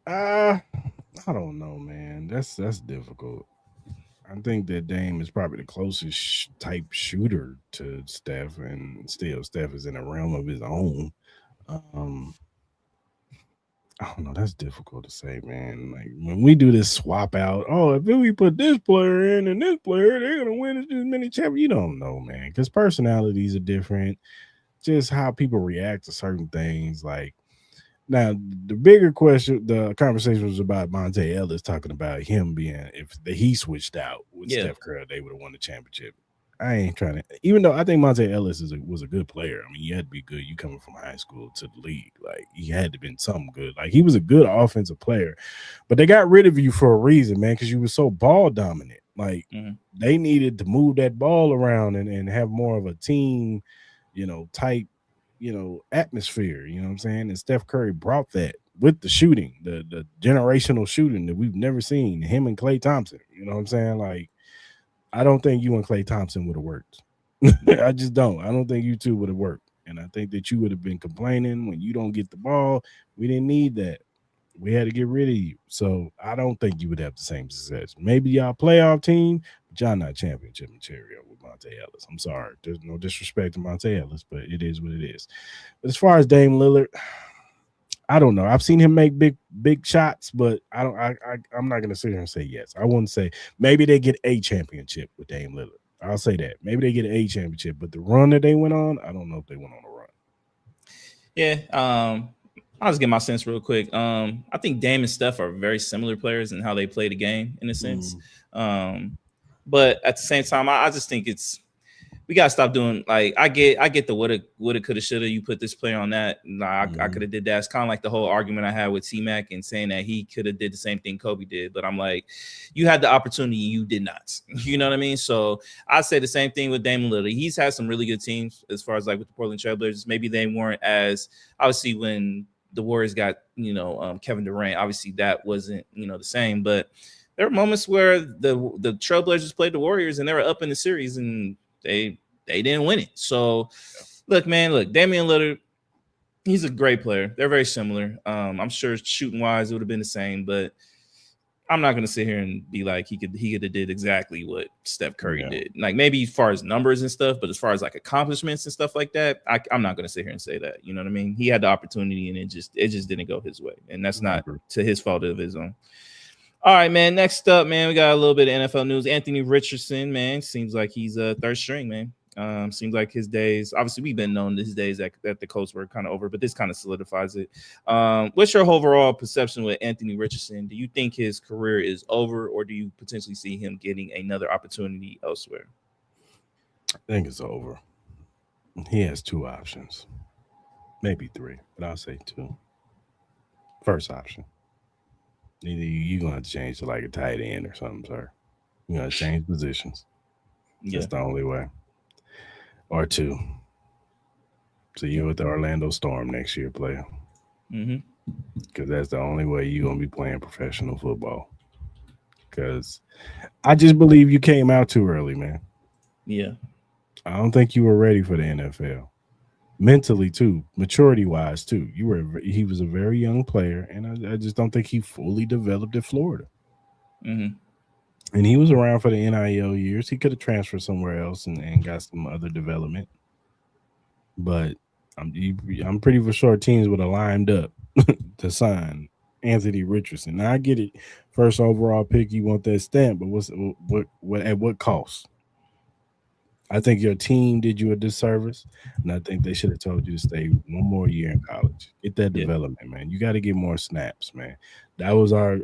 I don't know, man. That's difficult. I think that Dame is probably the closest type shooter to Steph, and still Steph is in a realm of his own. I don't know. That's difficult to say, man. Like when we do this swap out, if we put this player in and this player, they're gonna win as many champions. You don't know, man, because personalities are different. Just how people react to certain things. Like now, the bigger question, the conversation was about Monte Ellis talking about him being if he switched out with Steph Curry, they would have won the championship. I ain't trying to, even though I think Monte Ellis was a good player. I mean, you had to be good. You coming from high school to the league, like he had to been something good. Like he was a good offensive player, but they got rid of you for a reason, man, because you were so ball dominant. Like they needed to move that ball around and have more of a team, type, atmosphere. You know what I'm saying? And Steph Curry brought that with the shooting, the generational shooting that we've never seen. Him and Klay Thompson. You know what I'm saying? Like. I don't think you and Klay Thompson would have worked. I just don't. I don't think you two would have worked. And I think that you would have been complaining when you don't get the ball. We didn't need that. We had to get rid of you. So I don't think you would have the same success. Maybe y'all playoff team, but y'all not championship material with Monte Ellis. I'm sorry. There's no disrespect to Monte Ellis, but it is what it is. But as far as Dame Lillard, I don't know. I've seen him make big shots, but I'm not gonna sit here and say yes. I wouldn't say maybe they get a championship with Dame Lillard. I'll say that. Maybe they get a championship, but the run that they went on, I don't know if they went on a run. Yeah. I'll just get my sense real quick. I think Dame and Steph are very similar players in how they play the game in a sense. But at the same time, I just think we gotta stop doing like I get the woulda, coulda, shoulda. You put this player on that. I could have did that. It's kind of like the whole argument I had with T-Mac and saying that he could have did the same thing Kobe did. But I'm like, you had the opportunity, you did not. You know what I mean? So I say the same thing with Damian Lillard. He's had some really good teams as far as like with the Portland Trailblazers. Maybe they weren't as obviously when the Warriors got, Kevin Durant. Obviously, that wasn't, the same. But there were moments where the Trailblazers played the Warriors and they were up in the series and they didn't win it. So, look, Damian Lillard, he's a great player. They're very similar. I'm sure shooting wise, it would have been the same, but I'm not going to sit here and be like he could have did exactly what Steph Curry did. Like maybe as far as numbers and stuff, but as far as like accomplishments and stuff like that, I'm not going to sit here and say that. You know what I mean? He had the opportunity and it just didn't go his way, and that's not to his fault of his own. All right, man. Next up, man, we got a little bit of NFL news. Anthony Richardson, man, seems like he's a third string, man. Seems like his days, obviously we've been known his days that the Colts were kind of over, but this kind of solidifies it. What's your overall perception with Anthony Richardson? Do you think his career is over, or do you potentially see him getting another opportunity elsewhere? I think it's over. He has two options, maybe three, but I'll say two. First option, either you're going to change to like a tight end or something, sir. You're going to change positions. That's the only way. Or two. So you're with the Orlando Storm next year, player. Because that's the only way you're going to be playing professional football. Because I just believe you came out too early, man. Yeah. I don't think you were ready for the NFL. Mentally, too. Maturity-wise, too. He was a very young player, and I just don't think he fully developed at Florida. And he was around for the NIL years. He could have transferred somewhere else and got some other development. But I'm pretty for sure teams would have lined up to sign Anthony Richardson. Now I get it, first overall pick, you want that stamp, but what at what cost? I think your team did you a disservice, and I think they should have told you to stay one more year in college. Get that development, man. You got to get more snaps, man. That was our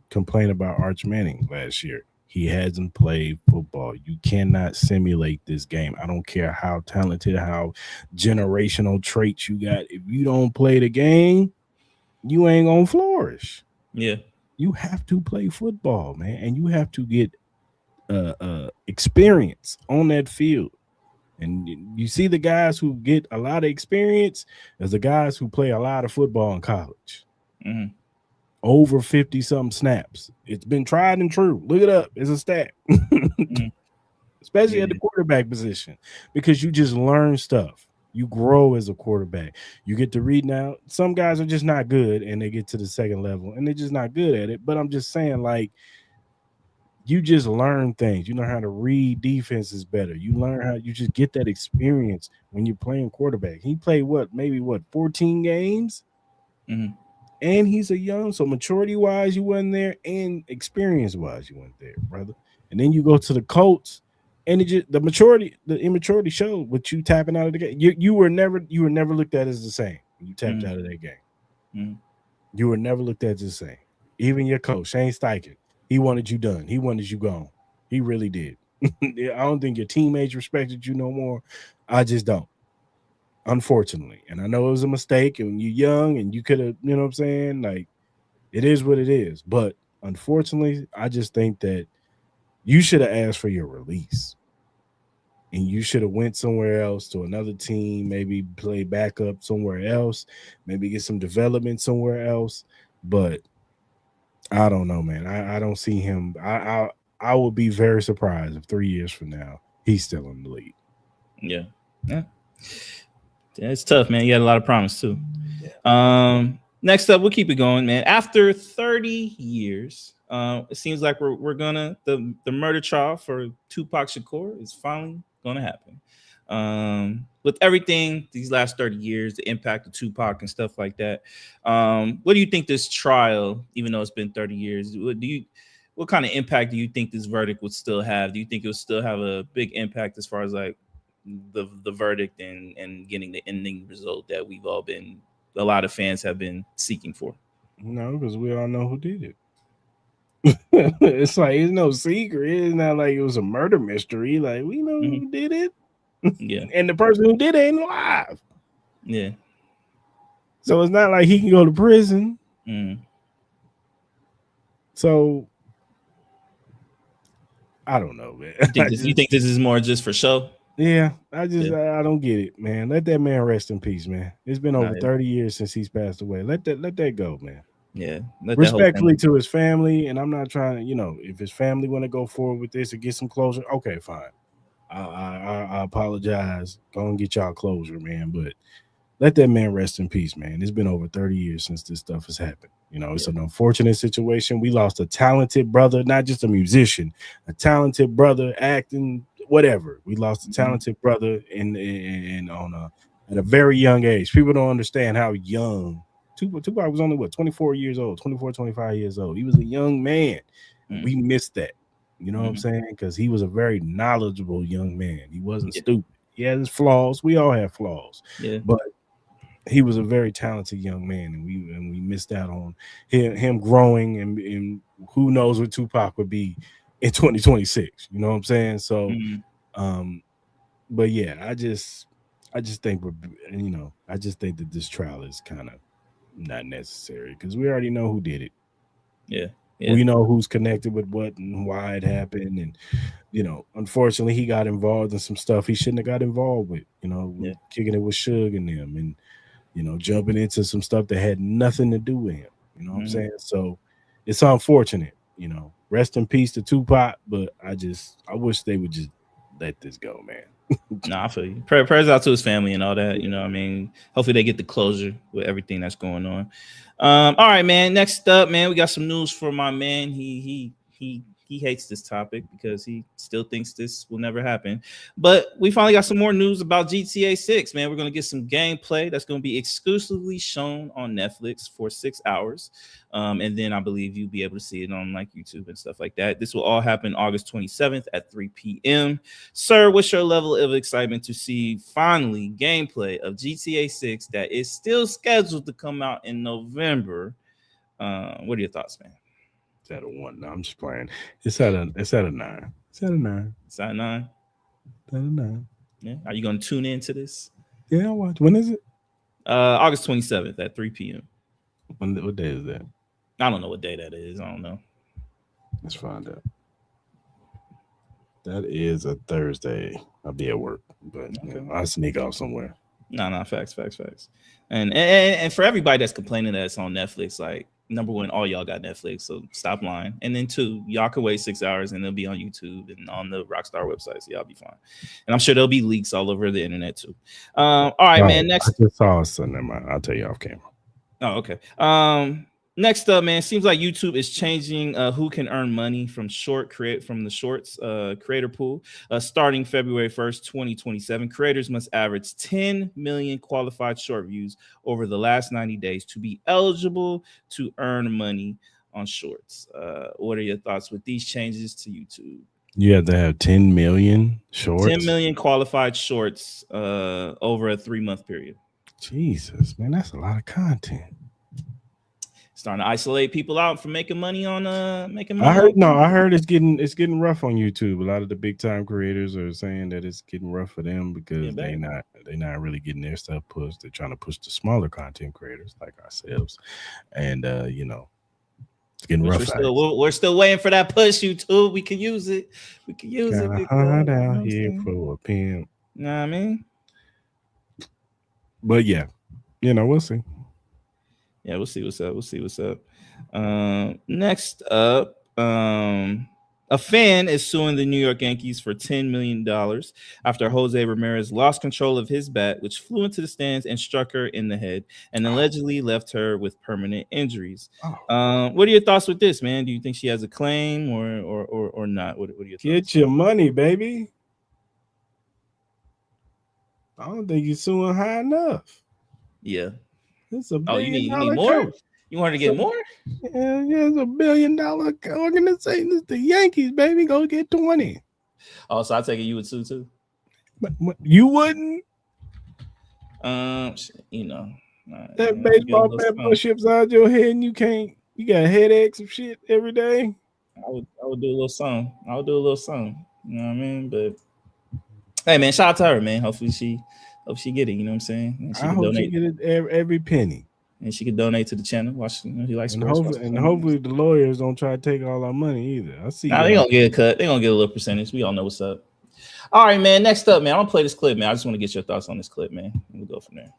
complaint about Arch Manning last year. He hasn't played football. You cannot simulate this game. I don't care how talented, how generational traits you got. If you don't play the game, you ain't gonna flourish. Yeah. You have to play football, man, and you have to get experience on that field. And you see the guys who get a lot of experience as the guys who play a lot of football in college. Over 50-something snaps. It's been tried and true. Look it up. It's a stat. Especially at the quarterback position, because you just learn stuff. You grow as a quarterback. You get to read now. Some guys are just not good, and they get to the second level, and they're just not good at it. But I'm just saying, like, you just learn things. You learn how to read defenses better. You learn how you just get that experience when you're playing quarterback. He played 14 games? And he's a young, so maturity-wise, you wasn't there, and experience-wise, you weren't there, brother. And then you go to the Colts, and the immaturity showed with you tapping out of the game. You were never looked at as the same when you tapped out of that game. You were never looked at as the same. Even your coach, Shane Steichen, he wanted you done. He wanted you gone. He really did. I don't think your teammates respected you no more. I just don't. Unfortunately. And I know it was a mistake, and you're young and you could have, you know what I'm saying? Like, it is what it is. But unfortunately, I just think that you should have asked for your release. And you should have went somewhere else to another team, maybe play backup somewhere else, maybe get some development somewhere else. But I don't know, man. I don't see him. I would be very surprised if 3 years from now he's still in the league. Yeah. It's tough, man. You had a lot of promise too. Next up, we'll keep it going, man. After 30 years, it seems like we're gonna the murder trial for Tupac Shakur is finally gonna happen. With everything these last 30 years, the impact of Tupac and stuff like that. What do you think this trial, even though it's been 30 years, what kind of impact do you think this verdict would still have? Do you think it would still have a big impact as far as like the verdict and getting the ending result that a lot of fans have been seeking for? No, because we all know who did it. It's like it's no secret. It's not like it was a murder mystery. Like, we know who did it. Yeah. And the person who did it ain't alive. Yeah. So it's not like he can go to prison. So I don't know, man. You think this is more just for show? Yeah, I don't get it, man. Let that man rest in peace, man. It's been over yeah. 30 years since he's passed away. Let that go, man. Yeah, let that whole Respectfully family. to his family, and I'm not trying to, if his family want to go forward with this and get some closure, okay, fine. I apologize. Go and get y'all closure, man. But let that man rest in peace, man. It's been over 30 years since this stuff has happened. It's an unfortunate situation. We lost a talented brother, not just a musician, a talented brother acting, whatever. We lost a talented brother at a very young age. People don't understand how young. Tupac was only 24 years old, 24, 25 years old. He was a young man. We missed that. You know what I'm saying? Because he was a very knowledgeable young man. He wasn't stupid. He had his flaws. We all have flaws. Yeah. But he was a very talented young man, and we missed out on him growing, and who knows what Tupac would be in 2026. You know what I'm saying? So, but yeah, I just think I just think that this trial is kind of not necessary because we already know who did it. Yeah. We know who's connected with what and why it happened, and unfortunately, he got involved in some stuff he shouldn't have got involved with. Kicking it with Suge and them, and jumping into some stuff that had nothing to do with him. You know what I'm saying? So it's unfortunate. Rest in peace to Tupac, but I wish they would just let this go, man. Nah, I feel you. Prayers out to his family and all that. I mean, hopefully they get the closure with everything that's going on. All right, man. Next up, man, we got some news for my man. He hates this topic because he still thinks this will never happen. But we finally got some more news about GTA 6, man. We're going to get some gameplay that's going to be exclusively shown on Netflix for 6 hours. And then I believe you'll be able to see it on like YouTube and stuff like that. This will all happen August 27th at 3 p.m. Sir, what's your level of excitement to see finally gameplay of GTA 6 that is still scheduled to come out in November? What are your thoughts, man? It's at a 1. No, I'm just playing. It's at a 9. It's at a 9. It's at a 9. It's at a 9. Yeah. Are you going to tune into this? Yeah, I'll watch. When is it? August 27th at 3 p.m. What day is that? I don't know what day that is. I don't know. Let's find out. That is a Thursday. I'll be at work, but I'll sneak off somewhere. No, facts. And for everybody that's complaining that it's on Netflix, like, number one, all y'all got Netflix, so stop lying. And then 2, y'all can wait 6 hours and it'll be on YouTube and on the Rockstar website, so y'all be fine. And I'm sure there'll be leaks all over the internet too. All right, man. Next, I just saw something. I'll tell you off camera. Oh, okay. Next up, man, seems like YouTube is changing who can earn money from the shorts creator pool. Starting February 1st, 2027, creators must average 10 million qualified short views over the last 90 days to be eligible to earn money on shorts. What are your thoughts with these changes to YouTube? You have to have 10 million shorts. 10 million qualified shorts over a 3-month period. Jesus, man, that's a lot of content. Starting to isolate people out from making money on making money. I heard it's getting rough on YouTube. A lot of the big time creators are saying that it's getting rough for them because they're not really getting their stuff pushed. They're trying to push the smaller content creators like ourselves, and it's getting rough. We're still waiting for that push, YouTube. We can use it. Hard out here for a pimp. You know what I mean? But yeah, we'll see. Yeah, we'll see what's up. Next up, a fan is suing the New York Yankees for $10 million after Jose Ramirez lost control of his bat, which flew into the stands and struck her in the head and allegedly left her with permanent injuries. What are your thoughts with this, man? Do you think she has a claim or not? What are your thoughts? Get your money, baby. I don't think you're suing high enough. Yeah. It's a you need more? You want to get more? Yeah, it's $1 billion organization. It's the Yankees, baby. Go get 20. Oh, so I take it you would sue too? But you wouldn't? That baseball bat push-ups out your head and you got headaches and shit every day. I would do a little something. You know what I mean? But hey, man, shout out to her, man. Hopefully she get it. You know what I'm saying? And I hope she get it every penny. And she could donate to the channel. Watch, she likes sports. Hopefully the lawyers don't try to take all our money either. I see. Nah, they gonna get a cut. They gonna get a little percentage. We all know what's up. All right, man. Next up, man. I'm gonna play this clip, man. I just want to get your thoughts on this clip, man. We'll go from there.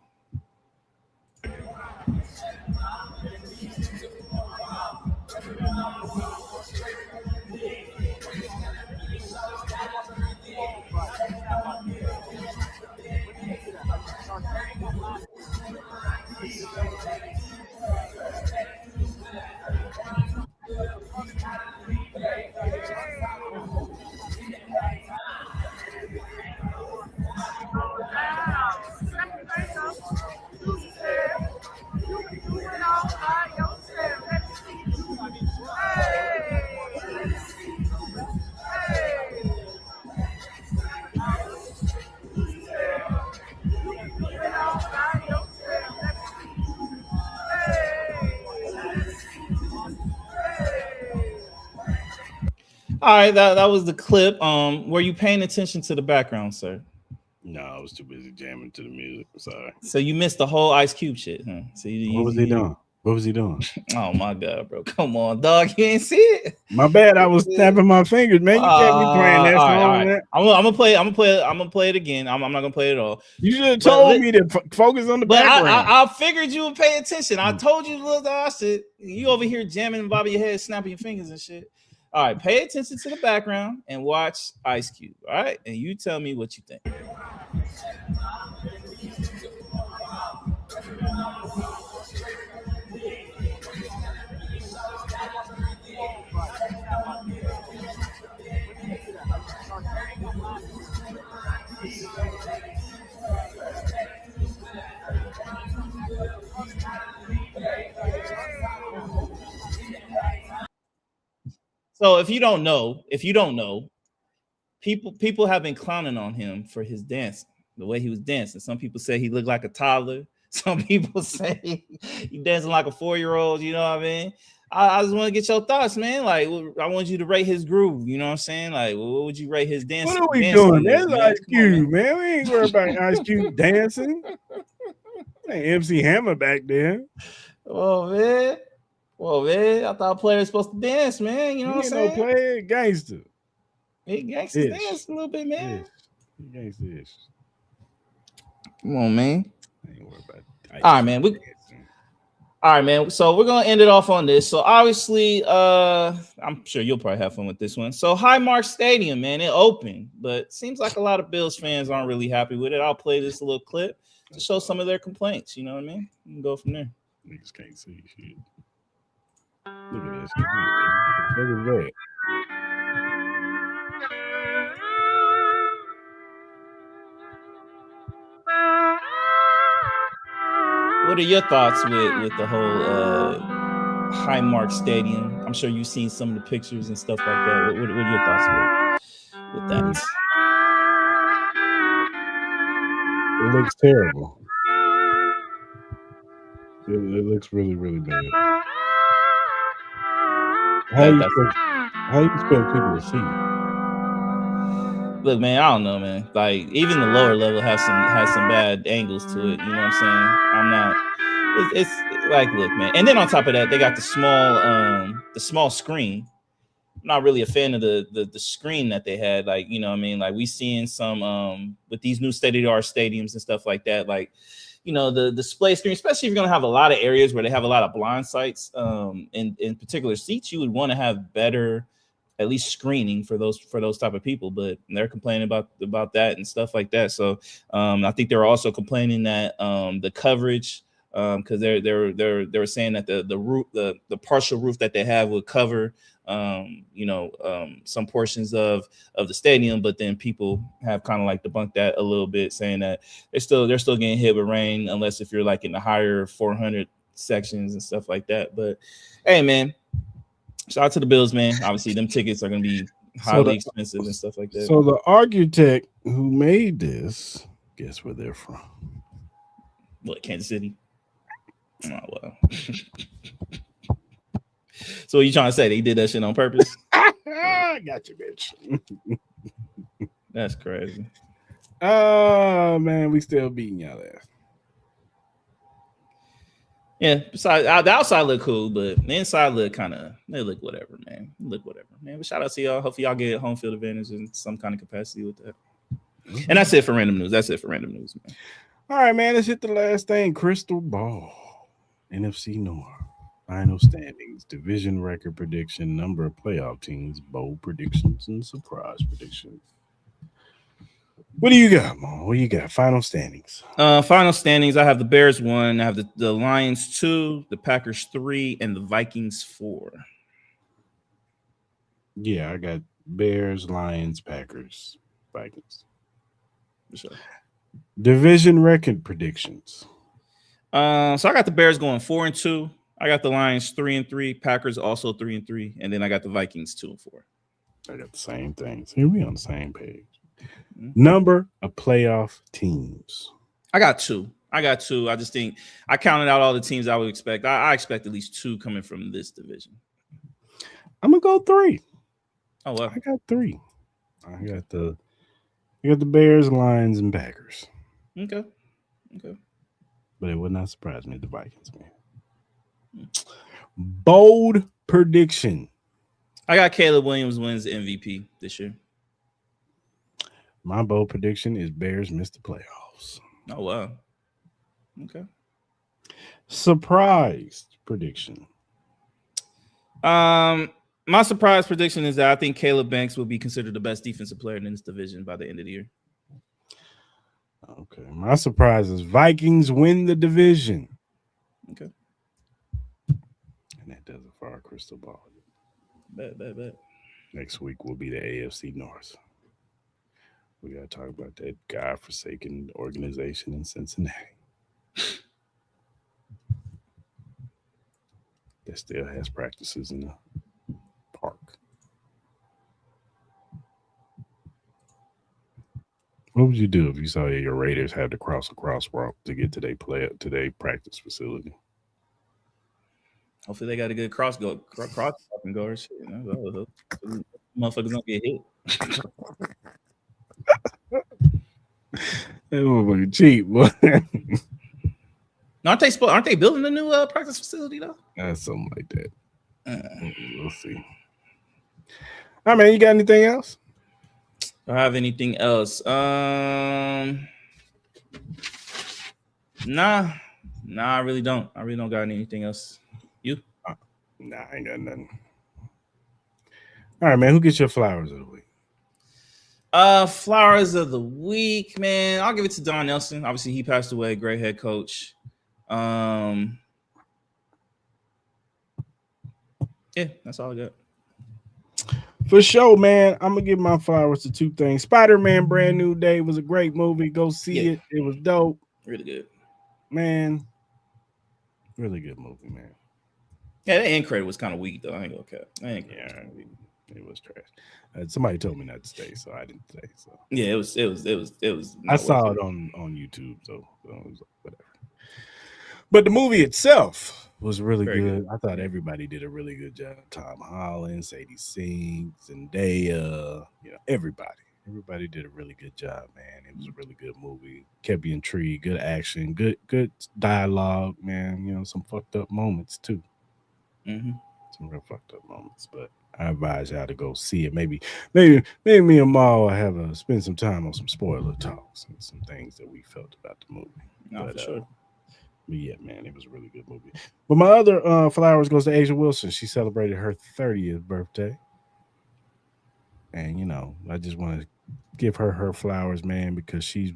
All right, that was the clip. Were you paying attention to the background, sir? No, I was too busy jamming to the music. Sorry. So you missed the whole Ice Cube shit, huh? So What was he doing? What was he doing? Oh my god, bro! Come on, dog. You ain't see it. My bad. I was snapping my fingers, man. You can't be playing that song. All right. I'm gonna play it again. I'm not gonna play it all. You should have told me to focus on the background. I figured you would pay attention. I told you, look, I said you over here jamming and bobbing your head, snapping your fingers and shit. All right, pay attention to the background and watch Ice Cube. All right, and you tell me what you think. So if you don't know, people have been clowning on him for his dance, the way he was dancing. Some people say he looked like a toddler. Some people say he dancing like a 4-year-old. You know what I mean? I just want to get your thoughts, man. Like, I want you to rate his groove. You know what I'm saying? Like, what would you rate his dance? What are we doing? That's Ice Cube, man. We ain't worried about Ice Cube dancing. Ain't MC Hammer back there. Oh, man. Well, man, I thought players supposed to dance, man. You know what I'm saying? No player, gangster. Hey, gangsters dance a little bit, man. Gangster. Come on, man. I ain't worried about that. All right, man. All right, man. So we're gonna end it off on this. So obviously, I'm sure you'll probably have fun with this one. So Highmark Stadium, man, it opened, but seems like a lot of Bills fans aren't really happy with it. I'll play this little clip to show some of their complaints. You know what I mean? We can go from there. Niggas can't see shit. Look at this. Look at that. What are your thoughts with the whole Highmark Stadium? I'm sure you've seen some of the pictures and stuff like that. What are your thoughts with that? It looks terrible. It looks really, really bad. How you expect people to see? Look, man, I don't know, man. Like, even the lower level has some bad angles to it. You know what I'm saying? I'm not. It's like, look, man. And then on top of that, they got the small screen. I'm not really a fan of the screen that they had. Like, you know what I mean? Like, we seeing some with these new state-of-the-art stadiums and stuff like that. Like, you know, the display screen, especially if you're gonna have a lot of areas where they have a lot of blind sites in particular seats, you would want to have better, at least screening for those type of people. But they're complaining about that and stuff like that. So I think they're also complaining that the coverage, because they were saying that the roof, the partial roof that they have would cover some portions of the stadium, but then people have kind of like debunked that a little bit, saying that they're still getting hit with rain, unless if you're like in the higher 400 sections and stuff like that. But hey, man, shout out to the Bills, man. Obviously, them tickets are going to be highly expensive and stuff like that. So the architect who made this, guess where they're from? What, Kansas City? Oh, well. So what you trying to say? They did that shit on purpose? Got you, bitch. That's crazy. Oh, man, we still beating y'all ass. Yeah, besides the outside look cool, but the inside look they look whatever, man. Look whatever, man. But shout out to y'all. Hopefully y'all get home field advantage in some kind of capacity with that. Mm-hmm. And that's it for random news. Man. All right, man. Let's hit the last thing. Crystal ball. NFC North. Final standings, division record prediction, number of playoff teams, bold predictions, and surprise predictions. What do you got, Mo? What do you got? Final standings. Final standings. I have the Bears 1. I have the Lions 2, the Packers 3, and the Vikings 4. Yeah, I got Bears, Lions, Packers, Vikings. For sure. Division record predictions. So I got the Bears going 4-2. I got the Lions 3-3. Packers also 3-3, and then I got the Vikings 2-4. I got the same things. Here we on the same page. Number of playoff teams. I got 2. I just think I counted out all the teams I would expect. I expect at least 2 coming from this division. I'm gonna go 3. Oh well. I got 3. I got the Bears, Lions, and Packers. Okay. But it would not surprise me, the Vikings, man. Bold prediction. I got Caleb Williams wins the MVP this year. My bold prediction is Bears miss the playoffs. Oh, wow. Okay. Surprise prediction. My surprise prediction is that I think Caleb Banks will be considered the best defensive player in this division by the end of the year. Okay. My surprise is Vikings win the division. Okay. And that does it for our crystal ball. Bet. Next week will be the AFC North. We got to talk about that godforsaken organization in Cincinnati that still has practices in the park. What would you do if you saw your Raiders had to cross a crosswalk to get to their practice facility? Hopefully they got a good cross guard. Motherfuckers don't get hit. That motherfucker cheap, boy. Aren't they building a new practice facility though? Something like that. We'll see. All right, man. You got anything else? Do I have anything else? Nah, I really don't. I really don't got anything else. You? Nah, I ain't got nothing. All right, man. Who gets your flowers of the week? Flowers of the week, man. I'll give it to Don Nelson. Obviously, he passed away. Great head coach. Yeah, that's all I got. For sure, man. I'm gonna give my flowers to 2 things. Spider-Man: Brand New Day was a great movie. Go see it. It was dope. Really good, man. Really good movie, man. Yeah, the end credit was kind of weak though. I ain't gonna cap. It was trash. Somebody told me not to stay, so I didn't stay. So yeah, it was. I saw it on YouTube, so it was whatever. But the movie itself was really good. I thought everybody did a really good job. Tom Holland, Sadie Sink, Zendaya, everybody did a really good job, man. It was a really good movie. Kept you intrigued. Good action. Good dialogue, man. Some fucked up moments too. Mm-hmm. Some real fucked up moments, but I advise y'all to go see it. Maybe me and Mal will spend some time on some spoiler talks and some things that we felt about the movie. For sure. But yeah, man, it was a really good movie. But my other flowers goes to Asia Wilson. She celebrated her 30th birthday. And, I just want to give her flowers, man, because she's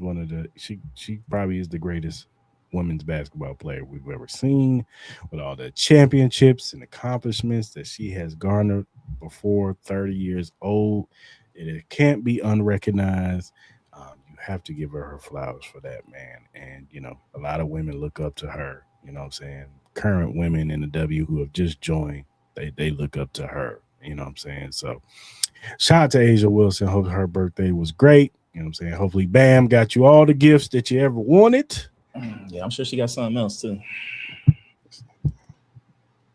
she probably is the greatest women's basketball player we've ever seen, with all the championships and accomplishments that she has garnered before 30 years old. It can't be unrecognized. You have to give her flowers for that, man. And, a lot of women look up to her, you know what I'm saying? Current women in the W who have just joined, they look up to her, you know what I'm saying? So shout out to Asia Wilson. Hope her birthday was great. You know what I'm saying? Hopefully Bam got you all the gifts that you ever wanted. Yeah, I'm sure she got something else too.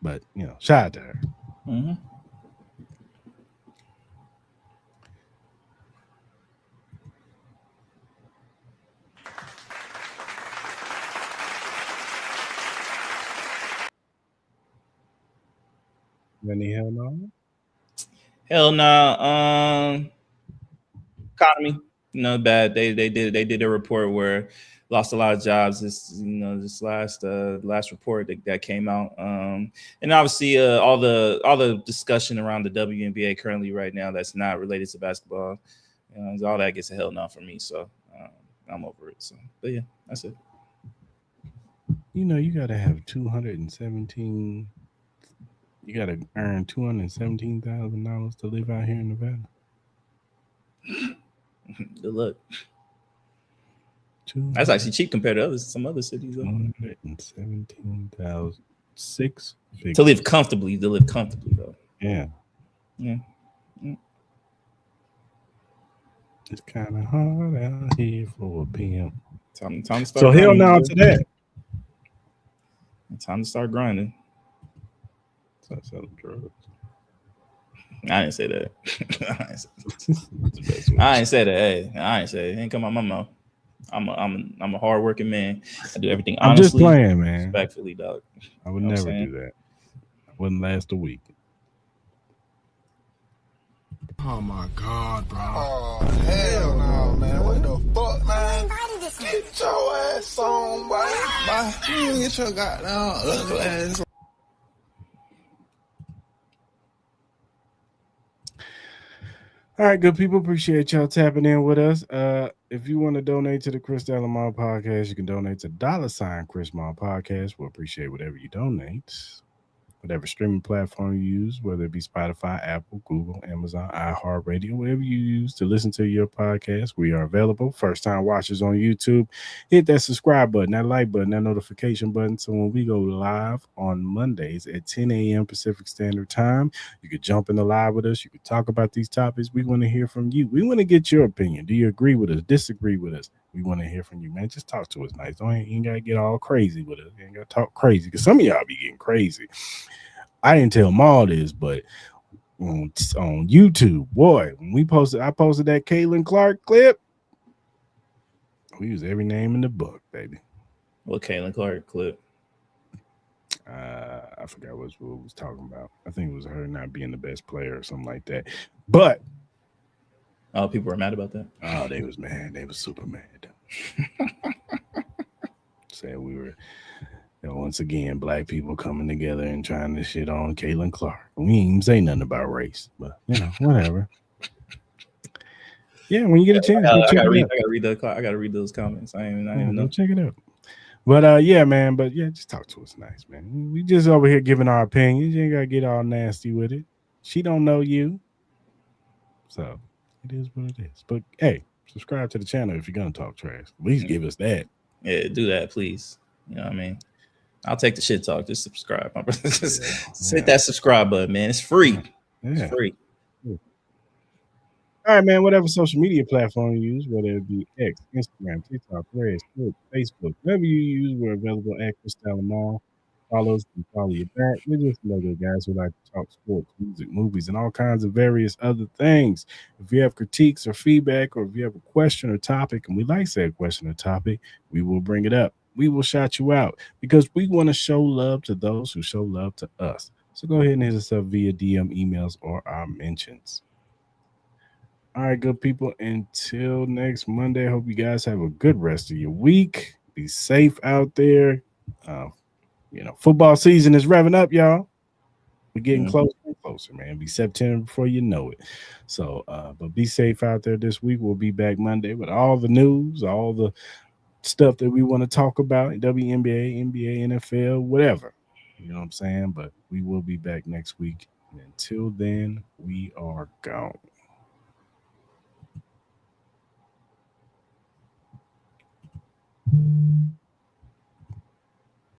But, shout out to her. Mm-hmm. Any hell no? Hell nah. Economy, bad. They did a report where lost a lot of jobs. This last report that came out. And obviously all the discussion around the WNBA currently right now that's not related to basketball. All that gets a hell no for me. So I'm over it. So, but yeah, that's it. You got to have 217. You got to earn $217,000 to live out here in Nevada. Good luck. That's actually cheap compared to some other cities. 117,000. To live comfortably, though. Yeah. Yeah. It's kind of hard out here for a PM. Time to start. So hell no to that. Time to start grinding. Start selling drugs. I didn't say that. I ain't say that. Hey, I ain't say it. Ain't come out my mouth. I'm a hardworking man. I do everything honestly. I'm just playing, man. Respectfully, dog. I would never do that. I wouldn't last a week. Oh my God, bro. Oh hell no, man. What the fuck, man? Get your ass on, boy. You get your goddamn ugly ass. All right, good people. Appreciate y'all tapping in with us. If you want to donate to the Cris Style Mal Podcast, you can donate to $ Cris Mal Podcast. We'll appreciate whatever you donate. Whatever streaming platform you use, whether it be Spotify, Apple, Google, Amazon, iHeartRadio, whatever you use to listen to your podcast, we are available. First-time watchers on YouTube, hit that subscribe button, that like button, that notification button. So when we go live on Mondays at 10 a.m. Pacific Standard Time, you could jump in the live with us. You could talk about these topics. We want to hear from you. We want to get your opinion. Do you agree with us? Disagree with us? We want to hear from you, man. Just talk to us nice. You ain't got to get all crazy with us. You ain't got to talk crazy because some of y'all be getting crazy. I didn't tell Maul this, but on YouTube, boy, when I posted that Caitlin Clark clip. We use every name in the book, baby. What Caitlin Clark clip? I forgot what we was talking about. I think it was her not being the best player or something like that. But people were mad about that. Oh, they was mad. They was super mad. Saying we were. Once again, black people coming together and trying to shit on Caitlin Clark. We ain't even say nothing about race, but whatever. Yeah, when you get a chance, I gotta read those comments. I ain't even know. Check it out. But yeah, man. But yeah, just talk to us nice, man. We just over here giving our opinions. You ain't gotta get all nasty with it. She don't know you, so it is what it is. But hey, subscribe to the channel if you're gonna talk trash. At least give us that. Yeah, do that, please. You know what I mean? I'll take the shit talk. Just subscribe, my brother. Just hit that subscribe button, man. It's free. Yeah. It's free. All right, man. Whatever social media platform you use, whether it be X, Instagram, TikTok, Threads, Facebook, whatever you use, we're available at Cris Style Mal. Follow us and follow you back. We're just local guys who like to talk sports, music, movies, and all kinds of various other things. If you have critiques or feedback, or if you have a question or topic, and we like said question or topic, we will bring it up. We will shout you out because we want to show love to those who show love to us. So go ahead and hit us up via DM, emails, or our mentions. All right, good people. Until next Monday, I hope you guys have a good rest of your week. Be safe out there. Football season is revving up, y'all. We're getting closer and closer, man. It'll be September before you know it. So, but be safe out there this week. We'll be back Monday with all the news, all the stuff that we want to talk about, WNBA, NBA, NFL, whatever. You know what I'm saying? But we will be back next week. And until then, we are gone.